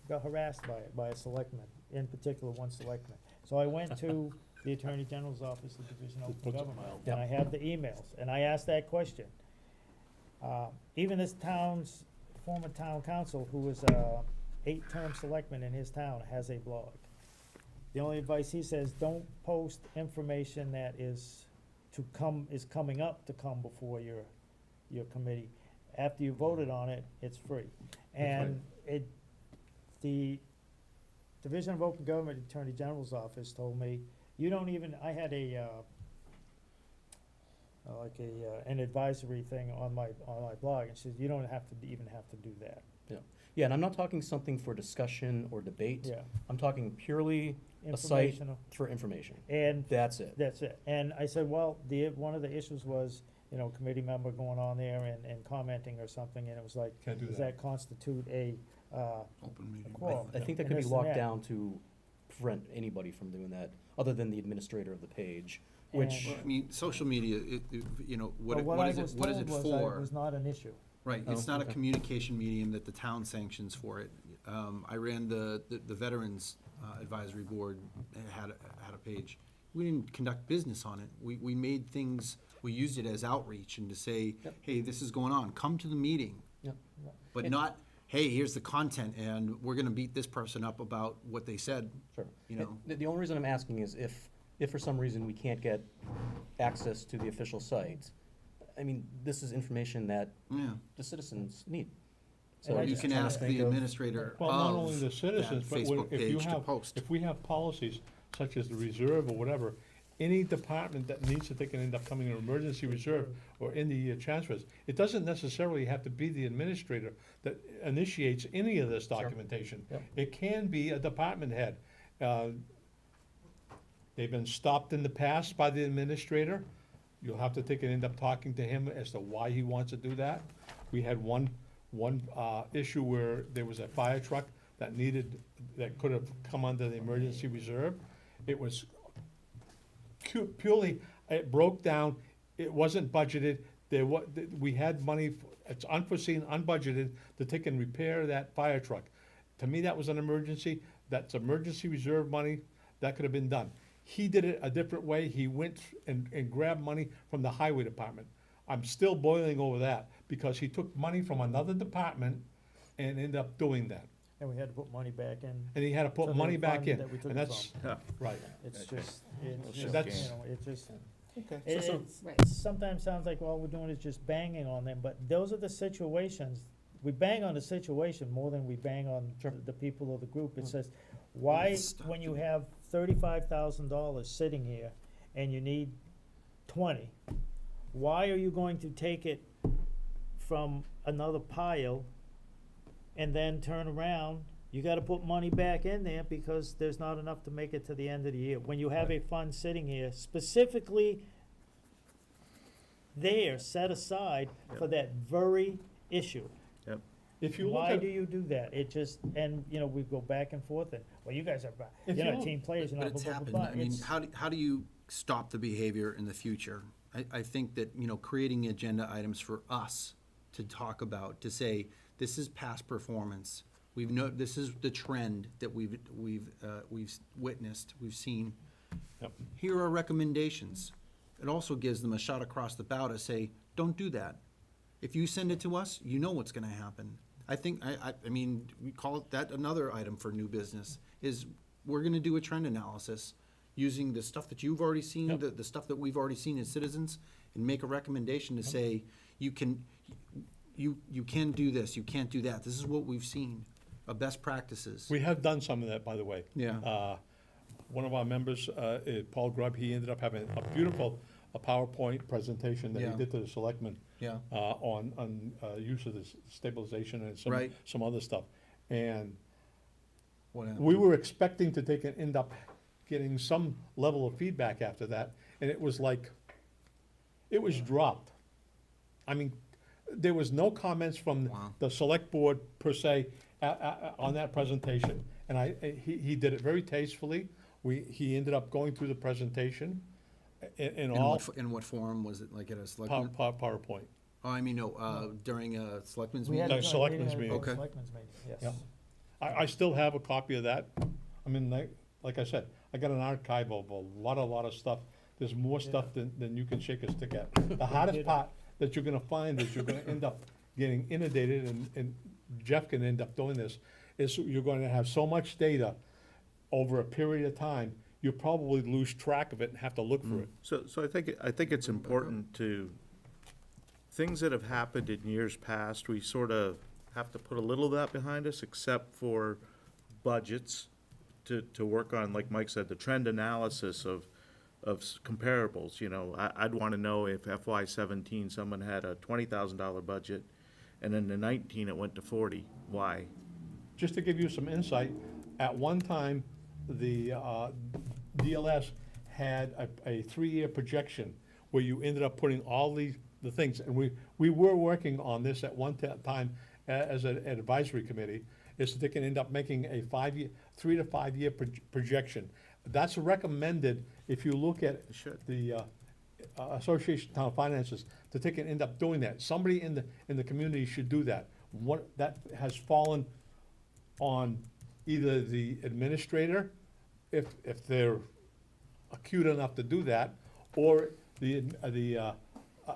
got harassed by a selectman, in particular, one selectman. So I went to the Attorney General's office, the Division of Open Government, Yeah. and I have the emails, and I asked that question. Even this town's former town council, who was a 8-term selectman in his town, has a blog. The only advice he says, don't post information that is coming up to come before your committee. After you voted on it, it's free. And the Division of Open Government Attorney General's office told me, you don't even, I had an advisory thing on my blog, and she says, you don't even have to do that. Yeah, and I'm not talking something for discussion or debate. Yeah. I'm talking purely a site Informational. for information. And That's it. that's it. And I said, well, one of the issues was, committee member going on there and commenting or something, and it was like, Can't do does that. that constitute a Open meeting. quorum? I think that And could be this and locked that. down to prevent anybody from doing that, other than the administrator of the page, which, And- I mean, social media, But what I is was it, what is it told was that for? it was not an issue. Right, it's Oh, not a okay. communication medium that the town sanctions for it. I ran the Veterans Advisory Board, had a page. We didn't conduct business on it. We made things, we used it as outreach and to say, Yep. hey, this is going on, come to the meeting. Yep. But And- not, hey, here's the content, and we're gonna beat this person up about what they said, sure. you know. The only reason I'm asking is if for some reason we can't get access to the official site, I mean, this is information that Yeah, the citizens need. And So I you just can trying to ask think the of- administrator Well, not of only the that citizens, but Facebook if you page to have, post. if we have policies such as the reserve or whatever, any department that needs they can end up coming in emergency reserve or in the transfers. It doesn't necessarily have to be the administrator that initiates any of this documentation. Yep. It can be a department head. They've been stopped in the past by the administrator. You'll have to take and end up talking to him as to why he wants to do that. We had one issue where there was a fire truck that could have come under the emergency reserve. It was purely, it broke down it wasn't budgeted, we had money, it's unforeseen, unbudgeted, to take and repair that fire truck. To me, that was an emergency, that's emergency reserve money, that could have been done. He did it a different way, he went and grabbed money from the highway department. I'm still boiling over that, because he took money from another department and ended up doing that. And we had to put money back in. And he had to to put the money back fund in, that we took and it that's, from. right. It's Okay. just, it's So just, that's- you know, it just, Okay. it's, Right. sometimes sounds like all we're doing is just banging on them, but those are the situations, we bang on the situation more than we bang on the people of the group. It says, why, when you have $35,000 sitting here and you need 20, why are you going to take it from another pile and then turn around? You gotta put money back in there because there's not enough to make it to the end of the year. When you have a fund sitting here specifically there, set aside for that very issue. If you look Why at, do you do that? It just, and, you know, we go back and forth and, well, you guys are, If you're you not look- team players, you're But not it's blah, blah, happened. blah, I mean, it's- how do you stop the behavior in the future? I think that, you know, creating agenda items for us to talk about, to say, this is past performance. This is the trend that we've witnessed, we've seen. Yep. Here are recommendations. It also gives them a shot across the bow to say, don't do that. If you send it to us, you know what's gonna happen. I think, I mean, we call it that another item for new business, is we're gonna do a trend analysis using the stuff that you've already seen, Yep. the stuff that we've already seen as citizens, and make a recommendation to say, you can do this, you can't do that. This is what we've seen, best practices. we have done some of that, by the way. Yeah. One of our members, Paul Grubb, he ended up having a beautiful PowerPoint presentation that he Yeah. did to the selectmen Yeah. on use of this stabilization and Right. some other stuff. And What happened? we were expecting to take and end up getting some level of feedback after that, and it was like, it was dropped. I mean, there was no comments from Wow. the select board per se on that presentation. And he did it very tastefully. He ended up going through the presentation in all In what forum? Was it like at a selectmen? PowerPoint. Oh, I mean, no, during a selectmen's We had meeting? it The done selectmen's at a meeting. Okay. Selectmen's meeting, yes. Yep. I still have a copy of that. I mean, like I said, I got an archive of a lot of stuff. There's more stuff than you can shake a stick at. The hardest part that you're gonna find is you're gonna end up getting inundated, and Jeff can end up doing this, is you're going to have so much data over a period of time, you probably lose track of it and have to look for it. So I think it's important to, things that have happened in years past, we sort of have to put a little of that behind us, except for budgets to work on, like Mike said, the trend analysis of comparables, you know. I'd want to know if FY '17, someone had a $20,000 budget, and then in '19, it went to 40, why? Just to give you some insight, at one time, the DLS had a 3-year projection where you ended up putting all the things, and we were working on this at one time as an advisory committee, is that they can end up making a 3 to 5 year projection. That's recommended if you look at It should. the Association of Town Finances, that they can end up doing that. Somebody in the community should do that. That has fallen on either the administrator, if they're acute enough to do that, or the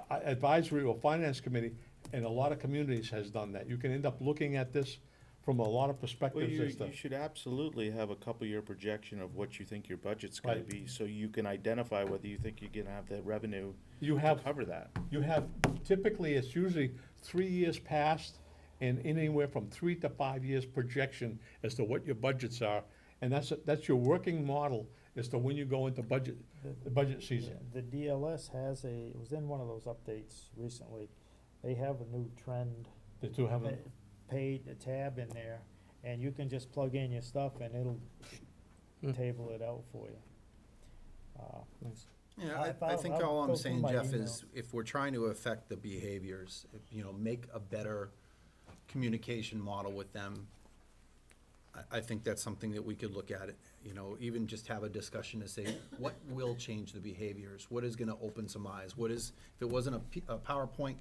advisory or finance committee, and a lot of communities has done that. You can end up looking at this from a lot of Well, perspectives as to. you should absolutely have a couple-year projection of what you think your budget's gonna Right. be, so you can identify whether you think you're gonna have the revenue You to have, cover that. you have, typically, it's usually 3 years past, and anywhere from 3 to 5 years projection as to what your budgets are. And that's your working model as to when you go into the budget season. The DLS has it was in one of those updates recently, they have a new trend The two have a, paid tab in there, and you can just plug in your stuff and it'll table it out for you. Nice. Yeah, If I think I'll all go I'm through saying, my Jeff, email. is if we're trying to affect the behaviors, make a better communication model with them, I think that's something that we could look at. you know, even just have a discussion to say, what will change the behaviors? What is gonna open some eyes? What is, if it wasn't a PowerPoint,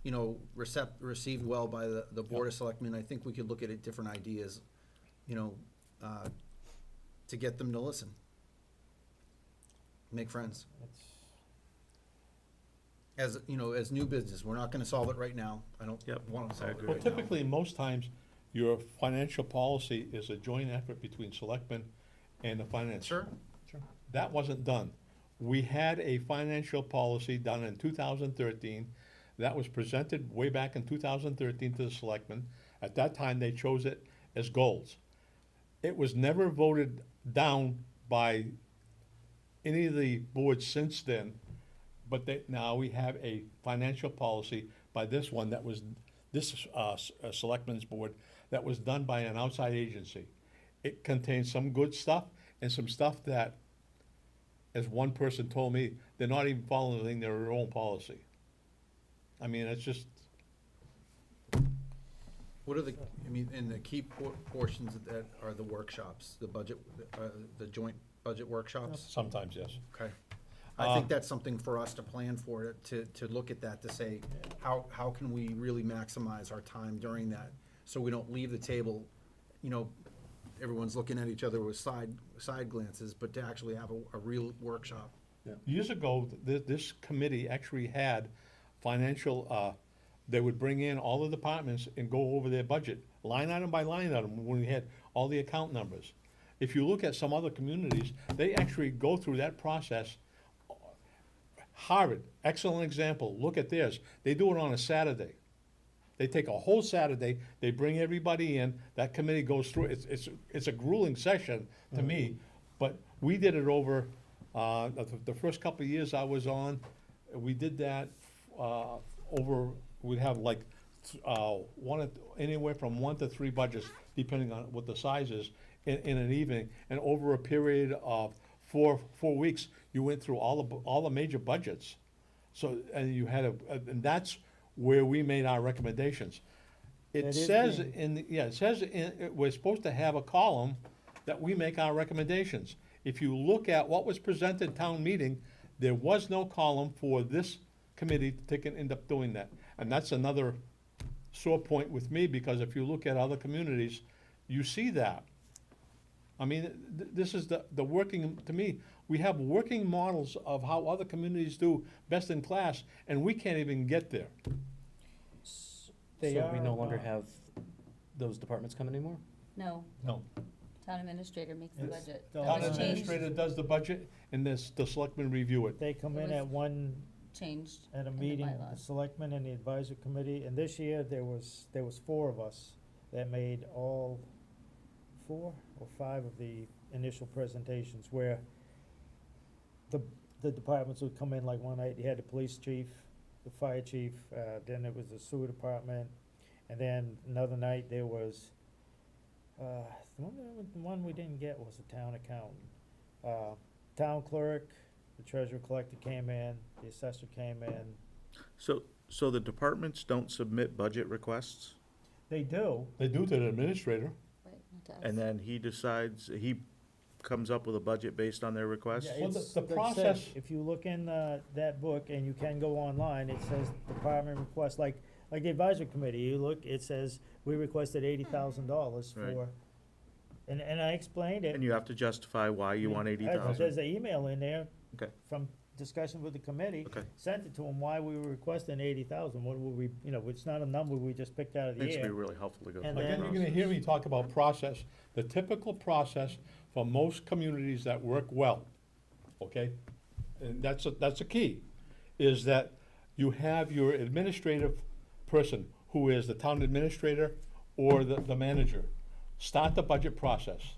you know, received well by the Board of Selectmen, I think we could look at it, different ideas, you know, to get them to listen. Make friends. It's- As, you know, as new business, we're not gonna solve it right now. I don't Yep, wanna I solve it agree. Well, right now. typically, most times, your financial policy is a joint effort between selectmen and the finance. Sure. That wasn't done. We had a financial policy done in 2013 that was presented way back in 2013 to the selectmen. At that time, they chose it as goals. It was never voted down by any of the boards since then, but now we have a financial policy by this one that was, this selectmen's board, that was done by an outside agency. It contains some good stuff and some stuff that, as one person told me, they're not even following their own policy. I mean, it's just, What are the, I mean, and the key portions of that are the workshops, the budget, the joint budget workshops? sometimes, yes. Okay. I think that's something for us to plan for, to look at that, to say, how can we really maximize our time during that? So we don't leave the table, you know, everyone's looking at each other with side glances, but to actually have a real workshop. Years ago, this committee actually had financial, they would bring in all the departments and go over their budget, line item by line item, when we had all the account numbers. If you look at some other communities, they actually go through that process. Harvard, excellent example, look at theirs, they do it on a Saturday. They take a whole Saturday, they bring everybody in, that committee goes through, it's a grueling session to me, but we did it over, the first couple of years I was on, we did that, over, we'd have like, anywhere from 1 to 3 budgets, depending on what the size is, in an evening, and over a period of 4 weeks, you went through all the major budgets. So, and you had and that's where we made our recommendations. It That is says being- it says we're supposed to have a column that we make our recommendations. If you look at what was presented town meeting, there was no column for this committee to end up doing that. And that's another sore point with me, because if you look at other communities, you see that. I mean, this is the working, to me, we have working models of how other communities do best in class, and we can't even get there. They So we no are, longer have those departments come anymore? No, No. town administrator makes the It's budget. the That Town was changed, administrator does the budget, and the selectmen review it. They come It in was- at one, changed at a in the meeting, the bylaws. selectmen and the advisory committee, and this year, there was 4 of us that made all 4 or 5 of the initial presentations, where the departments would come in, like one night, you had the police chief, the fire chief, then there was the sewer department, and then another night, there was, the one we didn't get was the town accountant. Town clerk, the treasurer collector came in, the assessor came in. So the departments don't submit budget requests, They do. They do to the administrator. Right, not to us. and then he decides, he comes up with a budget based on their requests? Yeah, Well, the- it's- the like I said, process- If you look in that book, and you can go online, it says department request, like the advisory committee, you look, it says, we requested $80,000 Right. for, and I explained it. And you have to justify why you want There's 80,000? an email in there Okay. from discussion with the committee. Okay. Sent it to them why we were requesting 80,000, what were we, it's not a number we just picked out of the Thinks it'd be air. really helpful to go And through the Again, you're gonna process. hear me talk about process. The typical process for most communities that work well, okay? And that's a key, is that you have your administrative person, who is the town administrator or the manager, start the budget process.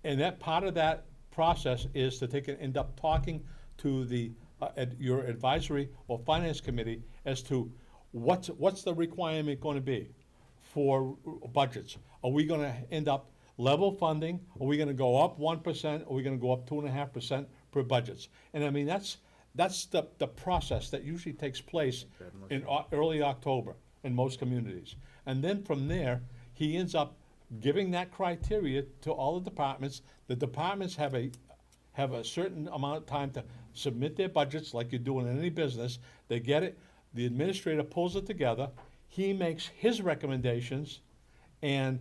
And that, part of that process is to end up talking to your advisory or finance committee as to what's the requirement gonna be for budgets? Are we gonna end up level funding? Are we gonna go up 1%? Are we gonna go up 2.5% per budgets? And I mean, that's the process that usually takes place in early October in most communities. And then from there, he ends up giving that criteria to all the departments. The departments have a certain amount of time to submit their budgets, like you do in any business. They get it, the administrator pulls it together, he makes his recommendations, and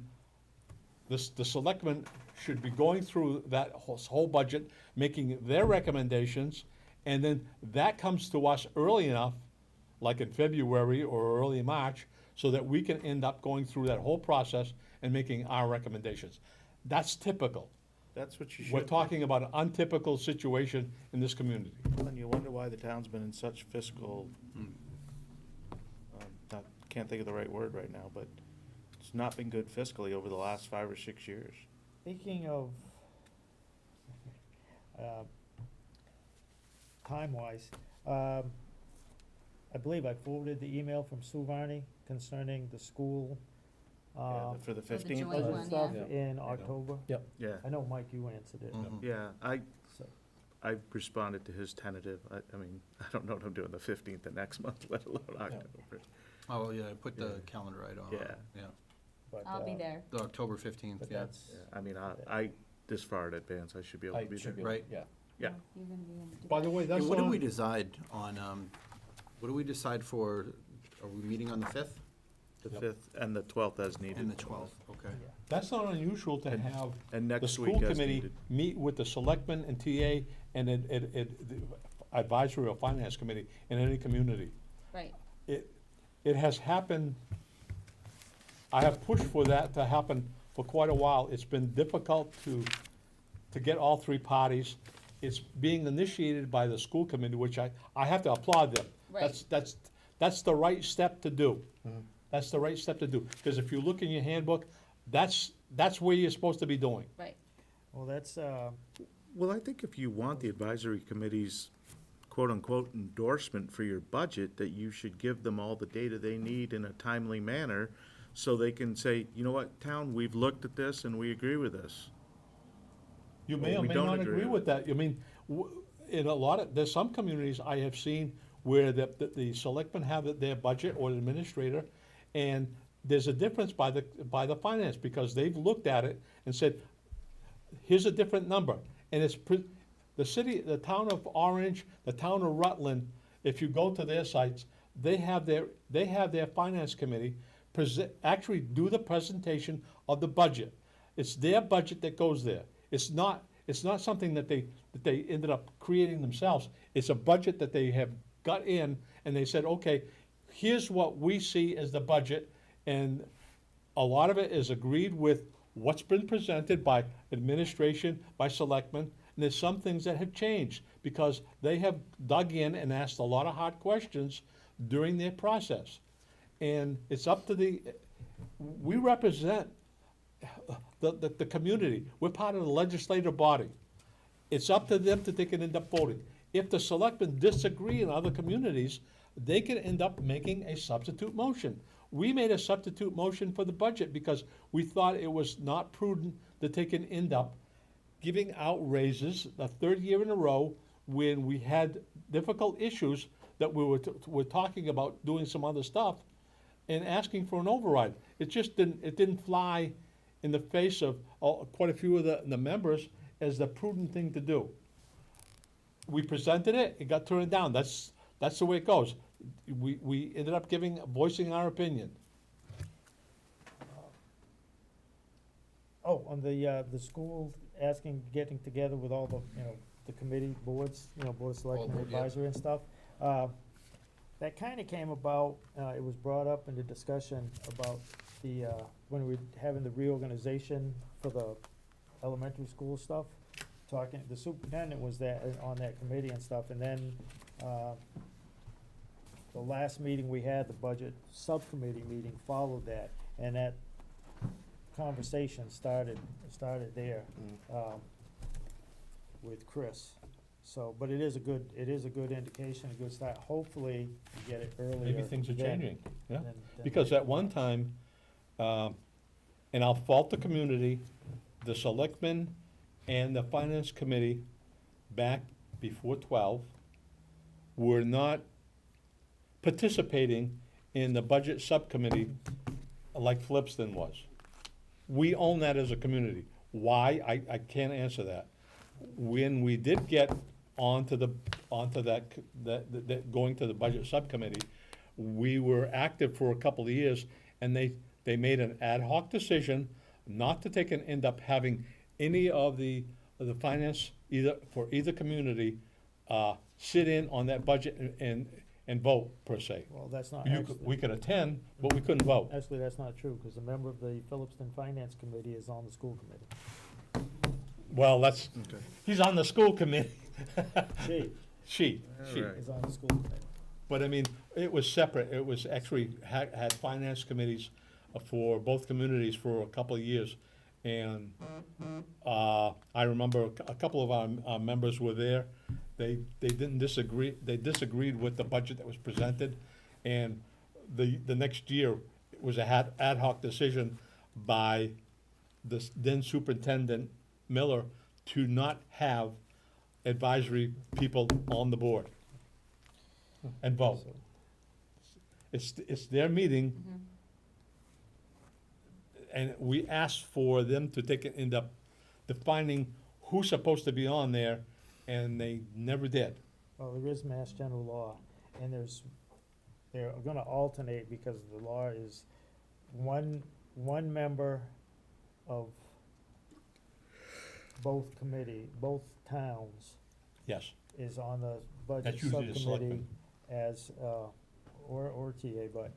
the selectmen should be going through that whole budget, making their recommendations, and then that comes to us early enough, like in February or early March, so that we can end up going through that whole process and making our recommendations. That's typical. That's what you should. We're talking about an untypical situation in this community. And you wonder why the town's been in such fiscal, can't think of the right word right now, but it's not been good fiscally over the last 5 or 6 years. Speaking of, time-wise, I believe I forwarded the email from Sue Varney concerning the school, Yeah, for the For the 15th. joint budget one, stuff yeah. in October. Yep. Yeah, I know, Mike, you answered it. Mhm. yeah, So, I responded to his tentative. I mean, I don't know what I'm doing the 15th of next month, let alone October. Oh, yeah, I put the Yeah. calendar right on. Yeah. Yeah, but, I'll be there. the October 15th, But yeah. that's, Yeah, I mean, I this far in advance, I should be able to be there. Right. Yeah. Yeah. You're gonna be in By the way, Hey, that's what do we on, decide on, what do we decide for, are we meeting on the 5th The Yep. 5th and the 12th as needed. and the 12th? Okay. yeah. that's not unusual to have And the next school week as committee needed. meet with the selectmen and TA and the advisory or finance committee in any community. Right, It has happened, I have pushed for that to happen for quite a while. It's been difficult to get all three parties. It's being initiated by the school committee, which I have to applaud them. right. That's the right step to do. That's the right step to do, because if you look in your handbook, that's where you're supposed to be doing. Right. Well, that's, Well, I think if you want the advisory committee's quote-unquote endorsement for your budget, that you should give them all the data they need in a timely manner, so they can say, you know what, town, we've looked at this and we agree with this. You may Well, or we may don't not agree agree with with that. I mean, in a lot of, there's some communities I have seen where the selectmen have their budget or the administrator, and there's a difference by the finance, because they've looked at it and said, here's a different number. And the city, the town of Orange, the town of Rutland, if you go to their sites, they have their finance committee actually do the presentation of the budget. It's their budget that goes there. It's not something that they ended up creating themselves. It's a budget that they have got in, and they said, okay, here's what we see as the budget, and a lot of it is agreed with what's been presented by administration, by selectmen, and there's some things that have changed, because they have dug in and asked a lot of hard questions during their process. And it's up to we represent the community. We're part of the legislative body. It's up to them that they can end up voting. If the selectmen disagree in other communities, they can end up making a substitute motion. We made a substitute motion for the budget because we thought it was not prudent that they can end up giving out raises the third year in a row when we had difficult issues that we were talking about doing some other stuff and asking for an override. It just didn't fly in the face of quite a few of the members as the prudent thing to do. We presented it, it got turned down. That's the way it goes. We ended up voicing our opinion. on the school getting together with all the committee boards, Board of Selectmen, board, yeah. advisory and stuff. That kinda came about, it was brought up in the discussion about when we were having the reorganization for the elementary school stuff. The superintendent was on that committee and stuff, and then, the last meeting we had, the budget subcommittee meeting followed that, and that conversation started there, with Chris. So, but it is a good indication, a good start. Hopefully, you get it earlier. Maybe things are than- changing, yeah? than- Because at one time, and I'll fault the community, the selectmen and the finance committee back before 12 were not participating in the budget subcommittee like Flipston was. We own that as a community. Why? I can't answer that. When we did get onto that, going to the budget subcommittee, we were active for a couple of years, and they made an ad hoc decision not to end up having any of the finance, for either community, sit in on that budget and vote, per se. Well, that's not We could attend, but we couldn't vote. actually, that's not true, because a member of the Phillipston Finance Committee is on the school committee. Well, Okay. he's on the school committee. She She. Alright. is on the school committee. But I mean, it was separate. It was actually, had finance committees for both communities for a couple of years. And I remember a couple of our members were there. They didn't disagree, they disagreed with the budget that was presented. And the next year, it was a ad hoc decision by the then Superintendent Miller to not have advisory people on the board and vote. It's their meeting, and we asked for them to take it into defining who's supposed to be on there, and they never did. Well, there is Mass General Law, and they're gonna alternate, because the law is one member of both towns Yes, is on the budget That's usually the subcommittee selectmen. as, or TA,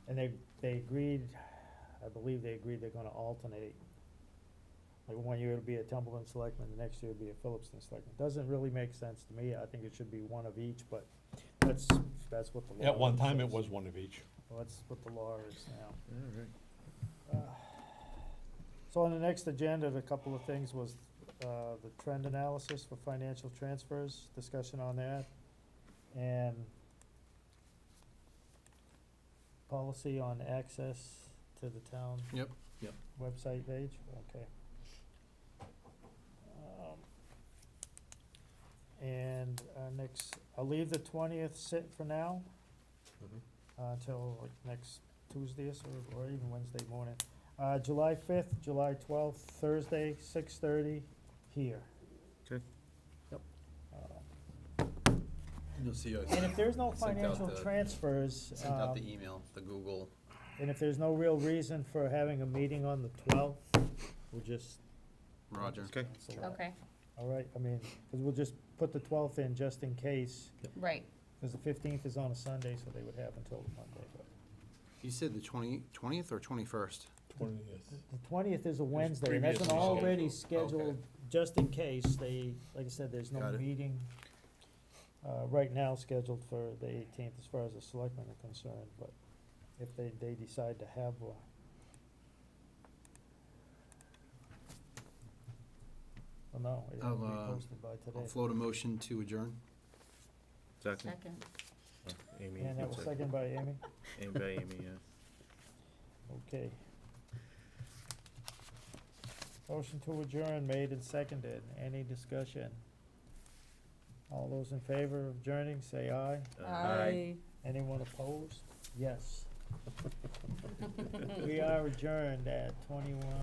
and they agreed, I believe they agreed they're gonna alternate. Like, one year it'll be a Templeton selectman, the next year it'll be a Phillipston selectman. Doesn't really make sense to me. I think it should be one of each, but that's what the law is. at one time it was one of each. Well, that's what the law is now. So on the next agenda, the couple of things was, the trend analysis for financial transfers, discussion on that, and policy on access to the town Yep. website page, okay. And, next, I'll leave the 20th sit for now, until like next Tuesday or even Wednesday morning. July 5th, July 12th, Thursday, 6:30, here. Okay. You'll see, And if there's no Sent out financial the- transfers, sent out the email, the Google. and if there's no real reason for having a meeting on the 12th, we'll just Roger. Okay. cancel that. Okay, All right, I mean, because we'll just put the 12th in just in case, right. because the 15th is on a Sunday, so they would have until Monday, but. You said the 20th or 21st? The 20th is a Wednesday, and that's an previously already scheduled. scheduled, just in case, like I said, there's no Got it. meeting, right now scheduled for the 18th, as far as the selectmen are concerned, but if they decide to have one. Well, no, it I'll, will be posted by I'll today. float a motion to adjourn. Second. Second. Amy. And that was seconded by Amy? Amy, yeah. Okay. Motion to adjourn made and seconded. Any discussion? All those in favor of adjourning, say aye. Aye. Anyone opposed? Yes. We are adjourned at 21.